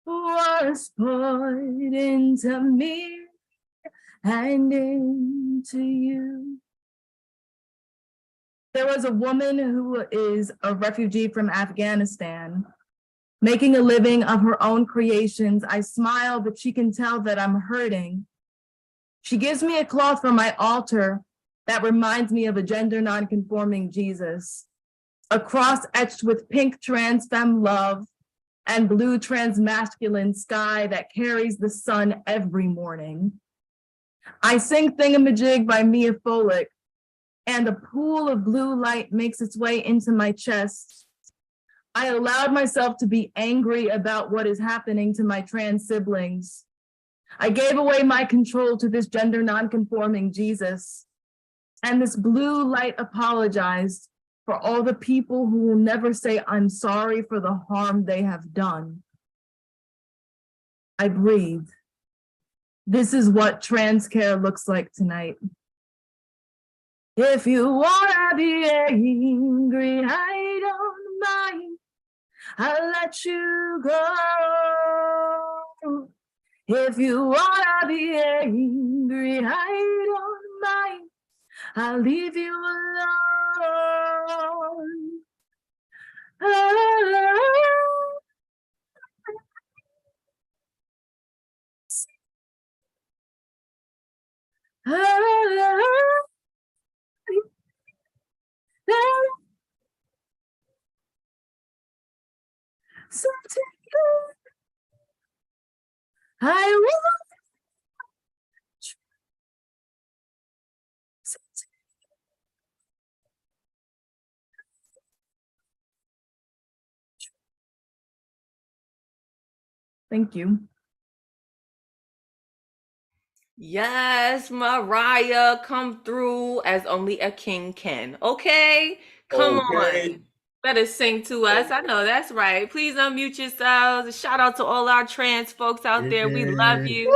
was put into me and into you. There was a woman who is a refugee from Afghanistan, making a living of her own creations. I smile, but she can tell that I'm hurting. She gives me a cloth for my altar that reminds me of a gender nonconforming Jesus, a cross etched with pink trans femme love and blue trans masculine sky that carries the sun every morning. I sing Thingamajig by Mia Folick, and a pool of blue light makes its way into my chest. I allowed myself to be angry about what is happening to my trans siblings. I gave away my control to this gender nonconforming Jesus. And this blue light apologized for all the people who will never say, I'm sorry for the harm they have done. I breathe. This is what trans care looks like tonight. If you wanna be angry, I don't mind. I'll let you go. If you wanna be angry, I don't mind. I'll leave you alone. I will. Thank you. Yes, Mariah, come through as only a king can. Okay, come on. Better sing to us. I know that's right. Please unmute yourselves. A shout out to all our trans folks out there. We love you.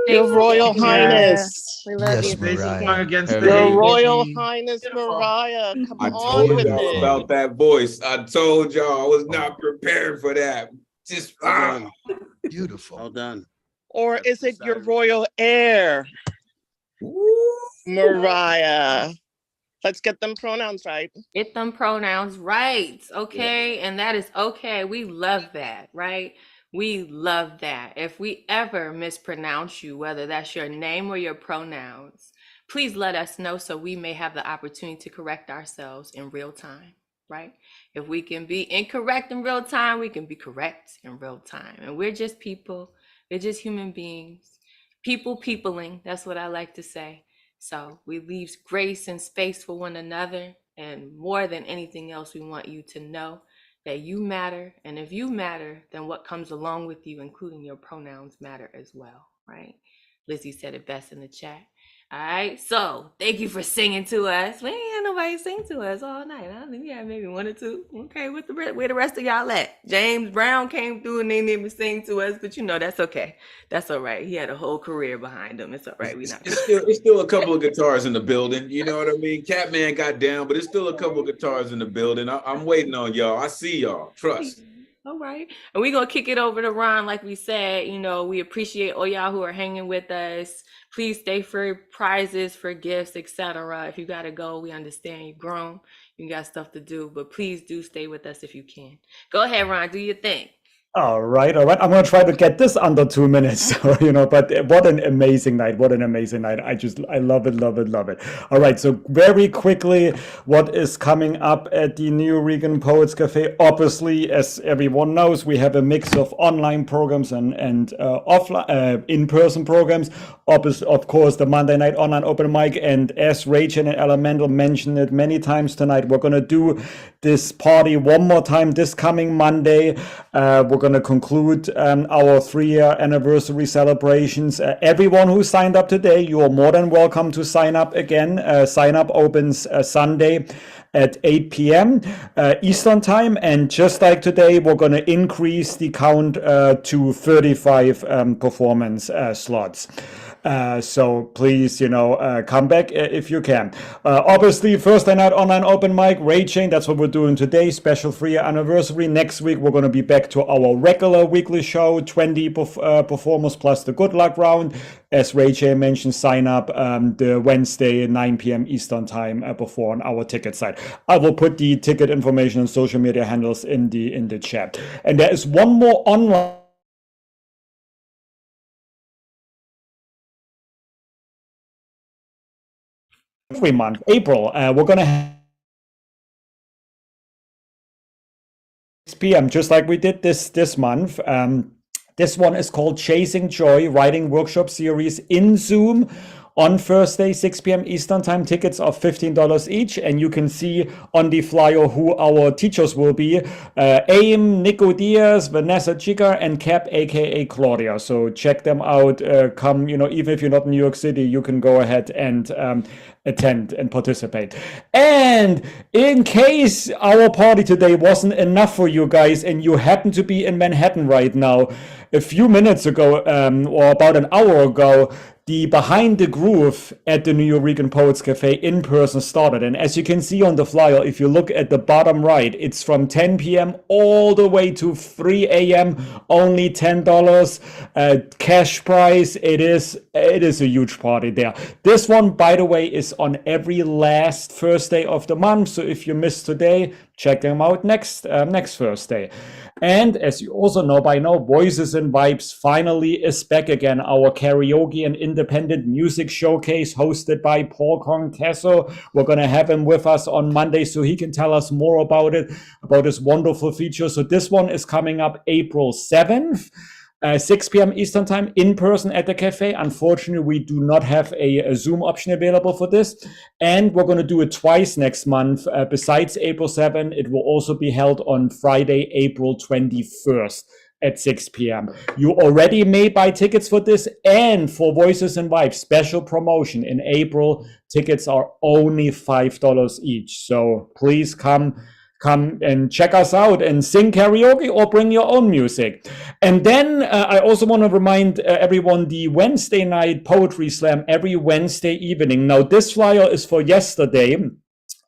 Your Royal Highness. We love Yes, you. Mariah. Your Royal Highness Mariah. Come I on told with y'all it. about that voice. I told y'all I was not prepared for that. Just Beautiful. Well done. Or is it your royal heir, Mariah? Let's get them pronouns right. Get them pronouns right, okay? And that is okay. We love that, right? We love that. If we ever mispronounce you, whether that's your name or your pronouns, please let us know so we may have the opportunity to correct ourselves in real time, right? If we can be incorrect in real time, we can be correct in real time. And we're just people. We're just human beings. Peopling, that's what I like to say. So we leave grace and space for one another. And more than anything else, we want you to know that you matter. And if you matter, then what comes along with you, including your pronouns, matter as well, right? Lizzie said it best in the chat. All right, so thank you for singing to us. We ain't had nobody sing to us all night. I think we had maybe one or two. Okay, where the rest of y'all at? James Brown came through and they didn't even sing to us, but you know that's okay. That's all right. He had a whole career behind him. It's all right. It's still a couple of guitars in the building. You know what I mean? Catman got down, but it's still a couple of guitars in the building. I'm waiting on y'all. I see y'all. Trust. All right. And we're going to kick it over to Ron. Like we said, you know, we appreciate all y'all who are hanging with us. Please stay for prizes, for gifts, etc. If you got to go, we understand you've grown. You got stuff to do, but please do stay with us if you can. Go ahead, Ron. Do your thing. All right. I'm going to try to get this under 2 minutes. So, you know, but what an amazing night. What an amazing night. I love it, love it, love it. All right. So very quickly, what is coming up at the Nuyorican Poets Cafe? Obviously, as everyone knows, we have a mix of online programs and offline, in-person programs. Of course, the Monday night online open mic. And as Rachel and Elemental mentioned it many times tonight, we're going to do this party one more time this coming Monday. We're going to conclude our 3-year anniversary celebrations. Everyone who signed up today, you are more than welcome to sign up again. Sign up opens Sunday at 8 p.m. Eastern time. And just like today, we're going to increase the count to 35 performance slots. So please, you know, come back if you can. Obviously, Thursday night online open mic, Ray Chain. That's what we're doing today. Special 3-year anniversary. Next week, we're going to be back to our regular weekly show. 20 performers plus the good luck round. As Ray Chain mentioned, sign up the Wednesday 9 p.m. Eastern time before on our ticket site. I will put the ticket information and social media handles in the chat. And there is one more online. Every month, April, we're going to have 6 p.m. just like we did this month. This one is called Chasing Joy Writing Workshop Series in Zoom on Thursday, 6 p.m. Eastern Time. Tickets are $15 each, and you can see on the flyer who our teachers will be. Aim, Nico Diaz, Vanessa Chica, and Cap, aka Claudia. So check them out. Come, even if you're not in New York City, you can go ahead and attend and participate. And in case our party today wasn't enough for you guys and you happen to be in Manhattan right now, a few minutes ago, or about an hour ago, the Behind the Groove at the Nuyorican Poets Cafe in person started. And as you can see on the flyer, if you look at the bottom right, it's from 10 p.m. all the way to 3 a.m., only $10 cash price. It is a huge party there. This one, by the way, is on every last Thursday of the month. So if you missed today, check them out next Thursday. And as you also know by now, Voices and Vibes finally is back again. Our karaoke and independent music showcase hosted by Paul Contesso. We're going to have him with us on Monday so he can tell us more about it, about this wonderful feature. So this one is coming up April 7th. 6 p.m. Eastern Time in person at the cafe. Unfortunately, we do not have a Zoom option available for this. And we're going to do it twice next month. Besides April 7, it will also be held on Friday, April 21st at 6 p.m. You already may buy tickets for this, and for Voices and Vibes special promotion in April, tickets are only $5 each. So please come and check us out and sing karaoke or bring your own music. And then I also want to remind everyone the Wednesday night poetry slam every Wednesday evening. Now this flyer is for yesterday.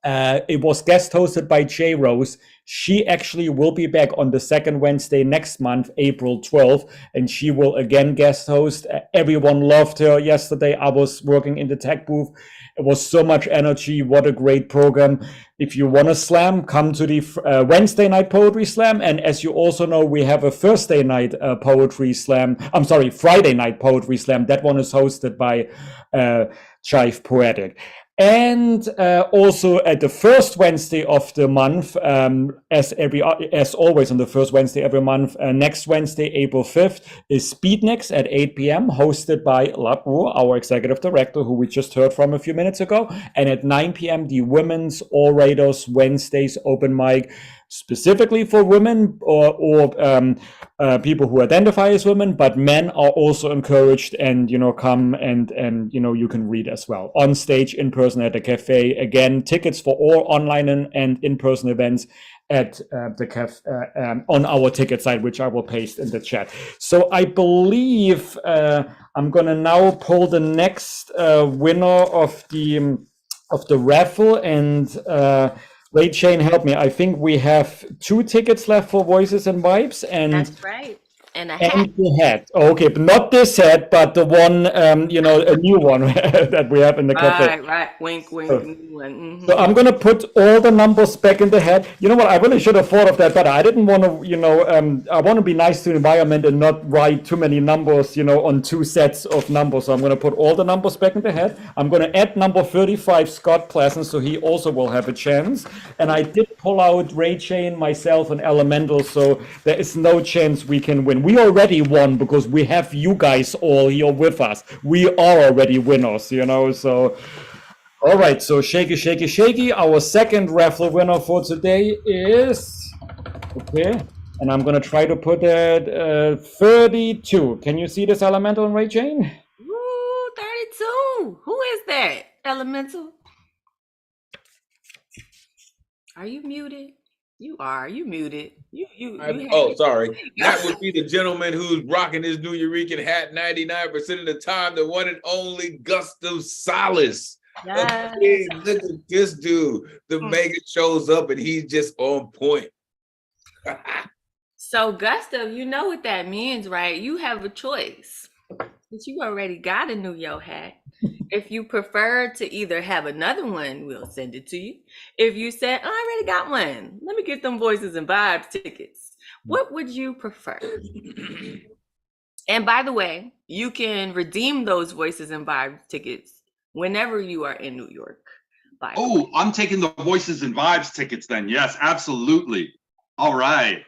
It was guest hosted by J Rose. She actually will be back on the second Wednesday next month, April 12th, and she will again guest host. Everyone loved her yesterday. I was working in the tech booth. It was so much energy. What a great program. If you want to slam, come to the Wednesday night poetry slam. And as you also know, we have a Thursday night poetry slam. I'm sorry, Friday night poetry slam. That one is hosted by Chive Poetic. And also at the first Wednesday of the month, as always on the first Wednesday every month, next Wednesday, April 5th, is Speednex at 8 p.m., hosted by Labru, our executive director, who we just heard from a few minutes ago. And at 9 p.m., the Women's Orators Wednesdays open mic, specifically for women or people who identify as women, but men are also encouraged, and come and you can read as well on stage, in person at the cafe. Again, tickets for all online and in-person events at the cafe on our ticket site, which I will paste in the chat. So I believe I'm gonna now pull the next winner of the raffle, and Ray Shane, help me. I think we have 2 tickets left for Voices and Vibes, and That's right. And a hat. and the hat. Okay, but not this hat, but the one, a new one that we have in the cafe. Right. Wink, wink. So, New one. Mhm. So I'm gonna put all the numbers back in the hat. You know what? I really should have thought of that, but I didn't want to. I want to be nice to the environment and not write too many numbers, on 2 sets of numbers. So I'm gonna put all the numbers back in the hat. I'm gonna add number 35, Scott Pleasant, so he also will have a chance. And I did pull out Ray Chain, myself, and Elemental, so there is no chance we can win. We already won because we have you guys all here with us. We are already winners, so. All right, so shaky, shaky, shaky. Our second raffle winner for today is, okay, and I'm gonna try to put it 32. Can you see this, Elemental and Ray Jane? Woo, 32. Who is that? Elemental? Are you muted? You are. You muted. Sorry. That would be the gentleman who's rocking his Nuyorican hat 99% of the time, the one and only Gustav Salas. Yes. Okay, look at this dude. The mega shows up and he's just on point. So, Gustav, you know what that means, right? You have a choice. Since you already got a Nuyo hat. If you prefer to either have another one, we'll send it to you. If you said, I already got one, let me get them Voices and Vibes tickets. What would you prefer? And by the way, you can redeem those Voices and Vibes tickets whenever you are in New York. Oh, I'm taking the Voices and Vibes tickets then. Yes, absolutely. All right.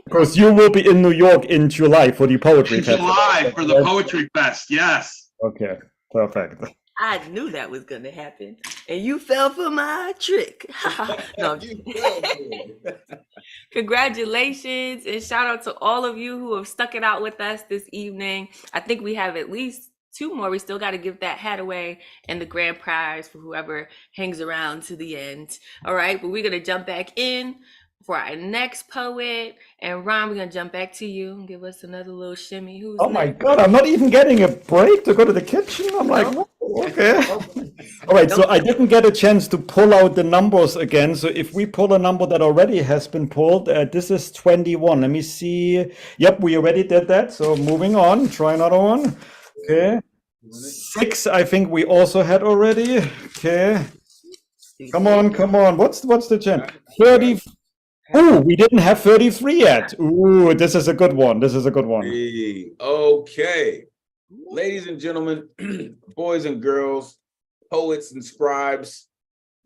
Because you will be in New York in July for the Poetry Fest. July for the Poetry Fest, yes. Okay, Perfect. I knew that was gonna happen, and you fell for my trick. No, congratulations and shout out to all of you who have stuck it out with us this evening. I think we have at least 2 more. We still got to give that hat away and the grand prize for whoever hangs around to the end. All right, but we're gonna jump back in for our next poet. And Ron, we're gonna jump back to you and give us another little shimmy. Who's Oh my next? God, I'm not even getting a break to go to the kitchen. I'm like, Nope. "Whoa, okay. All right, so I didn't get a chance to pull out the numbers again. So if we pull a number that already has been pulled, this is 21. Let me see. Yep, we already did that. So moving on, try another one. Okay. 6, I think we also had already. Okay. Come on, come on. What's the chance? 30. Ooh, we didn't have 33 yet. Ooh, this is a good one. This is a good one. Hey, okay. Ladies and gentlemen, boys and girls, poets and scribes,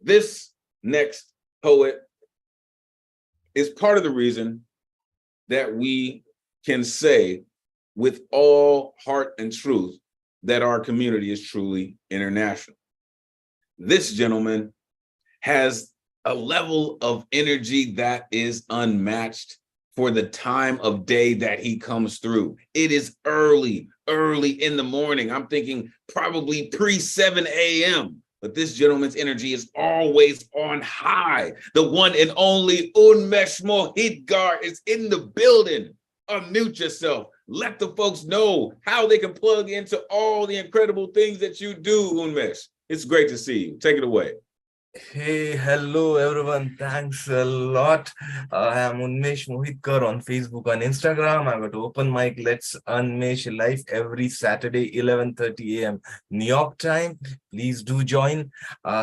this next poet is part of the reason that we can say with all heart and truth that our community is truly international. This gentleman has a level of energy that is unmatched for the time of day that he comes through. It is early in the morning. I'm thinking probably pre-7 a.m. But this gentleman's energy is always on high. The one and only Unmesh Mohitgar is in the building. Unmute yourself. Let the folks know how they can plug into all the incredible things that you do, Unmesh. It's great to see you. Take it away. Hey, hello everyone. Thanks a lot. I am Unmesh Mohitkar on Facebook and Instagram. I got open mic Let's Unmesh live every Saturday, 11:30 a.m. New York time. Please do join.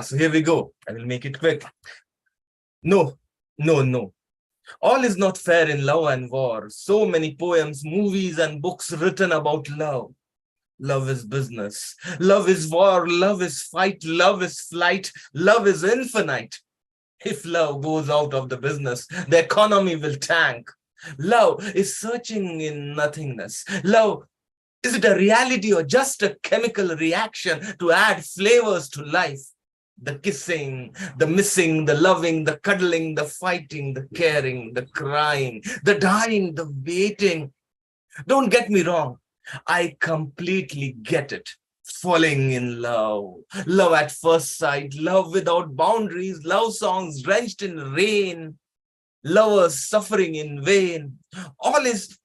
So here we go. I will make it quick. No. All is not fair in love and war. So many poems, movies, and books written about love. Love is business. Love is war. Love is fight. Love is flight. Love is infinite. If love goes out of the business, the economy will tank. Love is searching in nothingness. Love, is it a reality or just a chemical reaction to add flavors to life? The kissing, the missing, the loving, the cuddling, the fighting, the caring, the crying, the dying, the waiting. Don't get me wrong. I completely get it. Falling in love, love at first sight, love without boundaries, love songs drenched in rain, lovers suffering in vain. All is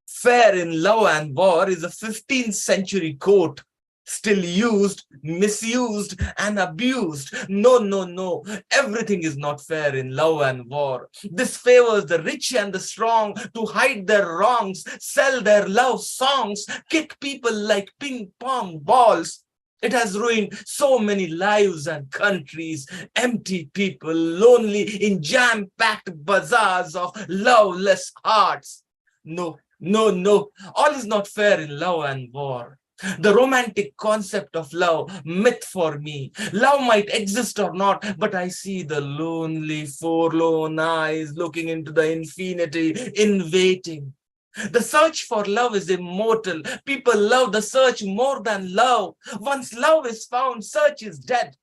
fair in love and war is a 15th century quote, still used, misused, and abused. No. Everything is not fair in love and war. This favors the rich and the strong to hide their wrongs, sell their love songs, kick people like ping pong balls. It has ruined so many lives and countries, empty people, lonely in jam-packed bazaars of loveless hearts. No. All is not fair in love and war. The romantic concept of love, myth for me. Love might exist or not, but I see the lonely, forlorn eyes looking into the infinity in waiting. The search for love is immortal. People love the search more than love. Once love is found, search is dead.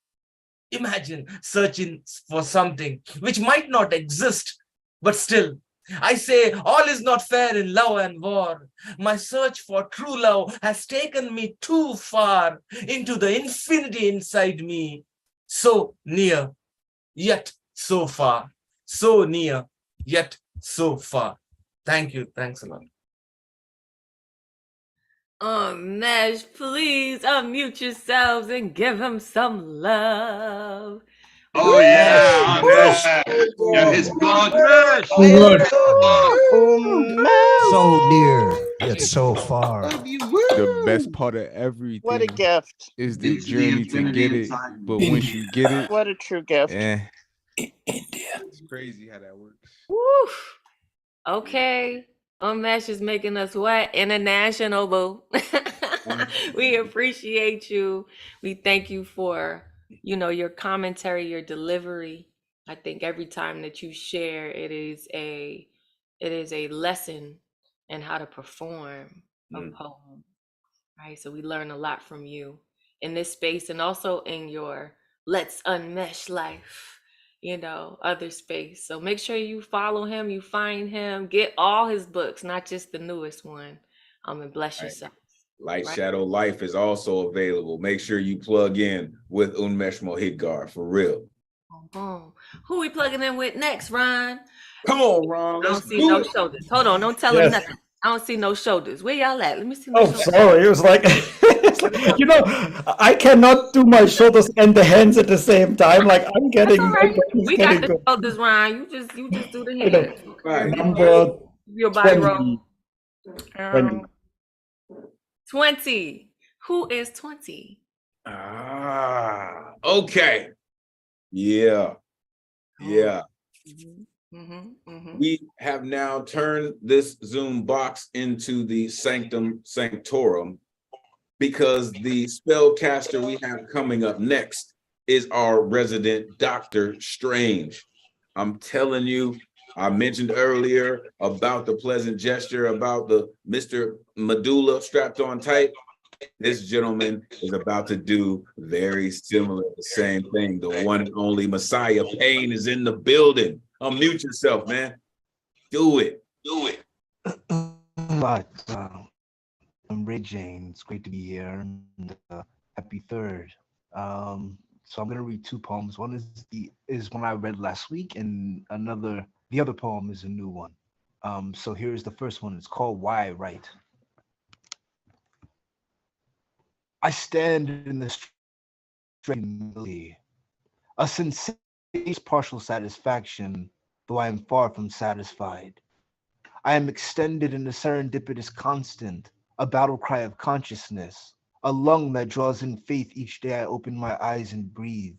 Imagine searching for something which might not exist, but still, I say all is not fair in love and war. My search for true love has taken me too far into the infinity inside me. So near, yet so far. So near, yet so far. Thank you. Thanks a lot. Mesh, please unmute yourselves and give him some love. Oh yeah, get his blood. So near, yet so far. The best part of everything What a gift. is the Into the journey to infinity get it. inside. But once you get it, What a true gift. it's crazy how that works. Woo. Okay. Mesh is making us what? International, boo. We appreciate you. We thank you for, your commentary, your delivery. I think every time that you share, it is a lesson in how to perform a poem. Right. So we learn a lot from you. in this space and also in your Let's Unmesh Life, other space. So make sure you follow him, you find him, get all his books, not just the newest one. And bless yourself. Light Shadow Life is also available. Make sure you plug in with Unmesh Mohidgar, for real. Who we plugging in with next, Ron? Come on, Ron. I don't see no shoulders. Hold on, don't tell him nothing. I don't see no shoulders. Where y'all at? Let me see no shoulders. Sorry. It was like, I cannot do my shoulders and the hands at the same time. Like I'm getting. Right. We got the shoulders, Ron. You just do the hands. Right. Number your body 20. roll. 20. Who is 20? Okay. Yeah. We have now turned this Zoom box into the Sanctum Sanctorum because the spellcaster we have coming up next is our resident Dr. Strange. I'm telling you, I mentioned earlier about the pleasant gesture, about the Mr. Medulla strapped on tight. This gentleman is about to do very similar, the same thing. The one and only Messiah Payne is in the building. Unmute yourself, man. Do it. But I'm Ray James. Great to be here. And, happy third. So I'm gonna read two poems. One is one I read last week, and the other poem is a new one. So here's the first one. It's called Why I Write. I stand in the street, a sensation partial satisfaction, though I am far from satisfied. I am extended in a serendipitous constant, a battle cry of consciousness, a lung that draws in faith each day I open my eyes and breathe.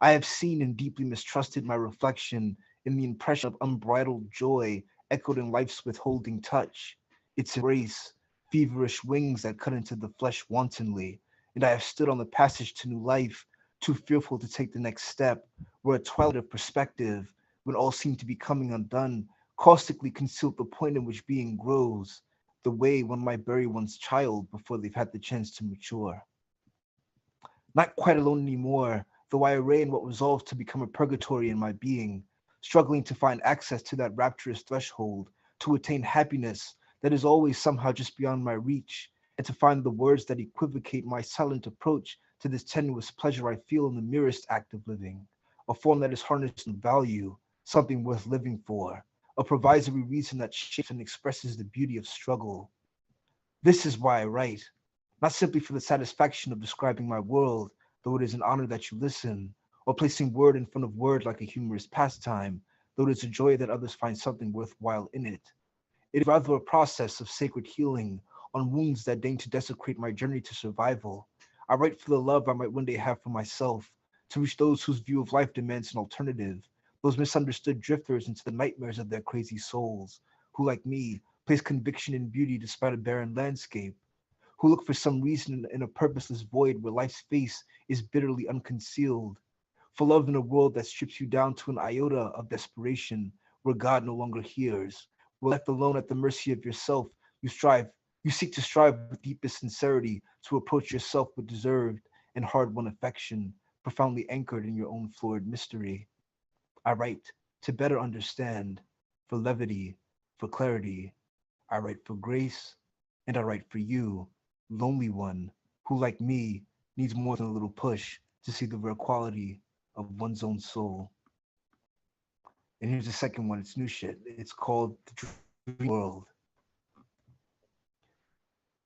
I have seen and deeply mistrusted my reflection in the impression of unbridled joy echoed in life's withholding touch, its embrace, feverish wings that cut into the flesh wantonly, and I have stood on the passage to new life, too fearful to take the next step, where a twilight of perspective, when all seemed to be coming undone, caustically concealed the point in which being grows, the way one might bury one's child before they've had the chance to mature. Not quite alone anymore, though I array in what resolves to become a purgatory in my being, struggling to find access to that rapturous threshold, to attain happiness that is always somehow just beyond my reach, and to find the words that equivocate my silent approach to this tenuous pleasure I feel in the merest act of living, a form that is harnessed in value, something worth living for, a provisory reason that shapes and expresses the beauty of struggle. This is why I write, not simply for the satisfaction of describing my world, though it is an honor that you listen, or placing word in front of word like a humorous pastime, though it is a joy that others find something worthwhile in it. It is rather a process of sacred healing on wounds that deign to desecrate my journey to survival. I write for the love I might one day have for myself, to reach those whose view of life demands an alternative, those misunderstood drifters into the nightmares of their crazy souls, who, like me, place conviction in beauty despite a barren landscape, who look for some reason in a purposeless void where life's face is bitterly unconcealed, for love in a world that strips you down to an iota of desperation, where God no longer hears, where left alone at the mercy of yourself, you seek to strive with deepest sincerity to approach yourself with deserved and hard-won affection, profoundly anchored in your own florid mystery. I write to better understand, for levity, for clarity. I write for grace, and I write for you, lonely one, who like me needs more than a little push to see the rare quality of one's own soul. And here's the second one, it's new shit. It's called The Dream World.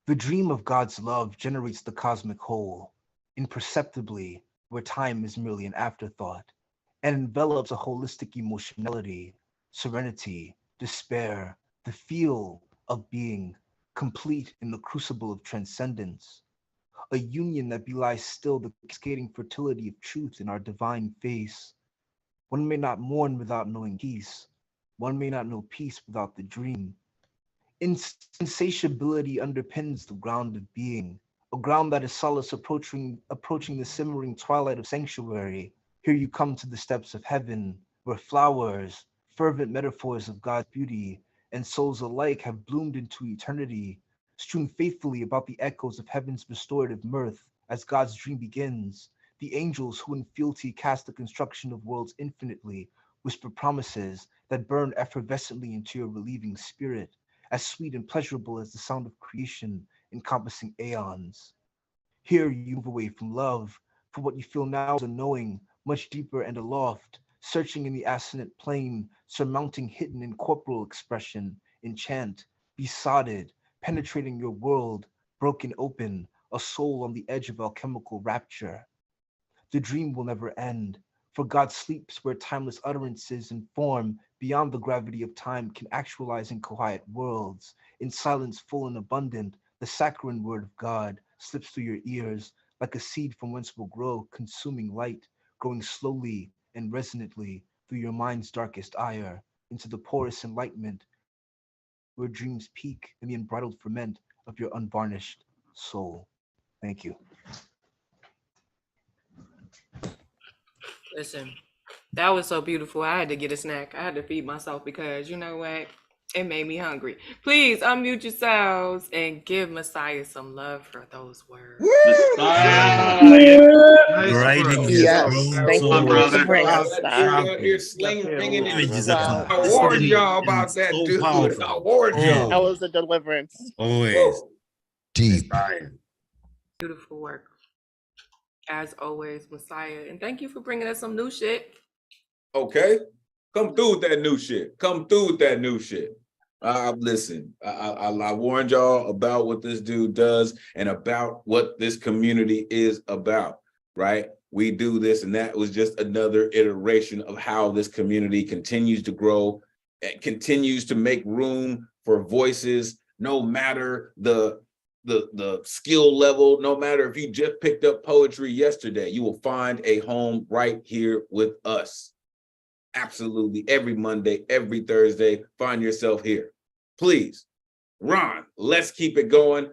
The dream of God's love generates the cosmic whole, imperceptibly, where time is merely an afterthought, and envelops a holistic emotionality, serenity, despair, the feel of being, complete in the crucible of transcendence, a union that belies still the cascading fertility of truth in our divine face. One may not mourn without knowing peace. One may not know peace without the dream. Insatiability underpins the ground of being, a ground that is solace approaching the simmering twilight of sanctuary. Here you come to the steps of heaven, where flowers, fervent metaphors of God's beauty, and souls alike have bloomed into eternity, strewn faithfully about the echoes of heaven's restorative mirth, as God's dream begins. The angels who in fealty cast the construction of worlds infinitely whisper promises that burn effervescently into your relieving spirit, as sweet and pleasurable as the sound of creation encompassing aeons. Here you move away from love, for what you feel now is a knowing, much deeper and aloft, searching in the assonant plane, surmounting hidden incorporeal expression, enchant, besotted, penetrating your world, broken open, a soul on the edge of alchemical rapture. The dream will never end, for God sleeps where timeless utterances and form beyond the gravity of time can actualize in quiet worlds. In silence full and abundant, the saccharine word of God slips through your ears like a seed from whence will grow consuming light, growing slowly and resonantly through your mind's darkest ire into the porous enlightenment where dreams peak in the unbridled ferment of your unvarnished soul. Thank you. Listen, that was so beautiful. I had to get a snack. I had to feed myself because you know what? It made me hungry. Please unmute yourselves and give Messiah some love for those words. Writing has grown Thank so you much. for bringing us that. Here's sling ringing in Images the are I warned y'all and about that, so dude. powerful. I warned y'all. That was a deliverance. Always. Deep. Beautiful work. As always, Messiah. And thank you for bringing us some new shit. Okay, come through with that new shit. Come through with that new shit. Listen, I warned y'all about what this dude does and about what this community is about, right? We do this, and that was just another iteration of how this community continues to grow and continues to make room for voices, no matter the skill level, no matter if you just picked up poetry yesterday, you will find a home right here with us. Absolutely. Every Monday, every Thursday, find yourself here. Please, Ron, let's keep it going.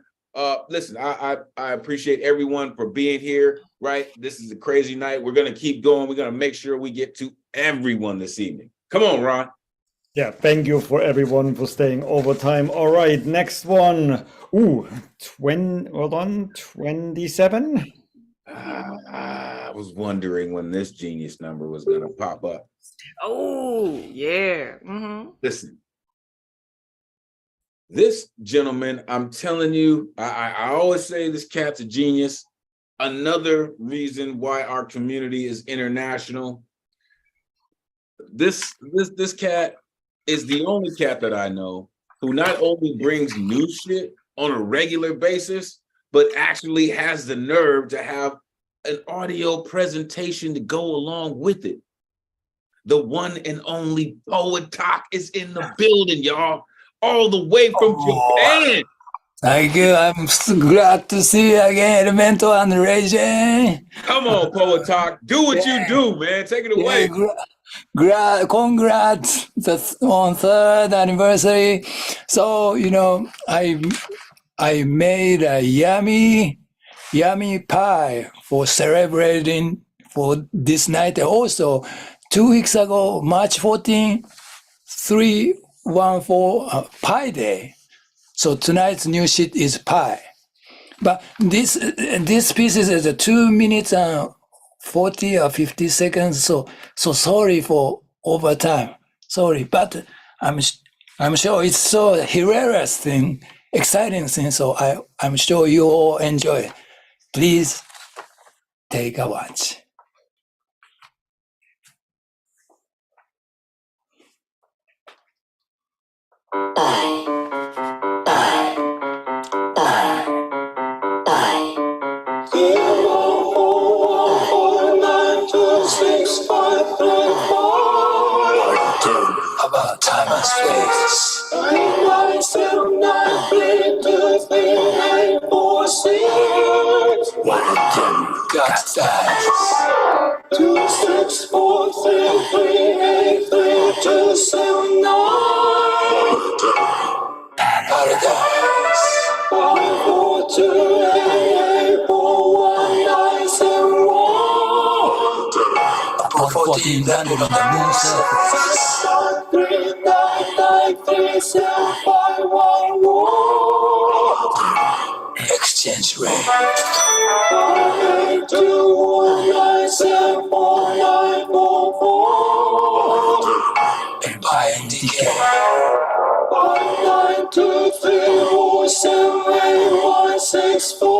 Listen, I appreciate everyone for being here, right? This is a crazy night. We're going to keep going. We're going to make sure we get to everyone this evening. Come on, Ron. Yeah, thank you for everyone for staying overtime. All right, next one. Ooh, 27? I was wondering when this genius number was going to pop up. Oh, yeah. Mm-hmm. Listen, this gentleman, I'm telling you, I always say this cat's a genius. Another reason why our community is international. This cat is the only cat that I know who not only brings new shit on a regular basis, but actually has the nerve to have an audio presentation to go along with it. The one and only Poet Talk is in the building, y'all, all the way from Japan. Thank you. I'm so glad to see you again, Elemento and Reggie. Come on, Poet Talk. Do what you do, man. Take it away. Congrats. That's on 3rd anniversary. So, I made a yummy pie for celebrating for this night. Also, 2 weeks ago, March 14, 314 Pie Day. So tonight's new shit is pie. But this piece is a 2 minutes and 40 or 50 seconds. So sorry for overtime. Sorry, but I'm sure it's so hilarious thing, exciting thing. So I'm sure you all enjoy it. Please take a watch. About time and space. 997932384 What a damn got that. 264338327 Paradise. 542884191. Upon 14 landed on the moon's surface. 39937511. Exchange rate. Empire in decay. 1, 9, 2, 3, 4, 7, 8, 1, 6, 4.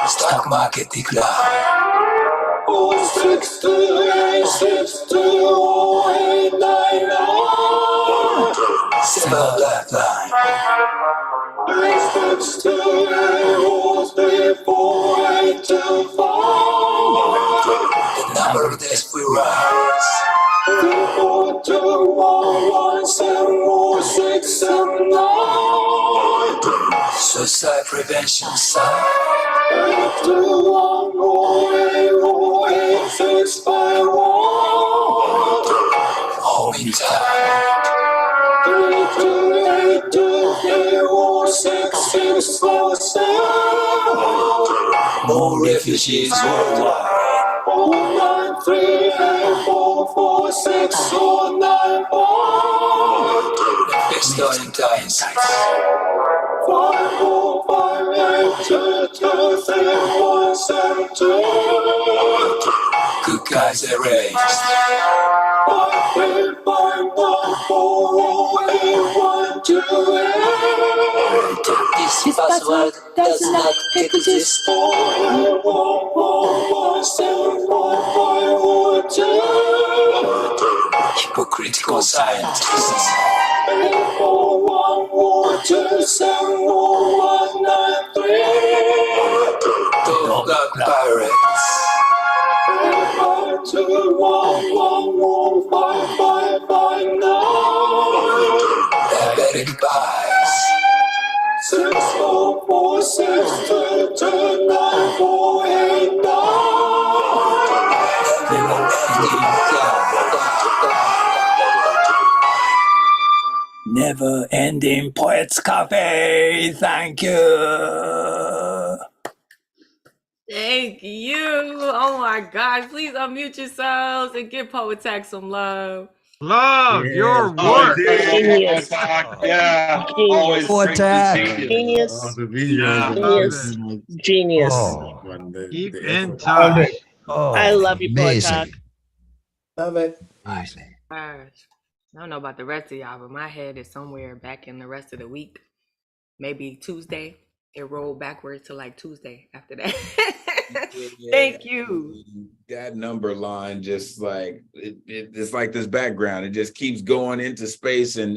Stock market decline. 4, 6, 2, 8, 6, 2, 8, 9, 9. Silver lifeline. 3, 6, 2, 8, 4, 3, 4, 8, 2, 5. The number of deaths will rise. 3, 4, 2, 1, 1, 7, 4, 6, 7, 9. Suicide prevention sign. 8, 2, 1, 4, 8, 4, 8, 6, 5, 1. Home in time. 3, 2, 8, 2, 3, 4, 6, 6, 4, 7. More refugees worldwide. 4, 9, 3, 8, 4, 4, 6, 4, 9, 5. Next dying sites. 5, 4, 5, 8, 2, 2, 3, 1, 7, 2. Good guys erased. 5, 3, 5, 1, 4, 8, 1, 2, 8. This password does not exist. 4, 8, 1, 1, 7, 1, 5, 1, 2. Hypocritical scientists. 8, 4, 1, 4, 2, 7, 1, 9, 3. The Black Pirates. 5, 2, 1, 1, 1, 5, 5, 5, 9. Diabetic buys. 6, 4, 4, 6, 2, 2, 9, 4, 8, 9. Never ending Poets Cafe. Thank you. Thank you. Oh my gosh. Please unmute yourselves and give Poetac some love. Love your Oh, work. genius. Yeah, always great to see you. Genius. Yeah, Genius. Genius. Oh, Keep in touch. I love you, amazing. Poetac. Love it. Amazing. Gosh. I don't know about the rest of y'all, but my head is somewhere back in the rest of the week. Maybe Tuesday. It rolled backwards to like Tuesday after that. Thank you. That number line just like it's like this background. It just keeps going into space and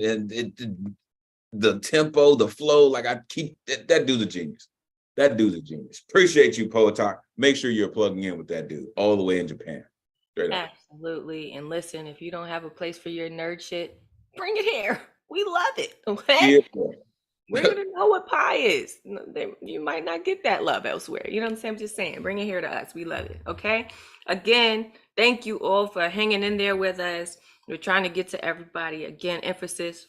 the tempo, the flow. Like I keep that dude's a genius. That dude's a genius. Appreciate you, Poetalk. Make sure you're plugging in with that dude all the way in Japan. Straight up. Absolutely. And listen, if you don't have a place for your nerd shit, bring it here. We love it. Okay. Yeah. We're gonna know what pie is. You might not get that love elsewhere. You know what I'm saying? I'm just saying, bring it here to us. We love it. Okay. Again, thank you all for hanging in there with us. We're trying to get to everybody. Again, emphasis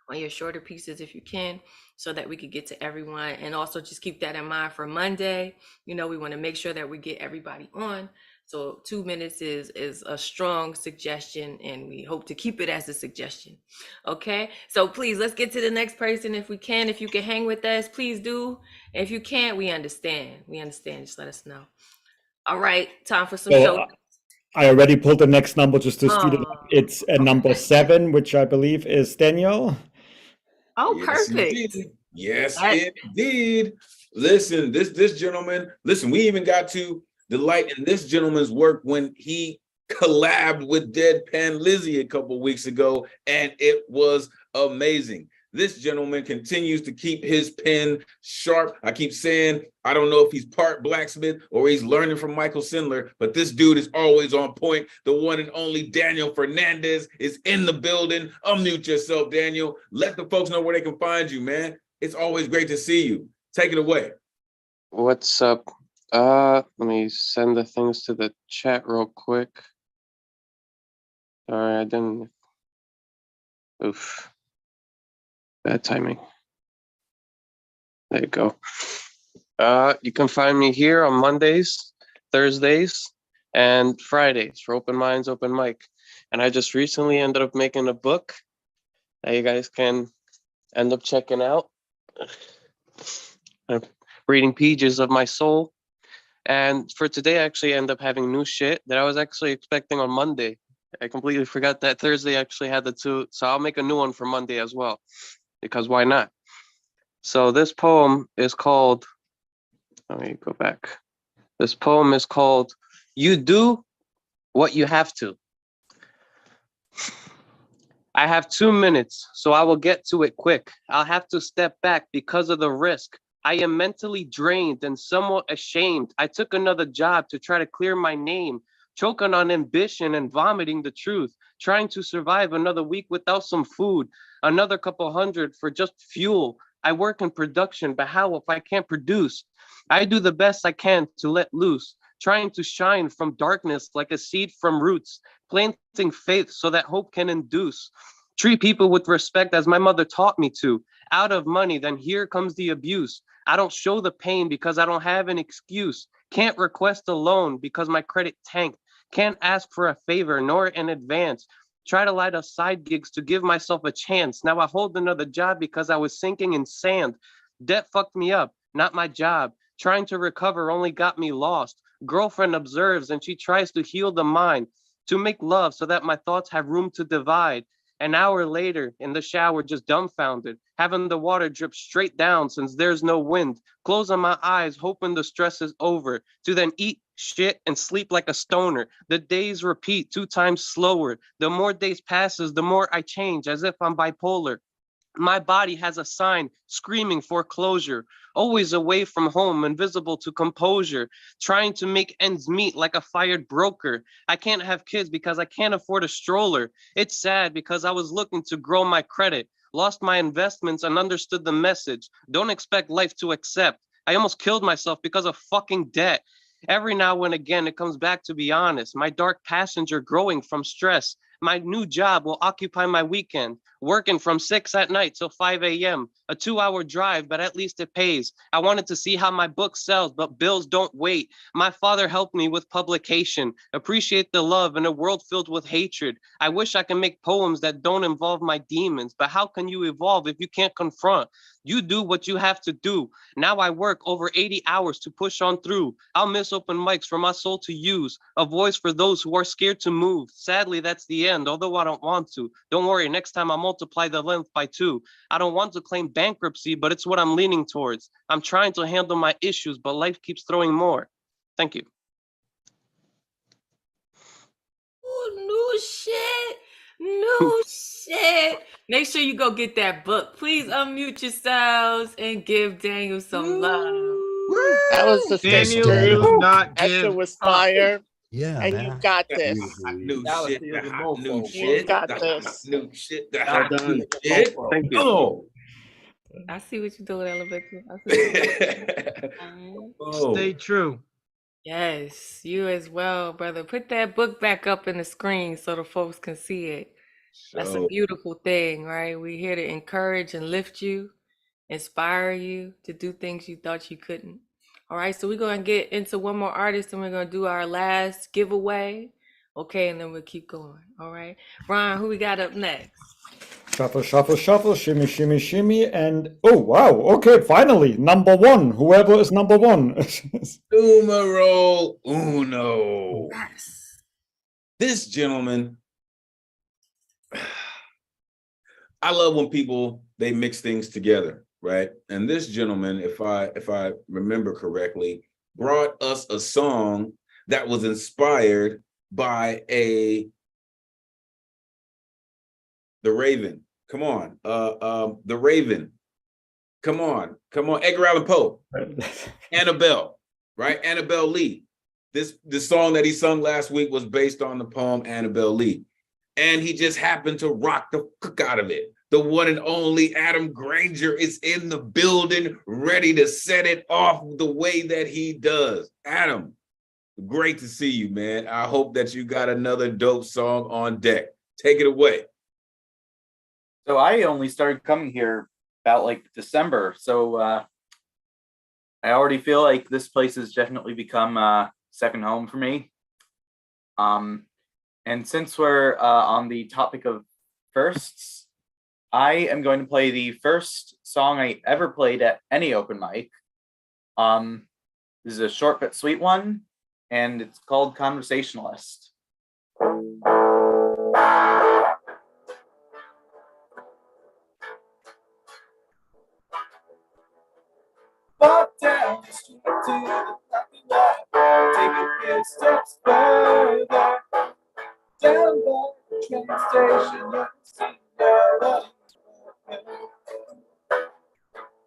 on your shorter pieces if you can, so that we could get to everyone. And also just keep that in mind for Monday. You know, we want to make sure that we get everybody on. So 2 minutes is a strong suggestion, and we hope to keep it as a suggestion. Okay, so please, let's get to the next person if we can. If you can hang with us, please do. If you can't, we understand. We understand. Just let us know. All right, time for some show. I already pulled the next number just to speed it up. It's number 7, which I believe is Daniel. Oh, Yes, perfect. indeed. Yes, indeed. Listen, this gentleman, listen, we even got to delight in this gentleman's work when he collabed with Deadpan Lizzie a couple weeks ago, and it was amazing. This gentleman continues to keep his pen sharp. I keep saying, I don't know if he's part blacksmith or he's learning from Michael Sindler, but this dude is always on point. The one and only Daniel Fernandez is in the building. Unmute yourself, Daniel. Let the folks know where they can find you, man. It's always great to see you. Take it away. What's up? Let me send the things to the chat real quick. Sorry, I didn't. Oof. Bad timing. There you go. You can find me here on Mondays, Thursdays, and Fridays for Open Minds, Open Mic. And I just recently ended up making a book that you guys can end up checking out. Reading Pages of My Soul. And for today, I actually end up having new shit that I was actually expecting on Monday. I completely forgot that Thursday actually had the two. So I'll make a new one for Monday as well, because why not? So this poem is called, let me go back. This poem is called You Do What You Have to. I have 2 minutes, so I will get to it quick. I'll have to step back because of the risk. I am mentally drained and somewhat ashamed. I took another job to try to clear my name, choking on ambition and vomiting the truth, trying to survive another week without some food, another couple hundred for just fuel. I work in production, but how if I can't produce? I do the best I can to let loose, trying to shine from darkness like a seed from roots, planting faith so that hope can induce. Treat people with respect as my mother taught me to. Out of money, then here comes the abuse. I don't show the pain because I don't have an excuse. Can't request a loan because my credit tanked. Can't ask for a favor nor an advance. Try to light up side gigs to give myself a chance. Now I hold another job because I was sinking in sand. Debt fucked me up, not my job. Trying to recover only got me lost. Girlfriend observes and she tries to heal the mind, to make love so that my thoughts have room to divide. An hour later, in the shower, just dumbfounded, having the water drip straight down since there's no wind, closing my eyes, hoping the stress is over, to then eat shit and sleep like a stoner. The days repeat 2 times slower. The more days passes, the more I change, as if I'm bipolar. My body has a sign screaming for closure, always away from home, invisible to composure, trying to make ends meet like a fired broker. I can't have kids because I can't afford a stroller. It's sad because I was looking to grow my credit, lost my investments and understood the message. Don't expect life to accept. I almost killed myself because of fucking debt. Every now and again, it comes back to be honest. My dark passenger growing from stress. My new job will occupy my weekend, working from 6 at night till 5 a.m. A 2-hour drive, but at least it pays. I wanted to see how my book sells, but bills don't wait. My father helped me with publication. Appreciate the love in a world filled with hatred. I wish I can make poems that don't involve my demons, but how can you evolve if you can't confront? You do what you have to do. Now I work over 80 hours to push on through. I'll miss open mics for my soul to use, a voice for those who are scared to move. Sadly, that's the end, although I don't want to. Don't worry, next time I'll multiply the length by 2. I don't want to claim bankruptcy, but it's what I'm leaning towards. I'm trying to handle my issues, but life keeps throwing more. Thank you. Oh, new shit. New shit. Make sure you go get that book. Please unmute yourselves and give Daniel some love. That was the Daniel, Daniel. do not That give shit was up. fire. Yeah, And man. you got this. New That was shit, the the hot new You shit, got the hot this. new shit, the Well hot done. new shit. Thank you. Oh, I see what you're doing, Elevator. I see what you're doing. oh. Stay true. Yes, you as well, brother. Put that book back up in the screen so the folks can see it. That's a So, beautiful thing, right? We're here to encourage and lift you, inspire you to do things you thought you couldn't. All right, so we're going to get into one more artist and we're going to do our last giveaway. Okay, and then we'll keep going. All right. Ron, who we got up next? Shuffle, shuffle, shuffle, shimmy, shimmy, shimmy, and oh wow, okay, finally, number one, whoever is number one. numero uno. Yes. This gentleman, I love when people, they mix things together, right? And this gentleman, if I remember correctly, brought us a song that was inspired by The Raven. Come on. The Raven. Come on. Edgar Allan Poe. Annabelle, right? Annabelle Lee. The song that he sung last week was based on the poem Annabelle Lee. And he just happened to rock the fuck out of it. The one and only Adam Granger is in the building, ready to set it off the way that he does. Adam, great to see you, man. I hope that you got another dope song on deck. Take it away. So I only started coming here about like December. So I already feel like this place has definitely become a second home for me. And since we're on the topic of firsts, I am going to play the first song I ever played at any open mic. This is a short but sweet one, and it's called Conversationalist. Walk down the street to the parking lot, take a few steps further. Down by the train station, you can see nobody.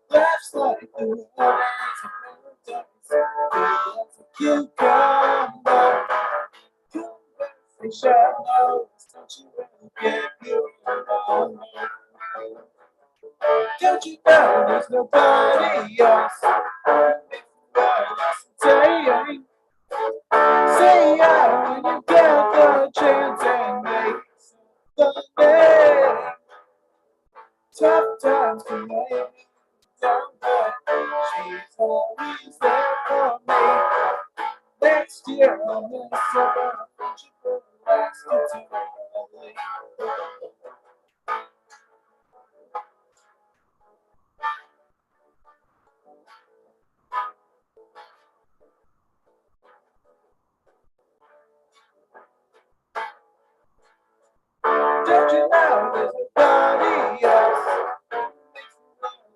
Laughs like the world is a paradise. Feel as a cucumber. Conversation, don't you ever get you wrong. Don't you know there's nobody else? Saying, say yeah when you get the chance and make the name. Tough times can make me down, but she's always there for me. Next year I'll miss her, but I think she will last eternally. Don't you know there's nobody else?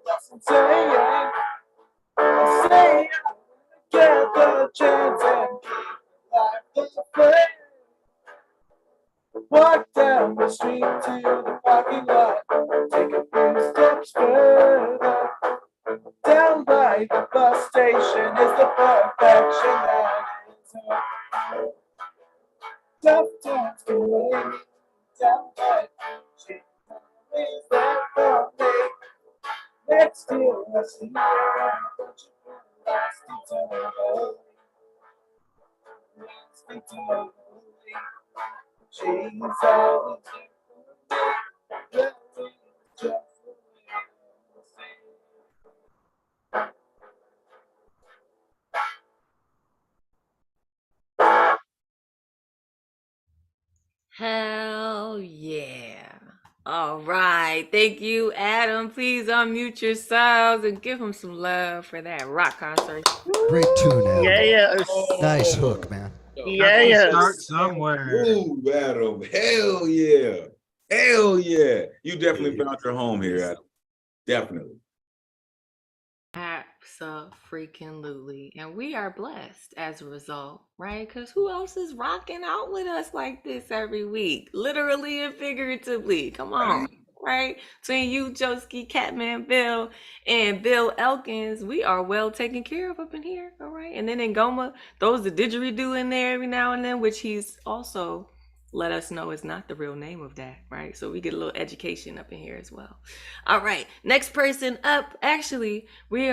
Listen, saying, say get the chance and keep life the flame. Walk down the street to the parking lot, take a few steps further. Down by the bus station is the perfection that is her. Tough times can weigh me down, but she's always there for me. Next year I'll see her, don't you feel last eternally. Last eternally. She's always there for me. Just the way I say. Hell yeah. All right. Thank you, Adam. Please unmute yourselves and give him some love for that rock concert. Great tune, Adam. Yes. Nice hook, man. Start somewhere. Ooh, Adam. Hell yeah. Hell yeah. You definitely found your home here, Adam. Definitely. Abso-freaking-lutely. And we are blessed as a result, right? Because who else is rocking out with us like this every week? Literally and figuratively. Come on, right? Between you, Joski, Catman Bill, and Bill Elkins, we are well taken care of up in here, all right? And then in Goma, those the didgeridoo in there every now and then, which he's also let us know is not the real name of that, right? So we get a little education up in here as well. All right, next person up. Actually, we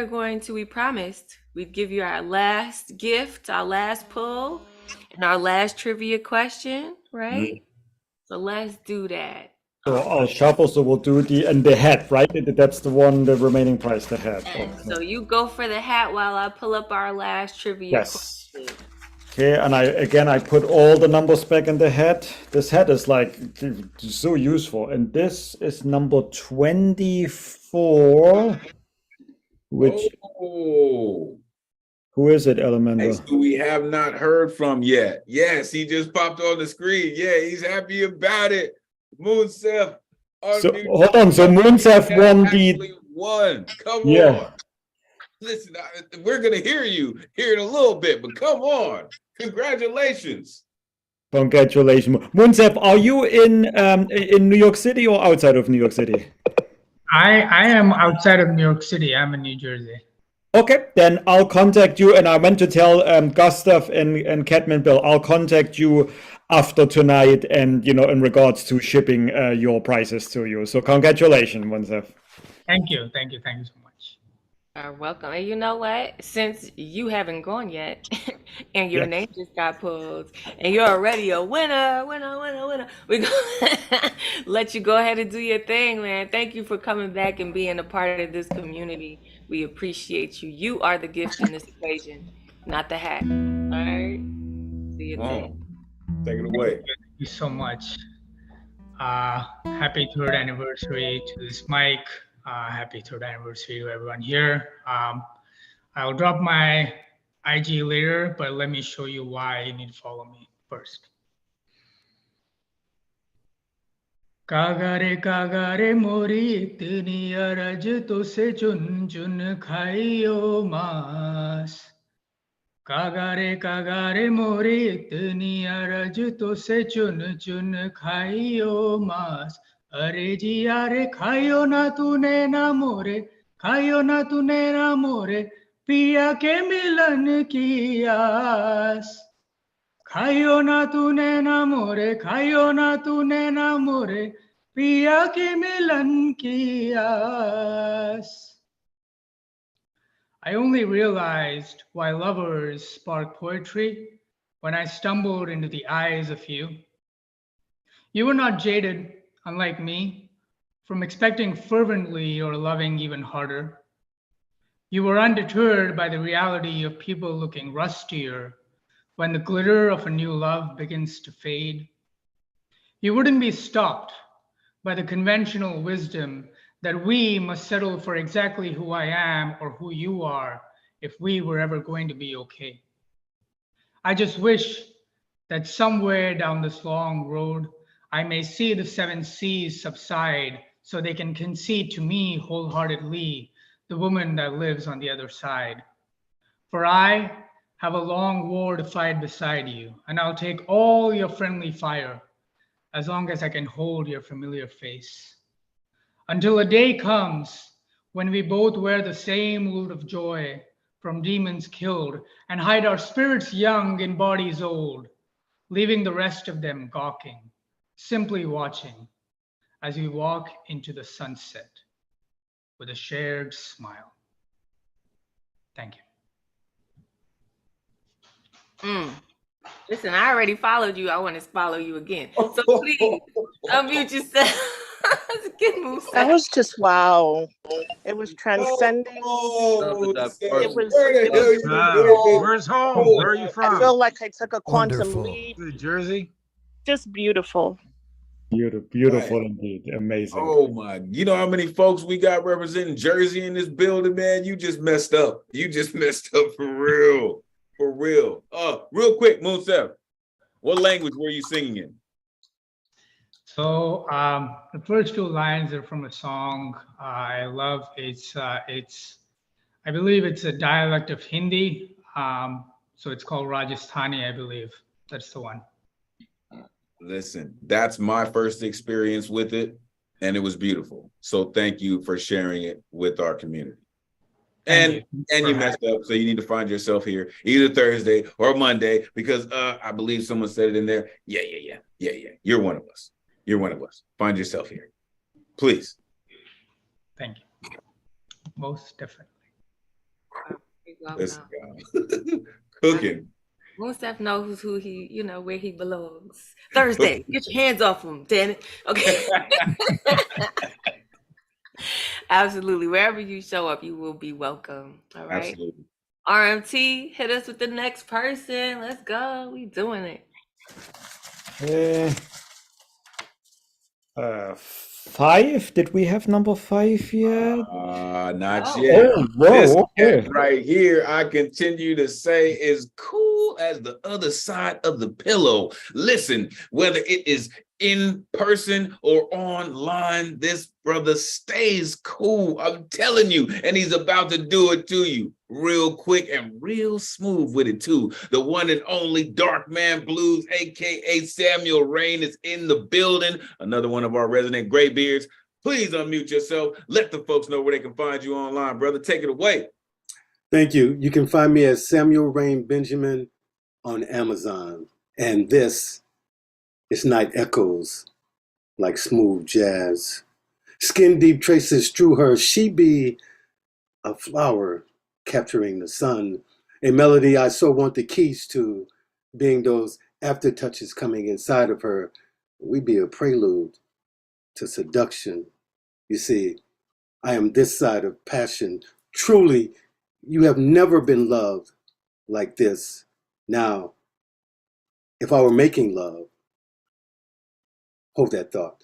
promised we'd give you our last gift, our last pull, and our last trivia question, right? So let's do that. So our shop also will do the hat, right? That's the one, the remaining price, the hat. And so you go for the hat while I pull up our last trivia question. Okay, and I put all the numbers back in the hat. This hat is like so useful, and this is number 24. Which who is it, Elemento? Next, who we have not heard from yet. Yes, he just popped on the screen. Yeah, he's happy about it. Moonsef. So hold on. So Moonsef won. Come on. Listen, we're gonna hear you here in a little bit, but come on. Congratulations. Congratulations. Moonsef, are you in New York City or outside of New York City? I am outside of New York City. I'm in New Jersey. Okay, then I'll contact you, and I meant to tell Gustav and Catman Bill, I'll contact you after tonight, and in regards to shipping your prices to you. So congratulations, Moonsef. Thank you so much. You're welcome. And you know what? Since you haven't gone yet, and your name just got pulled, and you're already a winner, we're gonna let you go ahead and do your thing, man. Thank you for coming back and being a part of this community. We appreciate you. You are the gift in this equation, not the hat. All right? Do your thing. Take it away. Thank you so much. Happy 3rd anniversary to this mic. Happy 3rd anniversary to everyone here. I'll drop my IG later, but let me show you why you need to follow me first. कागारे मोरी इतनी अरज तो से चुन चुन खाइयो मास कागारे मोरी इतनी अरज तो से चुन चुन खाइयो मास अरे जिया रे खाइयो ना तूने ना मोरे खाइयो ना तूने ना मोरे पिया के मिलन की आस खाइयो ना तूने ना मोरे खाइयो ना तूने ना मोरे पिया के मिलन की आस I only realized why lovers spark poetry when I stumbled into the eyes of you. You were not jaded, unlike me, from expecting fervently or loving even harder. You were undeterred by the reality of people looking rustier when the glitter of a new love begins to fade. You wouldn't be stopped by the conventional wisdom that we must settle for exactly who I am or who you are if we were ever going to be okay. I just wish that somewhere down this long road, I may see the 7 seas subside so they can concede to me wholeheartedly the woman that lives on the other side. For I have a long war to fight beside you, and I'll take all your friendly fire as long as I can hold your familiar face. Until a day comes when we both wear the same loot of joy from demons killed and hide our spirits young in bodies old, leaving the rest of them gawking, simply watching as we walk into the sunset with a shared smile. Thank you. Listen, I already followed you. I want to follow you again. So please unmute yourself. That was just wow. It was transcending. It was. Where's home? Where are you from? I feel like I took a quantum Wonderful. leap. New Jersey. Just beautiful. Beautiful indeed. Amazing. Oh my, you know how many folks we got representing Jersey in this building, man? You just messed up. You just messed up for real. For real. Real quick, Moonsef, what language were you singing in? So the first 2 lines are from a song I love. It's I believe it's a dialect of Hindi. So it's called Rajasthani, I believe. That's the one. Listen, that's my first experience with it, and it was beautiful. So thank you for sharing it with our community. And you messed up, so you need to find yourself here either Thursday or Monday, because I believe someone said it in there. Yeah. You're one of us. You're one of us. Find yourself here, please. Thank you. Most definitely. Listen, cooking. Moonsef knows who he, where he belongs. Thursday, get your hands off him, damn it. Okay. Absolutely. Wherever you show up, you will be welcome. All right. Absolutely. RMT, hit us with the next person. Let's go. We doing it. 5? Did we have number 5 yet? Not yet. Oh, This whoa, okay. cat right here, I continue to say, is cool as the other side of the pillow. Listen, whether it is in person or online, this brother stays cool. I'm telling you, and he's about to do it to you real quick and real smooth with it too. The one and only Dark Man Blues, aka Samuel Rain, is in the building. Another one of our resident graybeards. Please unmute yourself. Let the folks know where they can find you online, brother. Take it away. Thank you. You can find me as Samuel Rain Benjamin on Amazon. And this is Night Echoes, like smooth jazz. Skin deep traces through her. She be a flower capturing the sun. A melody I so want the keys to, being those aftertouches coming inside of her. We be a prelude to seduction. You see, I am this side of passion. Truly, you have never been loved like this. Now, if I were making love, hold that thought.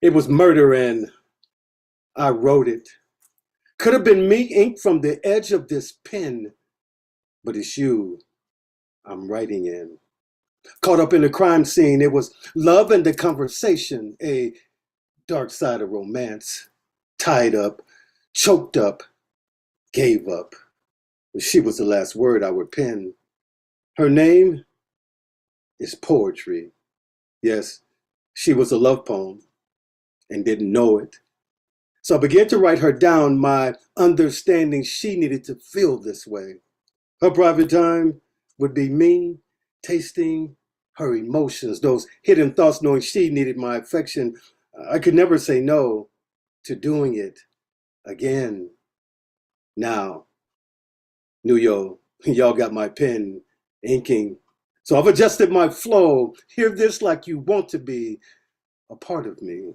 It was murder and I wrote it. Could have been me, ink from the edge of this pen. but it's you I'm writing in. Caught up in the crime scene, it was love and the conversation, a dark side of romance. Tied up, choked up, gave up. She was the last word I would pen. Her name is poetry. Yes, she was a love poem and didn't know it. So I began to write her down, my understanding she needed to feel this way. Her private time would be me tasting her emotions, those hidden thoughts, knowing she needed my affection. I could never say no to doing it again. Now, Nuyo, y'all got my pen inking. So I've adjusted my flow. Hear this like you want to be a part of me.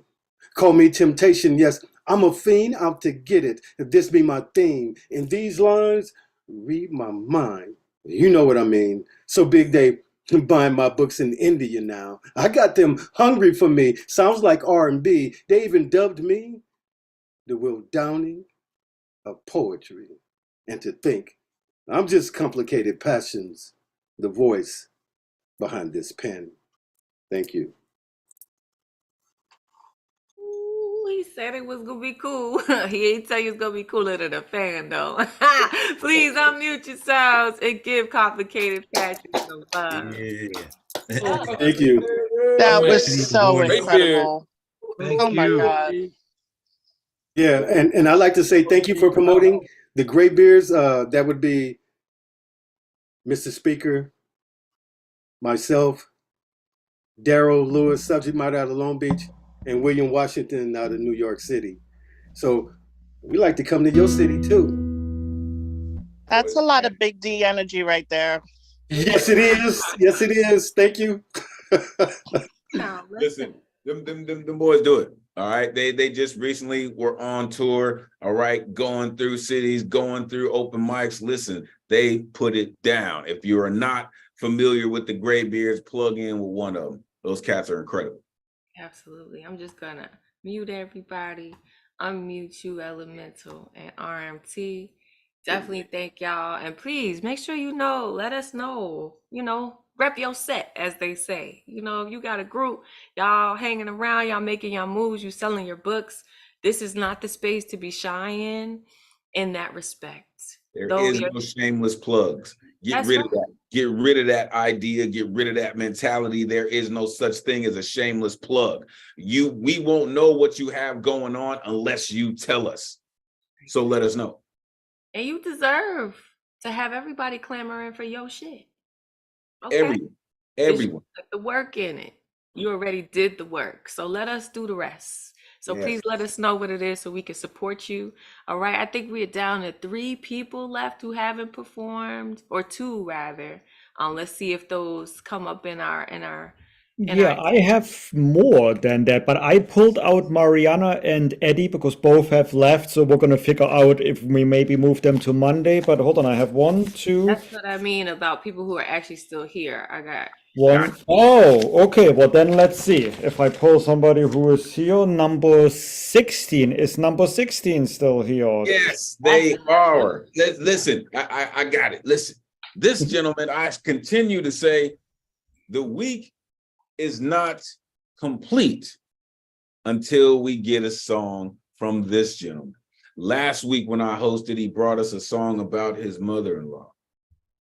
Call me temptation. Yes, I'm a fiend out to get it. If this be my theme, in these lines, read my mind. You know what I mean. So big they buying my books in India now. I got them hungry for me. Sounds like R&B. They even dubbed me the Will Downing of poetry. And to think, I'm just complicated passions, the voice behind this pen. Thank you. Ooh, he said it was gonna be cool. He ain't tell you it's gonna be cooler than a fan, though. Please unmute yourselves and give complicated passion some love. Thank you. That was so Great beard. incredible. Thank Oh my you. God. Yeah, and I'd like to say thank you for promoting the great beers. That would be Mr. Speaker, myself, Daryl Lewis, subject matter out of Long Beach, and William Washington out of New York City. So we like to come to your city too. That's a lot of big D energy right there. Yes, it is. Yes, it is. Thank you. Listen, them boys do it. All right. They just recently were on tour. All right. Going through cities, going through open mics. Listen, they put it down. If you are not familiar with the Graybeards, plug in with one of them. Those cats are incredible. Absolutely. I'm just gonna mute everybody, unmute you, Elemental and RMT. Definitely thank y'all. And please make sure let us know, rep your set, as they say. If you got a group, y'all hanging around, y'all making y'all moves, you selling your books. This is not the space to be shy in that respect. There is no shameless plugs. Get rid of that. Get rid of that idea. Get rid of that mentality. There is no such thing as a shameless plug. We won't know what you have going on unless you tell us. So let us know. And you deserve to have everybody clamoring for your shit. Okay? Everyone. Put the work in it. You already did the work. So let us do the rest. So please let us know what it is so we can support you. All right. I think we're down to 3 people left who haven't performed, or 2 rather. Let's see if those come up in our Yeah, I have more than that, but I pulled out Mariana and Eddie because both have left, so we're gonna figure out if we maybe move them to Monday. But hold on, I have 1, 2. That's what I mean about people who are actually still here. I got 1. Oh, okay. Well, then let's see if I pull somebody who is here. Number 16. Is number 16 still here? Yes, they are. Listen, I got it. Listen, this gentleman, I continue to say, the week is not complete until we get a song from this gentleman. Last week when I hosted, he brought us a song about his mother-in-law.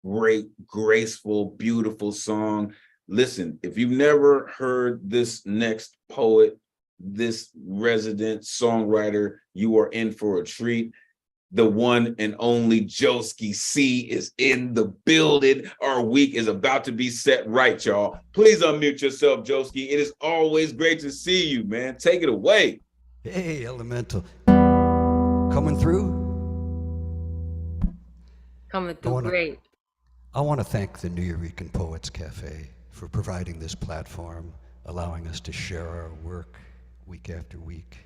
Great, graceful, beautiful song. Listen, if you've never heard this next poet, this resident songwriter, you are in for a treat. The one and only Joski C is in the building. Our week is about to be set right, y'all. Please unmute yourself, Joski. It is always great to see you, man. Take it away. Hey, Elemental. Coming through? Coming through great. I want to thank the Nuyorican Poets Cafe for providing this platform, allowing us to share our work week after week.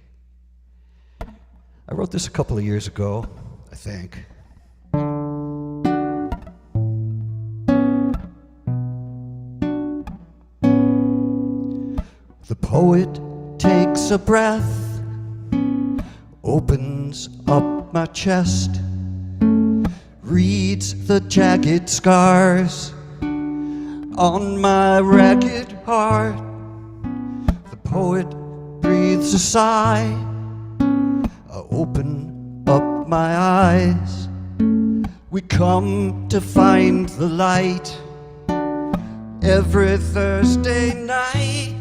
I wrote this a couple of years ago, I think. The poet takes a breath, opens up my chest, reads reads the jagged scars on my ragged heart. The poet breathes a sigh. I open up my eyes. We come to find the light every Thursday night.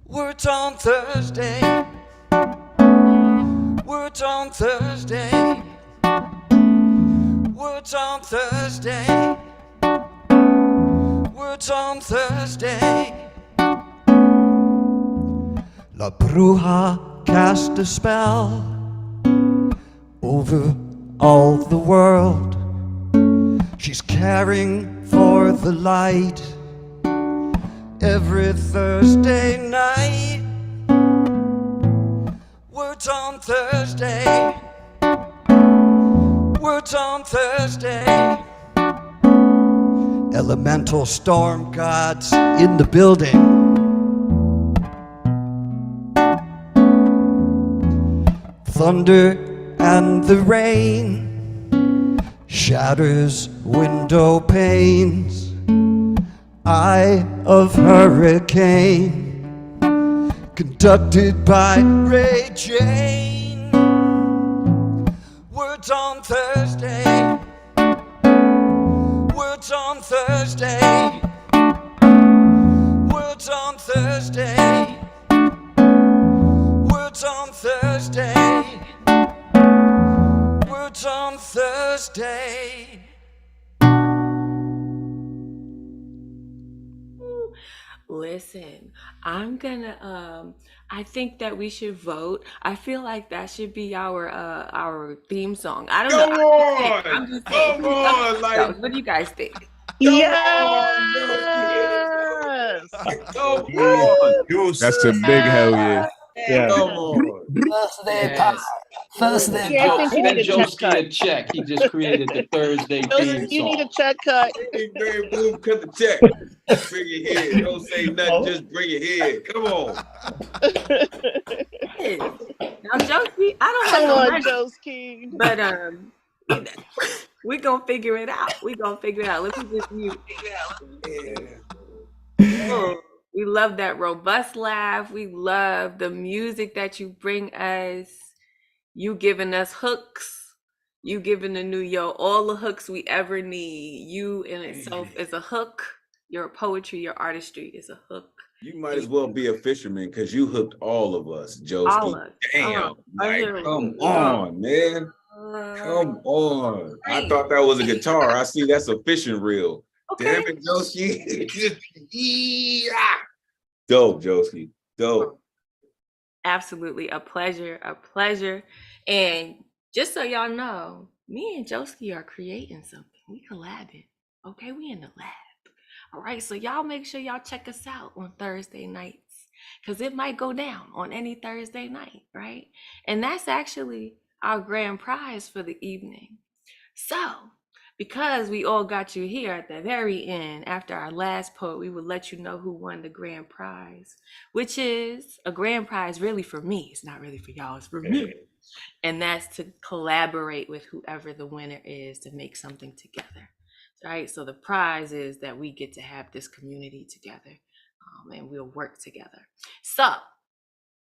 Words on Thursday. Words on Thursday. Words on Thursday. Words on Thursday. La Bruja cast a spell over all the world. She's caring for the light every Thursday night. Words on Thursday. Words on Thursday. Elemental storm gods in the building. Thunder and the rain shatters window panes. Eye of hurricane conducted by Ray Jane. Words on Thursday. Words on Thursday. Words on Thursday. Words on Thursday. Words on Thursday. Listen, I'm gonna I think that we should vote. I feel like that should be our theme song. I don't know. I'm just saying. Come on, like, what do you guys think? Yes. Come on. That's a big hell yeah. Yeah. Come on. Thursday pie. Thursday Yeah, I think you need a check Joeski cut. a check. He just created the Thursday theme You need a song. check cut. Big Barry Boom, cut the check. Bring it here. Don't say nothing. Just bring it here. Come on. Now, Josie, I don't Come know on, much, Joeski. but we gonna figure it out. We gonna figure it out. Let me just mute. Oh, we love that robust laugh. We love the music that you bring us. You giving us hooks. You giving the New York all the hooks we ever need. You in itself is a hook. Your poetry, your artistry is a hook. You might as well be a fisherman because you hooked all of us, All Joeski. us. Damn. Like, Under- come on, man. Come on. I thought that was a guitar. I see that's a fishing reel. Damn it, Joeski. Yeah. Dope, Joeski. Dope. Absolutely a pleasure, a pleasure. And just so y'all know, me and Joeski are creating something. We collabing. Okay, we in the lab. All right, so y'all make sure y'all check us out on Thursday nights because it might go down on any Thursday night, right? And that's actually our grand prize for the evening. So, because we all got you here at the very end, after our last poet, we would let you know who won the grand prize, which is a grand prize really for me. It's not really for y'all, it's for me. And that's to collaborate with whoever the winner is to make something together. Right, so the prize is that we get to have this community together, and we'll work together. So,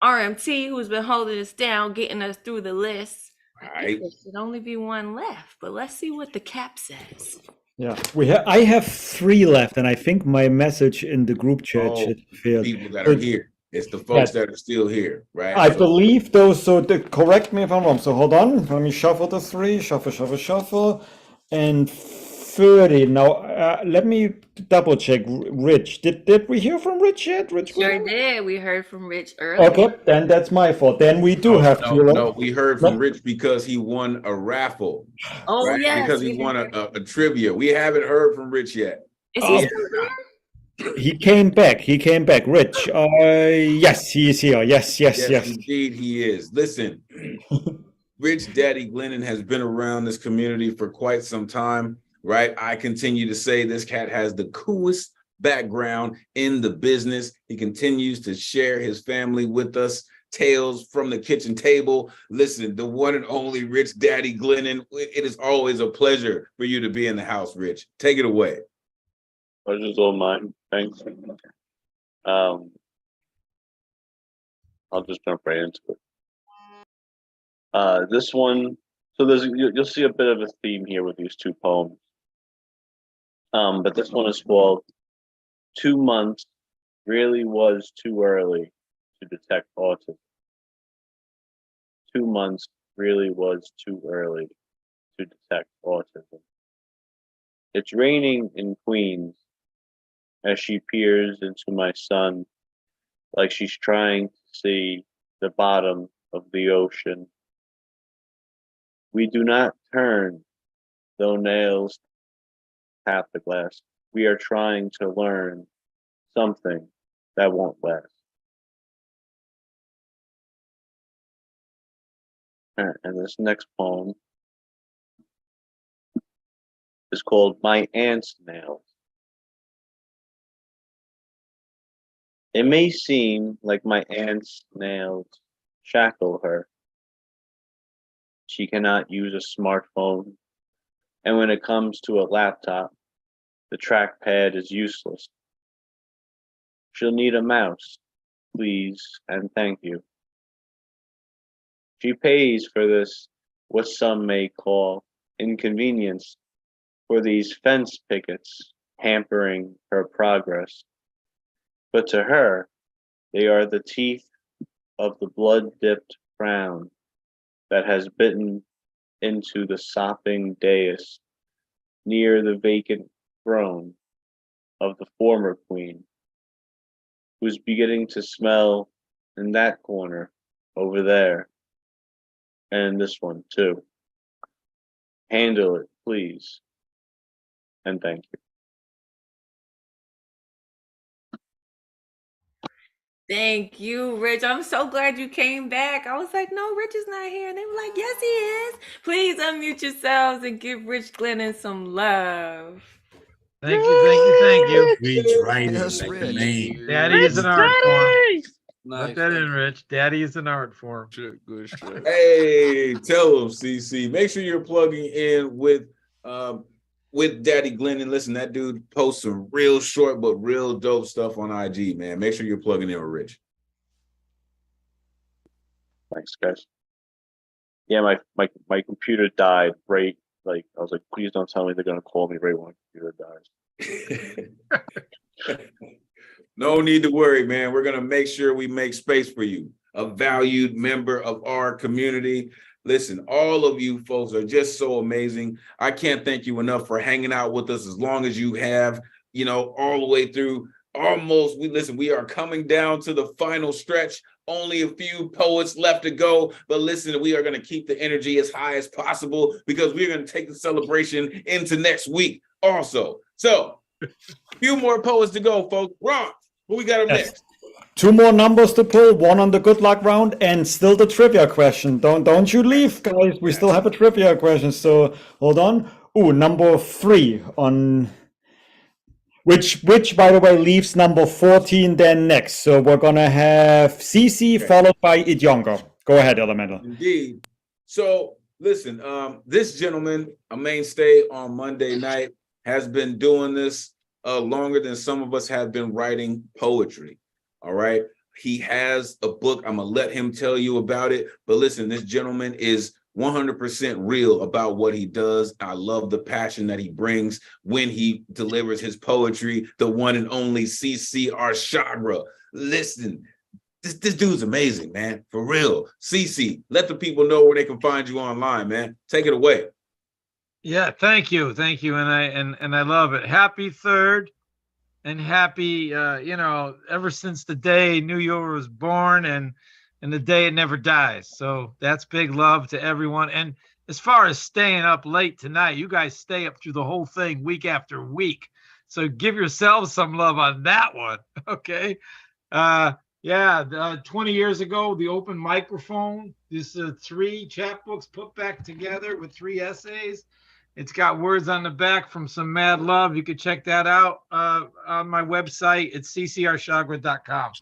RMT, who's been holding us down, getting us through the list. Right. There should only be one left, but let's see what the cap says. Yeah, I have 3 left, and I think my message in the group chat should feel People that are here. It's the folks that are still here, right? I believe those. So correct me if I'm wrong. So hold on. Let me shuffle the 3. Shuffle, and 30. Now, let me double check. Rich, did we hear from Rich yet? Rich, Sure did. We heard from Rich earlier. okay, then that's my fault. Then we do have to. No, we heard from Rich because he won a raffle. Oh, right? yes, Because he we won a trivia. We haven't heard from Rich yet. Is he still there? He came back. Rich. Yes, he is here. Yes. Indeed, he is. Listen, Rich Daddy Glennon has been around this community for quite some time. Right. I continue to say this cat has the coolest background in the business. He continues to share his family with us tales from the kitchen table. Listen, the one and only Rich Daddy Glennon. It is always a pleasure for you to be in the house, Rich. Take it away. Pleasure's all mine. Thanks. I'll just jump right into it. This one, so you'll see a bit of a theme here with these two poems. But this one is called 2 months really was too early to detect autism. 2 months really was too early to detect autism. It's raining in Queens as she peers into my son like she's trying to see the bottom of the ocean. We do not turn, though nails tap the glass. We are trying to learn something that won't last. And this next poem is called My Aunt's Nails. It may seem like my aunt's nails shackle her. She cannot use a smartphone, and when it comes to a laptop, the trackpad is useless. She'll need a mouse, please and thank you. She pays for this, what some may call inconvenience, for these fence pickets hampering her progress. But to her, they are the teeth of the blood-dipped frown that has bitten into the sopping dais near the vacant throne of the former queen, who's beginning to smell in that corner over there, and this one too. Handle it, please, and thank you. Thank you, Rich. I'm so glad you came back. I was like, no, Rich is not here. And they were like, yes, he is. Please unmute yourselves and give Rich Glennon some love. Thank you, thank you, thank you. Reach right Yes, in, like the Rich. name. Daddy is an art form. Nice, Let that in, Rich. Daddy is an art form. Good shit. Hey, tell them, CC. Make sure you're plugging in with Daddy Glennon. Listen, that dude posts some real short but real dope stuff on IG, man. Make sure you're plugging in with Rich. Thanks, guys. Yeah, my computer died right, like, I was like, please don't tell me they're gonna call me right when my computer dies. No need to worry, man. We're going to make sure we make space for you, a valued member of our community. Listen, all of you folks are just so amazing. I can't thank you enough for hanging out with us as long as you have, all the way through. Almost, we are coming down to the final stretch. Only a few poets left to go. But listen, we are going to keep the energy as high as possible because we're going to take the celebration into next week also. So, a few more poets to go, folks. Ron, what we got up next? 2 more numbers to pull, one on the good luck round, and still the trivia question. Don't you leave, guys. We still have a trivia question. So hold on. Number 3 on which by the way leaves number 14 then next. So we're gonna have CC followed by Idjonga. Go ahead, Elemental. Indeed. So listen, this gentleman, a mainstay on Monday night, has been doing this longer than some of us have been writing poetry. All right. He has a book. I'm going to let him tell you about it. But listen, this gentleman is 100% real about what he does. I love the passion that he brings when he delivers his poetry. The one and only CC Arshagra. Listen, this dude's amazing, man. For real. CC, let the people know where they can find you online, man. Take it away. Yeah, thank you, and I love it. Happy 3rd, and happy, ever since the day New York was born, and the day it never dies. So that's big love to everyone. And as far as staying up late tonight, you guys stay up through the whole thing week after week. So give yourselves some love on that one, okay? 20 years ago, the open microphone. This 3 chapbooks put back together with 3 essays. It's got words on the back from some mad love. You can check that out on my website. It's ccarshagra.com.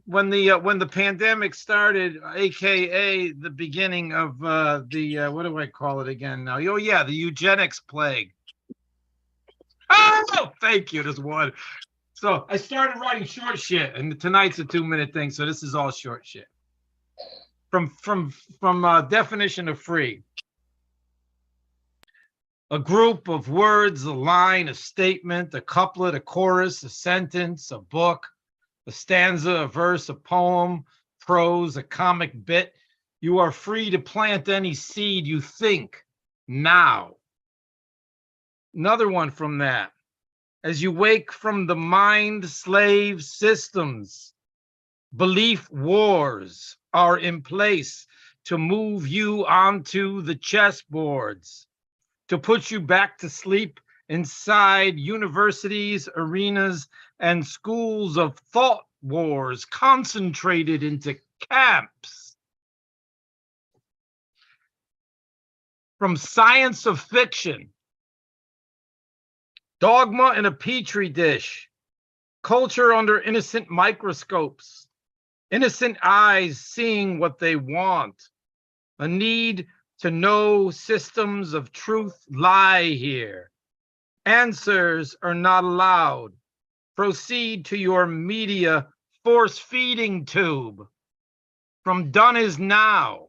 when the pandemic started, aka the beginning of what do I call it again now? Oh yeah, the eugenics plague. Oh, thank you. There's one. So I started writing short shit, and tonight's a 2-minute thing. So this is all short shit. From definition of free. A group of words, a line, a statement, a couplet, a chorus, a sentence, a book, a stanza, a verse, a poem, prose, a comic bit. You are free to plant any seed you think now. Another one from that. As you wake from the mind slave systems, belief wars are in place to move you onto the chessboards, to put you back to sleep inside universities, arenas, and schools of thought wars concentrated into camps. From science of fiction, dogma in a petri dish, culture under innocent microscopes, innocent eyes seeing what they want, a need to know systems of truth lie here. Answers are not allowed. Proceed to your media force feeding tube. From done is now.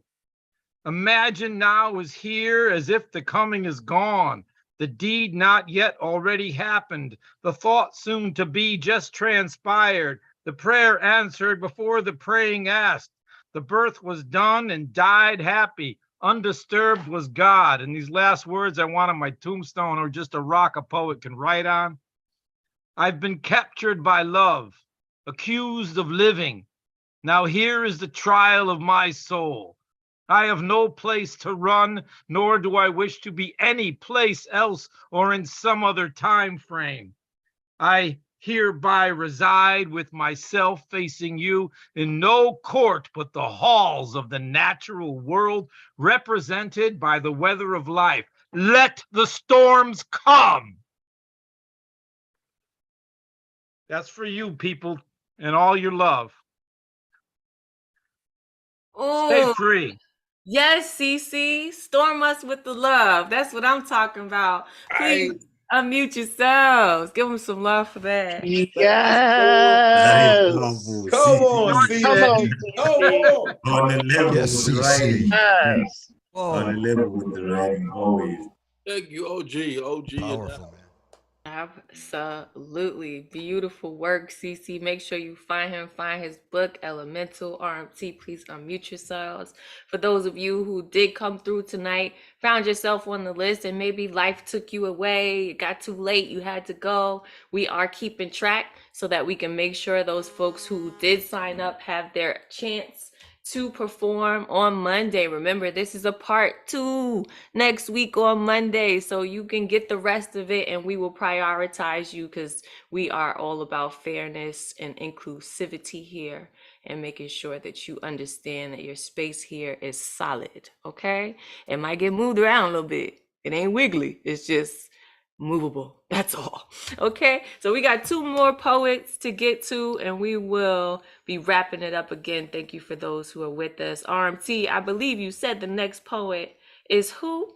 Imagine now is here as if the coming is gone. The deed not yet already happened. The thought soon to be just transpired. The prayer answered before the praying asked. The birth was done and died happy. Undisturbed was God. And these last words I want on my tombstone or just a rock a poet can write on. I've been captured by love, accused of living. Now here is the trial of my soul. I have no place to run, nor do I wish to be any place else or in some other time frame. I hereby reside with myself facing you in no court but the halls of the natural world represented by the weather of life. Let the storms come. That's for you, people, and all your love. Stay Oh, free. yes, CC. Storm us with the love. That's what I'm talking about. Please unmute yourselves. Give them some love for that. Yes. Come on, CC. Come on, Come on. On the level Yes, with the CC. writing. Yes. On the level with the writing, always. Thank you, OG. Powerful, man. Absolutely. Beautiful work, CC. Make sure you find him, find his book, Elemental RMT. Please unmute yourselves. For those of you who did come through tonight, found yourself on the list, and maybe life took you away, it got too late, you had to go. We are keeping track so that we can make sure those folks who did sign up have their chance to perform on Monday. Remember, this is a part 2 next week on Monday, so you can get the rest of it, and we will prioritize you because we are all about fairness and inclusivity here and making sure that you understand that your space here is solid, okay? It might get moved around a little bit. It ain't wiggly. It's just movable. That's all. Okay, so we got 2 more poets to get to, and we will be wrapping it up again. Thank you for those who are with us. RMT, I believe you said the next poet is who?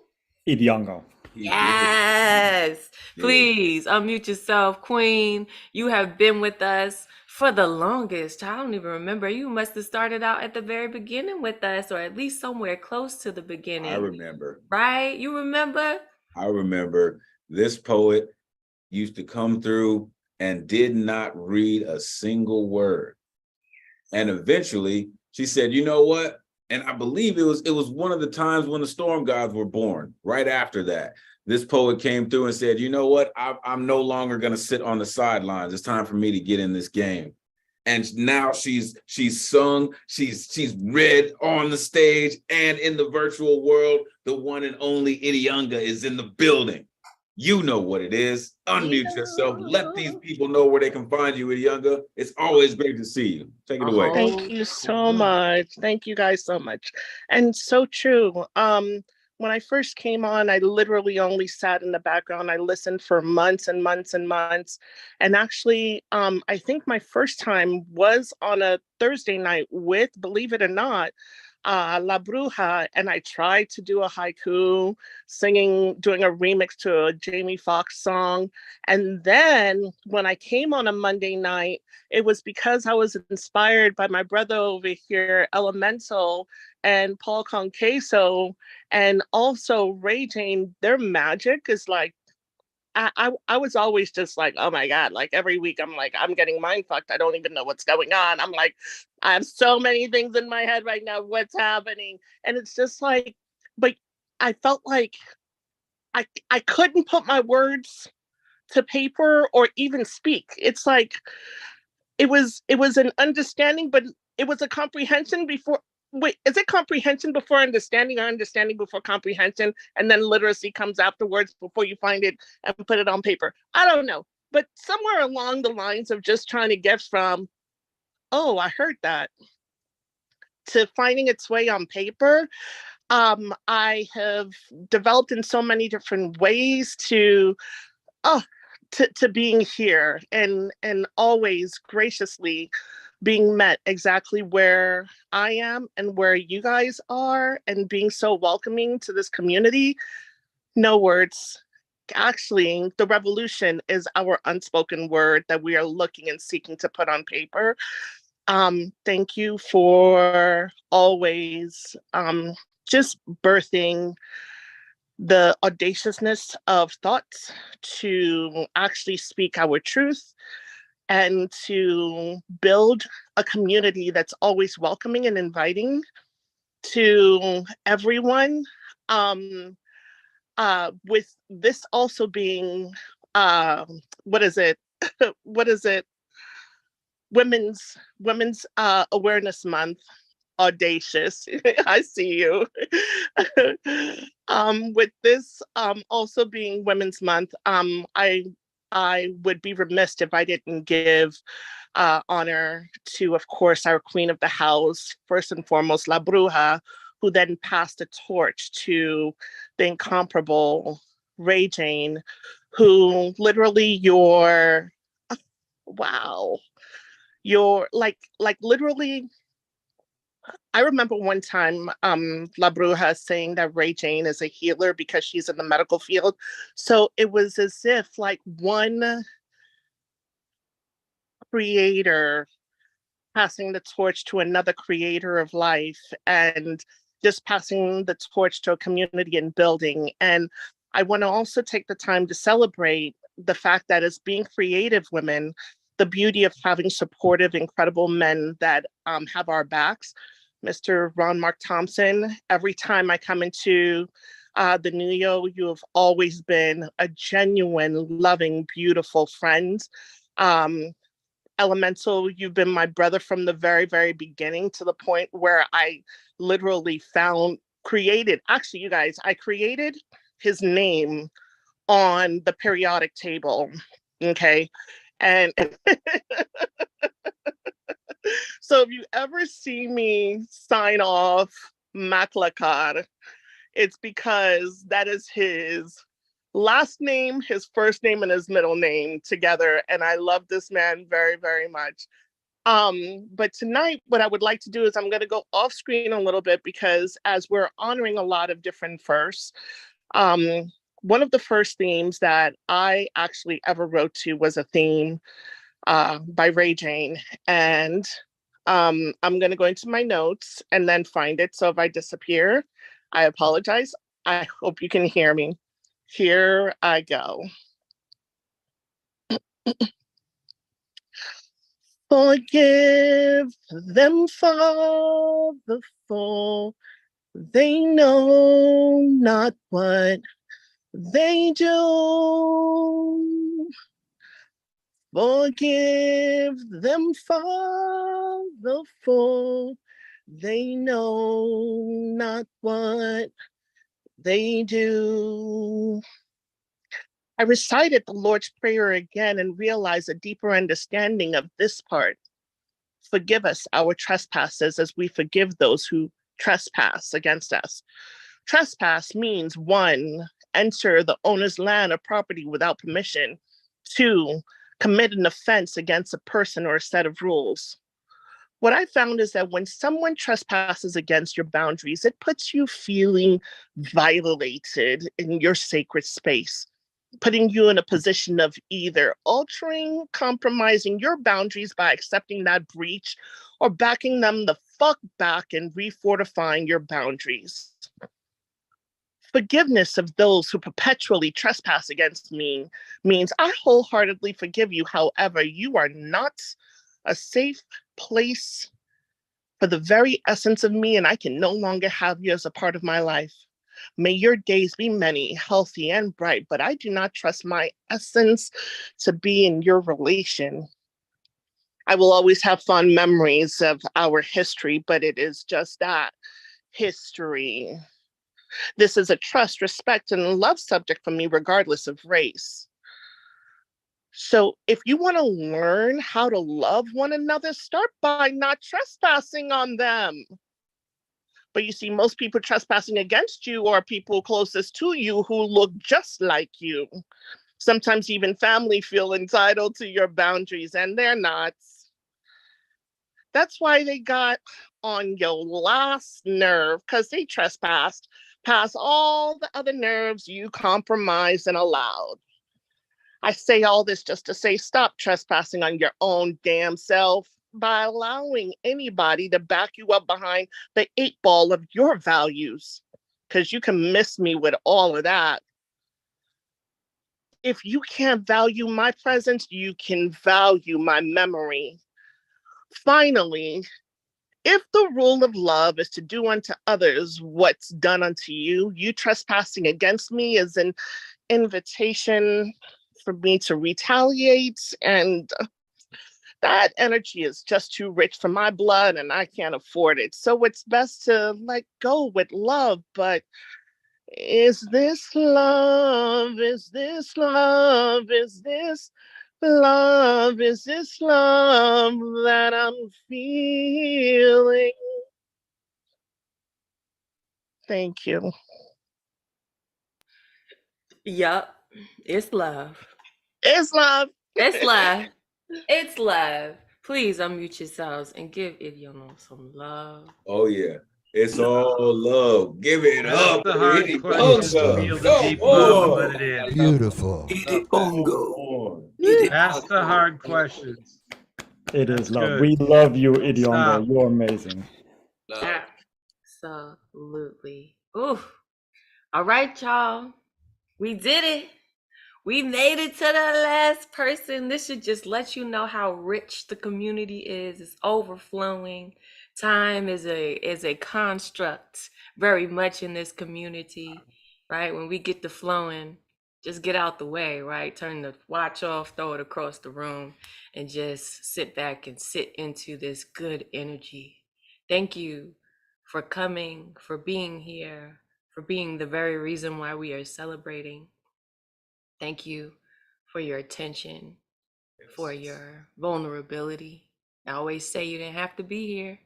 Idianga. Yes. Please unmute yourself, Queen. You have been with us for the longest. I don't even remember. You must have started out at the very beginning with us, or at least somewhere close to the beginning. I remember. Right? You remember? I remember. This poet used to come through and did not read a single word. And eventually she said, you know what? And I believe it was one of the times when the Storm Gods were born. Right after that, this poet came through and said, you know what? I'm no longer going to sit on the sidelines. It's time for me to get in this game. And now she's sung, she's read on the stage and in the virtual world. The one and only Idianga is in the building. You know what it is. Unmute yourself. Let these people know where they can find you, Idianga. It's always great to see you. Take it away. Thank you so much. Thank you guys so much. And so true. when I first came on, I literally only sat in the background. I listened for months and months and months. And actually, I think my first time was on a Thursday night with, believe it or not, La Bruja, and I tried to do a haiku, doing a remix to a Jamie Foxx song. And then when I came on a Monday night, it was because I was inspired by my brother over here, Elemental, and Paul Conqueso, and also Ray Jane. Their magic is like, I was always just like, oh my God, like every week I'm like, I'm getting mind fucked. I don't even know what's going on. I'm like, I have so many things in my head right now. What's happening? And it's just like, but I felt like I couldn't put my words to paper or even speak. It's like, it was an understanding, but it was a comprehension before. Wait, is it comprehension before understanding or understanding before comprehension? And then literacy comes afterwards before you find it and put it on paper. I don't know. But somewhere along the lines of just trying to get from, oh, I heard that, to finding its way on paper, I have developed in so many different ways to being here and always graciously being met exactly where I am and where you guys are, and being so welcoming to this community. No words. Actually, the revolution is our unspoken word that we are looking and seeking to put on paper. Thank you for always just birthing the audaciousness of thoughts to actually speak our truth and to build a community that's always welcoming and inviting to everyone. With this also being, what is it? What is it? Women's Awareness Month. Audacious. I see you. With this also being Women's Month, I would be remiss if I didn't give honor to, of course, our queen of the house, first and foremost, La Bruja, who then passed the torch to the incomparable Ray Jane, who literally wow, literally. I remember one time La Bruja saying that Ray Jane is a healer because she's in the medical field. So it was as if like one creator passing the torch to another creator of life, and just passing the torch to a community and building. And I want to also take the time to celebrate the fact that as being creative women, the beauty of having supportive, incredible men that have our backs. Mr. Ron Mark Thompson, every time I come into the Nuyo, you have always been a genuine, loving, beautiful friend. Elemental, you've been my brother from the very, very beginning, to the point where I literally actually, you guys, I created his name on the periodic table, okay? And so if you ever see me sign off Maklakar, it's because that is his last name, his first name, and his middle name together. And I love this man very, very much. But tonight, what I would like to do is I'm going to go off screen a little bit, because as we're honoring a lot of different firsts, one of the first themes that I actually ever wrote to was a theme by Ray Jane. And I'm going to go into my notes and then find it. So if I disappear, I apologize. I hope you can hear me. Here I go. Forgive them, Father, for they know not what they do. Forgive them, Father, for they know not what they do. I recited the Lord's Prayer again and realized a deeper understanding of this part. Forgive us our trespasses as we forgive those who trespass against us. Trespass means 1, enter the owner's land or property without permission. 2, commit an offense against a person or a set of rules. What I found is that when someone trespasses against your boundaries, it puts you feeling violated in your sacred space, putting you in a position of either altering, compromising your boundaries by accepting that breach, or backing them the fuck back and refortifying your boundaries. Forgiveness of those who perpetually trespass against me means I wholeheartedly forgive you. However, you are not a safe place for the very essence of me, and I can no longer have you as a part of my life. May your days be many, healthy, and bright, but I do not trust my essence to be in your relation. I will always have fond memories of our history, but it is just that, history. This is a trust, respect, and love subject for me, regardless of race. So if you want to learn how to love one another, start by not trespassing on them. But you see, most people trespassing against you are people closest to you who look just like you. Sometimes even family feel entitled to your boundaries, and they're not. That's why they got on your last nerve, because they trespassed past all the other nerves you compromised and allowed. I say all this just to say stop trespassing on your own damn self by allowing anybody to back you up behind the 8-ball of your values, because you can miss me with all of that. If you can't value my presence, you can value my memory. Finally, if the rule of love is to do unto others what's done unto you, you trespassing against me is an invitation for me to retaliate, and that energy is just too rich for my blood and I can't afford it. So it's best to let go with love. But is this love? Is this love? Is this love? Is this love that I'm feeling? Thank you. Yup, it's love. It's love. It's love. It's love. Please unmute yourselves and give Idiono some love. Oh yeah. It's all love. Give it That's up. the hard Idiongo. question. Feel the Come deep love and let on. it in. Beautiful. That's the hard questions. It That's is love. good. We love you, Stop. Idiongo. You're amazing. Absolutely. Ooh. All right, y'all. We did it. We made it to the last person. This should just let you know how rich the community is. It's overflowing. Time is a construct very much in this community, right? When we get to flowing, just get out the way, right? Turn the watch off, throw it across the room, and just sit back and sit into this good energy. Thank you for coming, for being here, for being the very reason why we are celebrating. Thank you for your attention, for your vulnerability. I always say you didn't have to be here.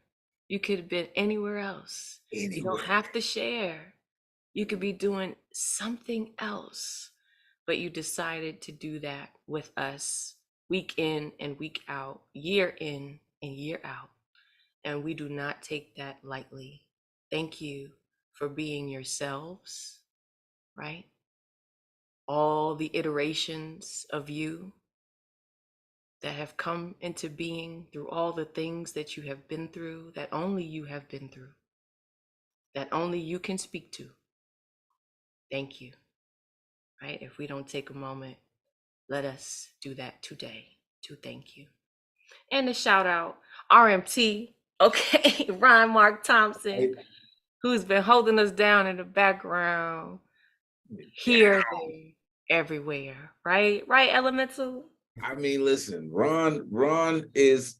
You could have been anywhere else. You don't have to share. You could be doing something else, but you decided to do that with us week in and week out, year in and year out. And we do not take that lightly. Thank you for being yourselves, right? All the iterations of you that have come into being through all the things that you have been through, that only you have been through, that only you can speak to. Thank you, right? If we don't take a moment, let us do that today to thank you. And a shout out, RMT, okay, Ryan Mark Thompson, who's been holding us down in the background, here, there, everywhere, right? Right, Elemental? I mean, listen, Ron is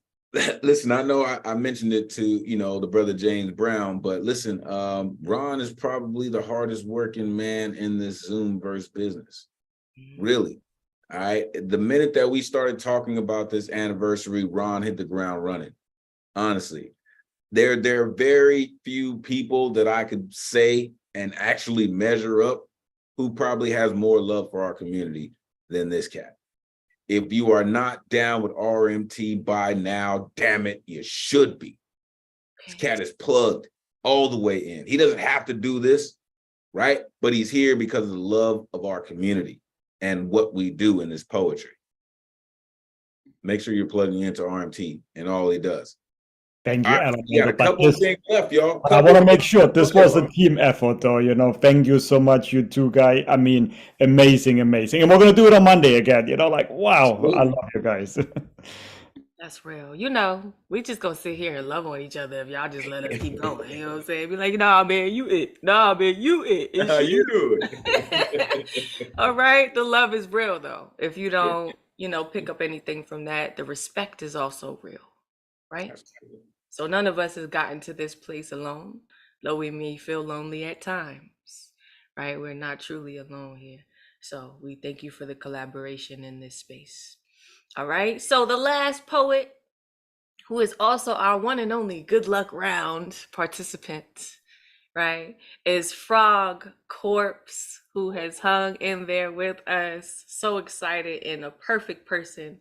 listen, I know I mentioned it to, the brother James Brown, but listen, Ron is probably the hardest working man in this Zoomverse business. Really. All right. The minute that we started talking about this anniversary, Ron hit the ground running. Honestly. There are very few people that I could say and actually measure up, who probably has more love for our community than this cat. If you are not down with RMT by now, damn it, you should be. This cat is plugged all the way in. He doesn't have to do this, right? But he's here because of the love of our community and what we do in this poetry. Make sure you're plugging into RMT and all he does. Thank you, All right, Elevator. we got a couple of things left, y'all. But I want to make sure this was a team effort, though. You know, thank you so much, you two guys. I mean, amazing, amazing. And we're gonna do it on Monday again. You know, like wow, I love you guys. That's real. You know, we just gonna sit here and love on each other if y'all just let us keep going. You know what I'm saying? Be like, nah, man, you it. Nah, man, you it. It's you do it. All right. The love is real, though. If you don't, you know, pick up anything from that, the respect is also real, right? So none of us has gotten to this place alone, though we may feel lonely at times, right? We're not truly alone here. So we thank you for the collaboration in this space. All right. So the last poet, who is also our one and only Good Luck Round participant, right, is Frog Corpse, who has hung in there with us. So excited and a perfect person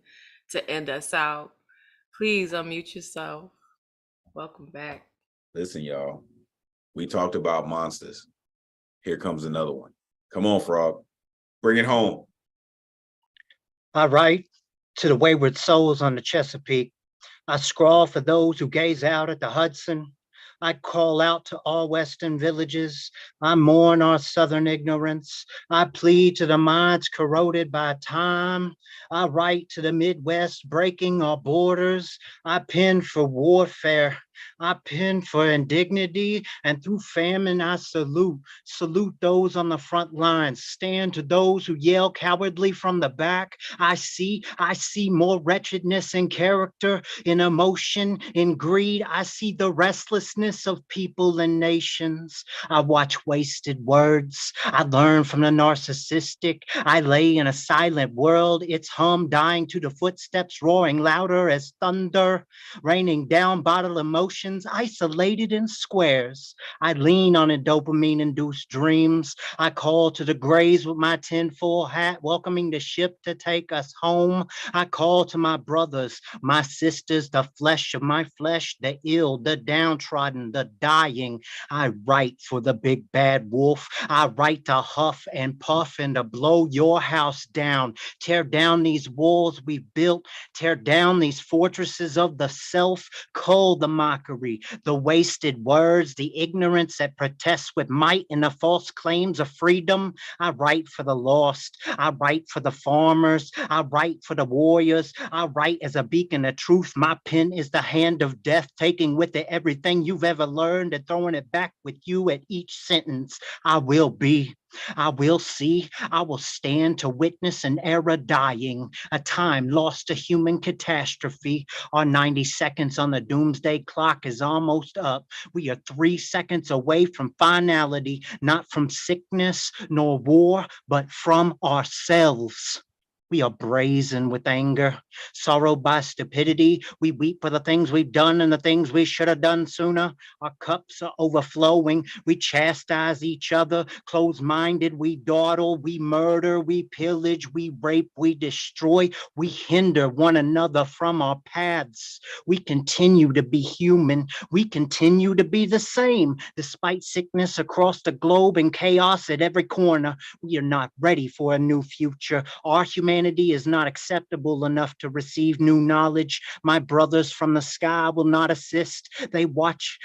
to end us out. Please unmute yourself. Welcome back. Listen, y'all, we talked about monsters. Here comes another one. Come on, Frog. Bring it home. I write to the wayward souls on the Chesapeake. I scrawl for those who gaze out at the Hudson. I call out to all Western villages. I mourn our Southern ignorance. I plead to the minds corroded by time. I write to the Midwest, breaking our borders. I pen for warfare. I pen for indignity, and through famine I salute those on the front lines, stand to those who yell cowardly from the back. I see more wretchedness in character, in emotion, in greed. I see the restlessness of people and nations. I watch wasted words. I learn from the narcissistic. I lay in a silent world, its hum dying to the footsteps, roaring louder as thunder, raining down bottled emotions, isolated in squares. I lean on a dopamine-induced dreams. I call to the grays with my tinfoil hat, welcoming the ship to take us home. I call to my brothers, my sisters, the flesh of my flesh, the ill, the downtrodden, the dying. I write for the big bad wolf. I write to huff and puff and to blow your house down. Tear down these walls we've built. Tear down these fortresses of the self. Cull the mockery, the wasted words, the ignorance that protests with might in the false claims of freedom. I write for the lost. I write for the farmers. I write for the warriors. I write as a beacon of truth. My pen is the hand of death, taking with it everything you've ever learned and throwing it back with you at each sentence. I will be. I will see, I will stand to witness an era dying, a time lost to human catastrophe. Our 90 seconds on the doomsday clock is almost up. We are 3 seconds away from finality, not from sickness nor war, but from ourselves. We are brazen with anger, sorrow by stupidity. We weep for the things we've done and the things we should have done sooner. Our cups are overflowing. We chastise each other, closed-minded. We dawdle, we murder, we pillage, we rape, we destroy. We hinder one another from our paths. We continue to be human. We continue to be the same. Despite sickness across the globe and chaos at every corner, we are not ready for a new future. Our humanity is not acceptable enough to receive new knowledge. My brothers from the sky will not assist. They watch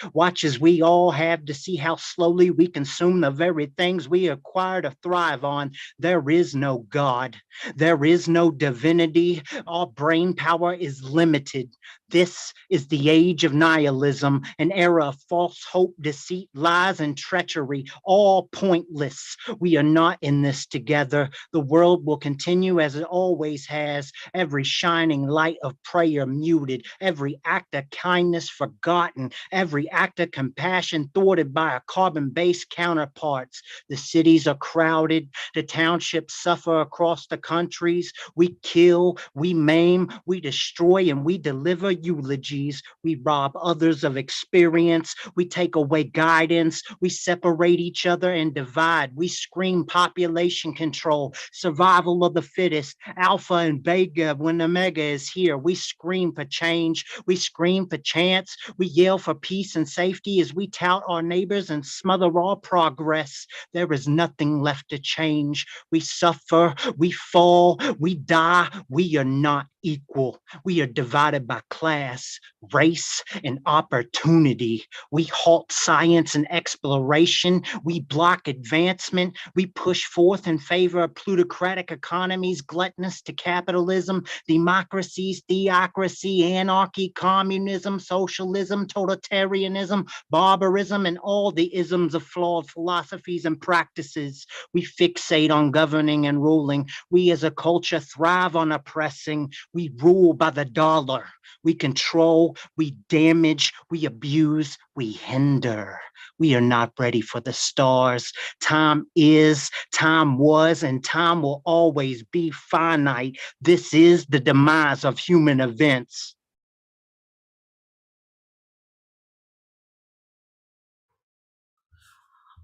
as we all have to see how slowly we consume the very things we acquire to thrive on. There is no God. There is no divinity. Our brain power is limited. This is the age of nihilism, an era of false hope, deceit, lies, and treachery, all pointless. We are not in this together. The world will continue as it always has, every shining light of prayer muted, every act of kindness forgotten, every act of compassion thwarted by our carbon-based counterparts. The cities are crowded, the townships suffer across the countries. We kill, we maim, we destroy, and we deliver. eulogies. We rob others of experience. We take away guidance. We separate each other and divide. We scream population control, survival of the fittest, alpha and beta when omega is here. We scream for change. We scream for chance. We yell for peace and safety as we tout our neighbors and smother all progress. There is nothing left to change. We suffer, we fall, we die. We are not equal. We are divided by class, race, and opportunity. We halt science and exploration. We block advancement. We push forth in favor of plutocratic economies, gluttonous to capitalism, democracies, theocracy, anarchy, communism, socialism, totalitarianism, barbarism, and all the isms of flawed philosophies and practices. We fixate on governing and ruling. We as a culture thrive on oppressing. We rule by the dollar. We control, we damage, we abuse, we hinder. We are not ready for the stars. Time is, time was, and time will always be finite. This is the demise of human events.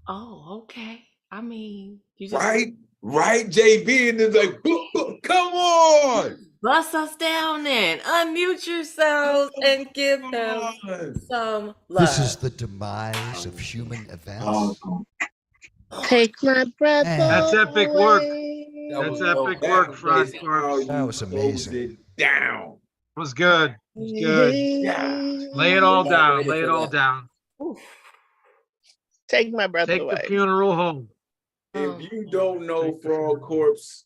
Oh, okay. I mean, you just Right, JB, and it's like, boop, boop, come on. bust us down then. Unmute yourselves and give him some love. This is the demise of human events. Take my breath away. That's epic work. That's epic work, Frog Corpse. That was amazing. It down. It was good. It was good. Yeah. Lay it all down. Lay it all down. Take my breath Take away. the funeral home. If you don't know Frog Corpse,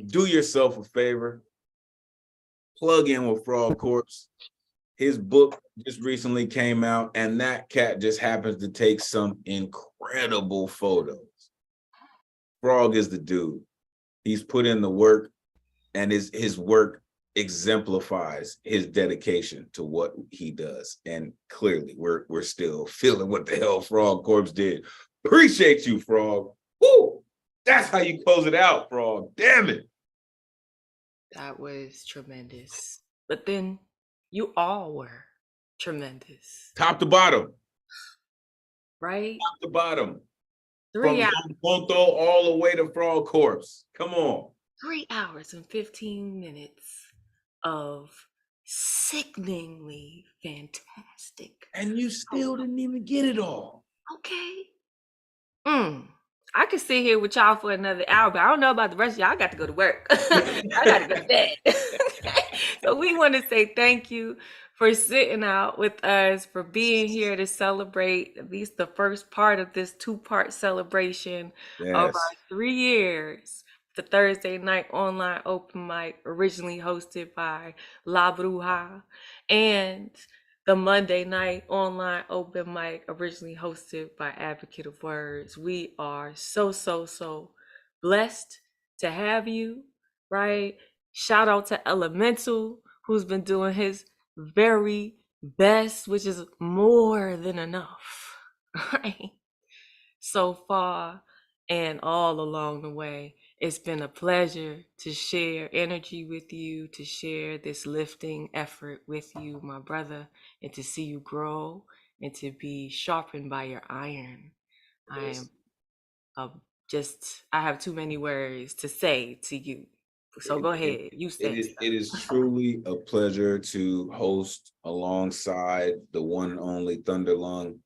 do yourself a favor. Plug in with Frog Corpse. His book just recently came out, and that cat just happens to take some incredible photos. Frog is the dude. He's put in the work, and his work exemplifies his dedication to what he does. And clearly, we're still feeling what the hell Frog Corpse did. Appreciate you, Frog. Woo! That's how you close it out, Frog. Damn it. That was tremendous. But then you all were tremendous. Top to bottom. Right? Top to bottom. 3 hours. From Ponto all the way to Frog Corpse. Come on. 3 hours and 15 minutes of sickeningly fantastic. And you still didn't even get it all. Okay. I could sit here with y'all for another hour, but I don't know about the rest of y'all. I got to go to work. I got to go to bed. So we want to say thank you for sitting out with us, for being here to celebrate at least the first part of this 2-part celebration of our 3 years. The Thursday night online open mic, originally hosted by La Bruja, and the Monday night online open mic, originally hosted by Advocate of Words. We are so blessed to have you, right? Shout out to Elemental, who's been doing his very best, which is more than enough, right? So far and all along the way. It's been a pleasure to share energy with you, to share this lifting effort with you, my brother, and to see you grow and to be sharpened by your iron. Yes. I have too many words to say to you. So go ahead. You say it is truly a pleasure to host alongside the one and only Thunderlung.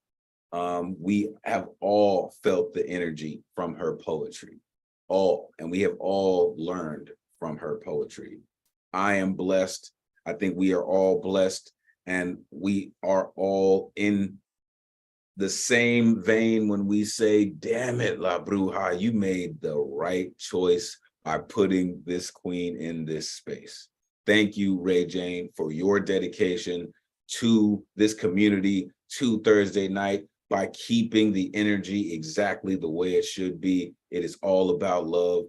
We have all felt the energy from her poetry. And we have all learned from her poetry. I am blessed. I think we are all blessed, and we are all in the same vein when we say, damn it, La Bruja, you made the right choice by putting this queen in this space. Thank you, Ray Jane, for your dedication to this community, to Thursday night, by keeping the energy exactly the way it should be. It is all about love.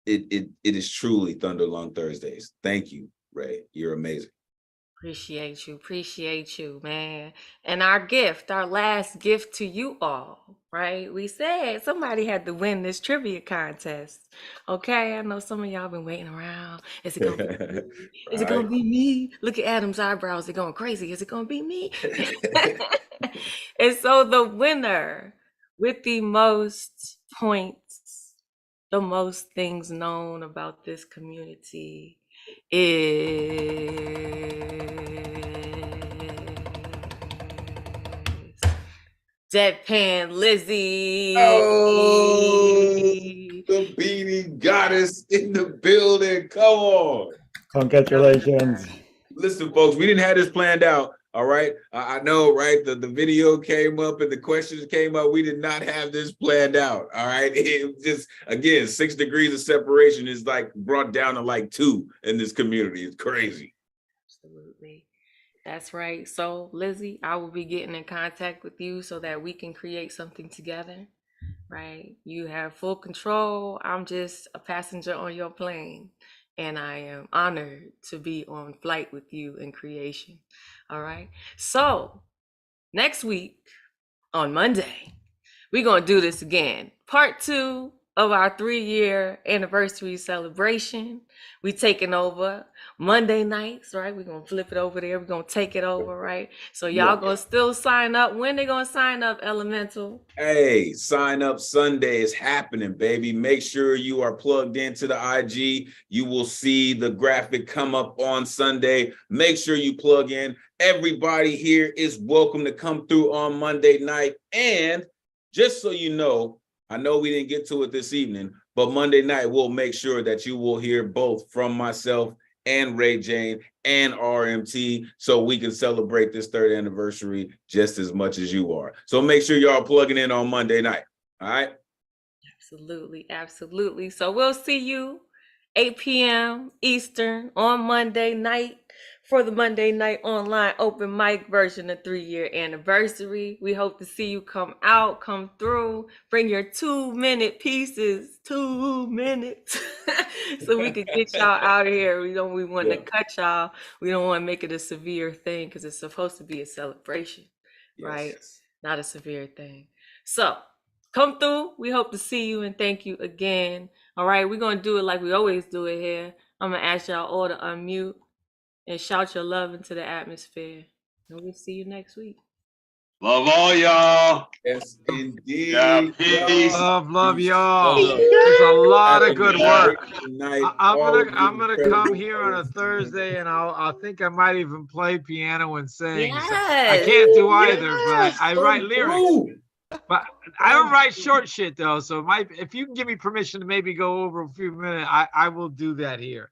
It is truly Thunderlung Thursdays. Thank you, Ray. You're amazing. Appreciate you, man. And our gift, our last gift to you all, right? We said somebody had to win this trivia contest. Okay, I know some of y'all been waiting around. Is it gonna be me? Is it gonna Right. be me? Look at Adam's eyebrows, they're going crazy. Is it gonna be me? And so the winner with the most points, the most things known about this community is Deadpan Lizzie. Oh, the beanie goddess in the building. Come on. Congratulations. Listen, folks, we didn't have this planned out. All right. I know, right? The video came up and the questions came up. We did not have this planned out. All right. It was just, again, 6 degrees of separation is like brought down to like 2 in this community. It's crazy. Absolutely. That's right. So, Lizzie, I will be getting in contact with you so that we can create something together, right? You have full control. I'm just a passenger on your plane, and I am honored to be on flight with you in creation. All right. So, next week on Monday, we're going to do this again. Part 2 of our 3-year anniversary celebration. We taking over Monday nights, right? We're going to flip it over there. We're going to take it over, right? So y'all going to still sign up. When they going to sign up, Elemental? Hey, sign up Sunday is happening, baby. Make sure you are plugged into the IG. You will see the graphic come up on Sunday. Make sure you plug in. Everybody here is welcome to come through on Monday night. And just so you know, I know we didn't get to it this evening, but Monday night we'll make sure that you will hear both from myself and Ray Jane and RMT so we can celebrate this 3rd anniversary just as much as you are. So make sure y'all plugging in on Monday night. All right. Absolutely. Absolutely. So we'll see you 8 p.m. Eastern on Monday night for the Monday Night Online Open Mic version of 3-year anniversary. We hope to see you come out, come through, bring your 2-minute pieces, 2 minutes, so we can get y'all out of here. We want to cut y'all. We don't want to make it a severe thing because it's supposed to be a celebration, right? Not a severe thing. So come through. We hope to see you and thank you again. All right, we're going to do it like we always do it here. I'm going to ask y'all all to unmute and shout your love into the atmosphere. And we'll see you next week. Love all y'all. Yes, indeed. Yeah, peace. Love y'all. It's a lot of good work. I'm gonna come here on a Thursday, and I think I might even play piano and sing. Yes. So I can't do either, but I write lyrics. But I don't write short shit though. So if you can give me permission to maybe go over a few minutes, I will do that here.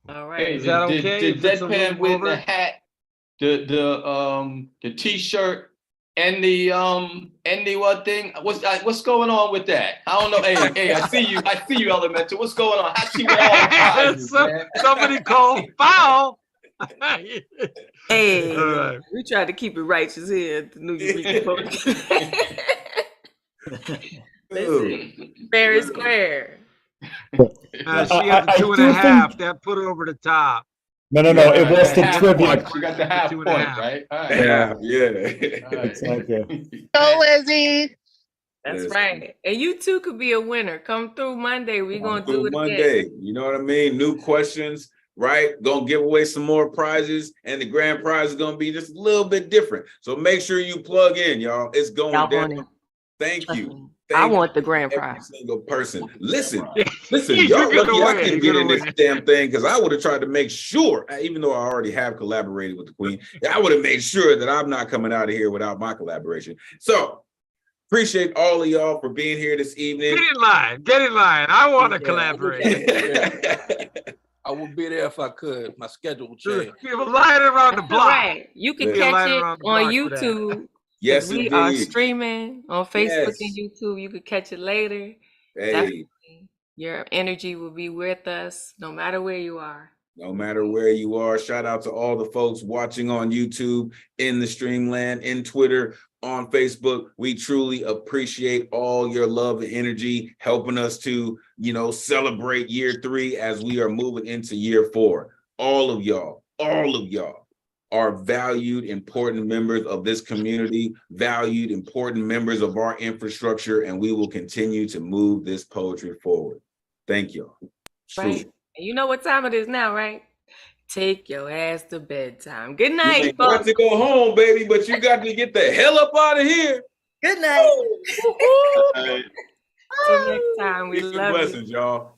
All right. Hey, is that okay? The Deadpan with the hat, the t-shirt, and the what thing? What's going on with that? I don't know. Hey, I see you, Elemental. What's going on? I see you all prizes, man. Somebody called foul. Hey, right. We try to keep it righteous here at the Nuyorican Poets Cafe. Listen, fair is square. She got the 2.5. That put her over the top. No. It was the trivia. You got the half point, right? All right. Yeah. Exactly. Go, Lizzie. That's right. And you too could be a winner. Come through Monday. We're going to do it Monday. again. You know what I mean? New questions, right? Gonna give away some more prizes, and the grand prize is gonna be just a little bit different. So make sure you plug in, y'all. It's going down. Thank you. I want the grand prize. Every single person. Listen, y'all lucky I couldn't get in this damn thing because I would have tried to make sure, even though I already have collaborated with the Queen, I would have made sure that I'm not coming out of here without my collaboration. So appreciate all of y'all for being here this evening. Get in line. I want to collaborate. I will be there if I could. My schedule will change. You have a line around the block. Right. You can catch it on YouTube. Yes, we are streaming on Facebook and YouTube. You could catch it later. Hey. Definitely. Your energy will be with us no matter where you are. No matter where you are. Shout out to all the folks watching on YouTube, in the Streamland, in Twitter, on Facebook. We truly appreciate all your love and energy, helping us to, celebrate year 3 as we are moving into year 4. All of y'all. are valued, important members of this community, valued, important members of our infrastructure, and we will continue to move this poetry forward. Thank you. Right. And you know what time it is now, right? Take your ass to bedtime. Good night, You folks. got to go home, baby, but you got to get the hell up out of here. Good night. Till next time, we Peace and love you. blessings, y'all.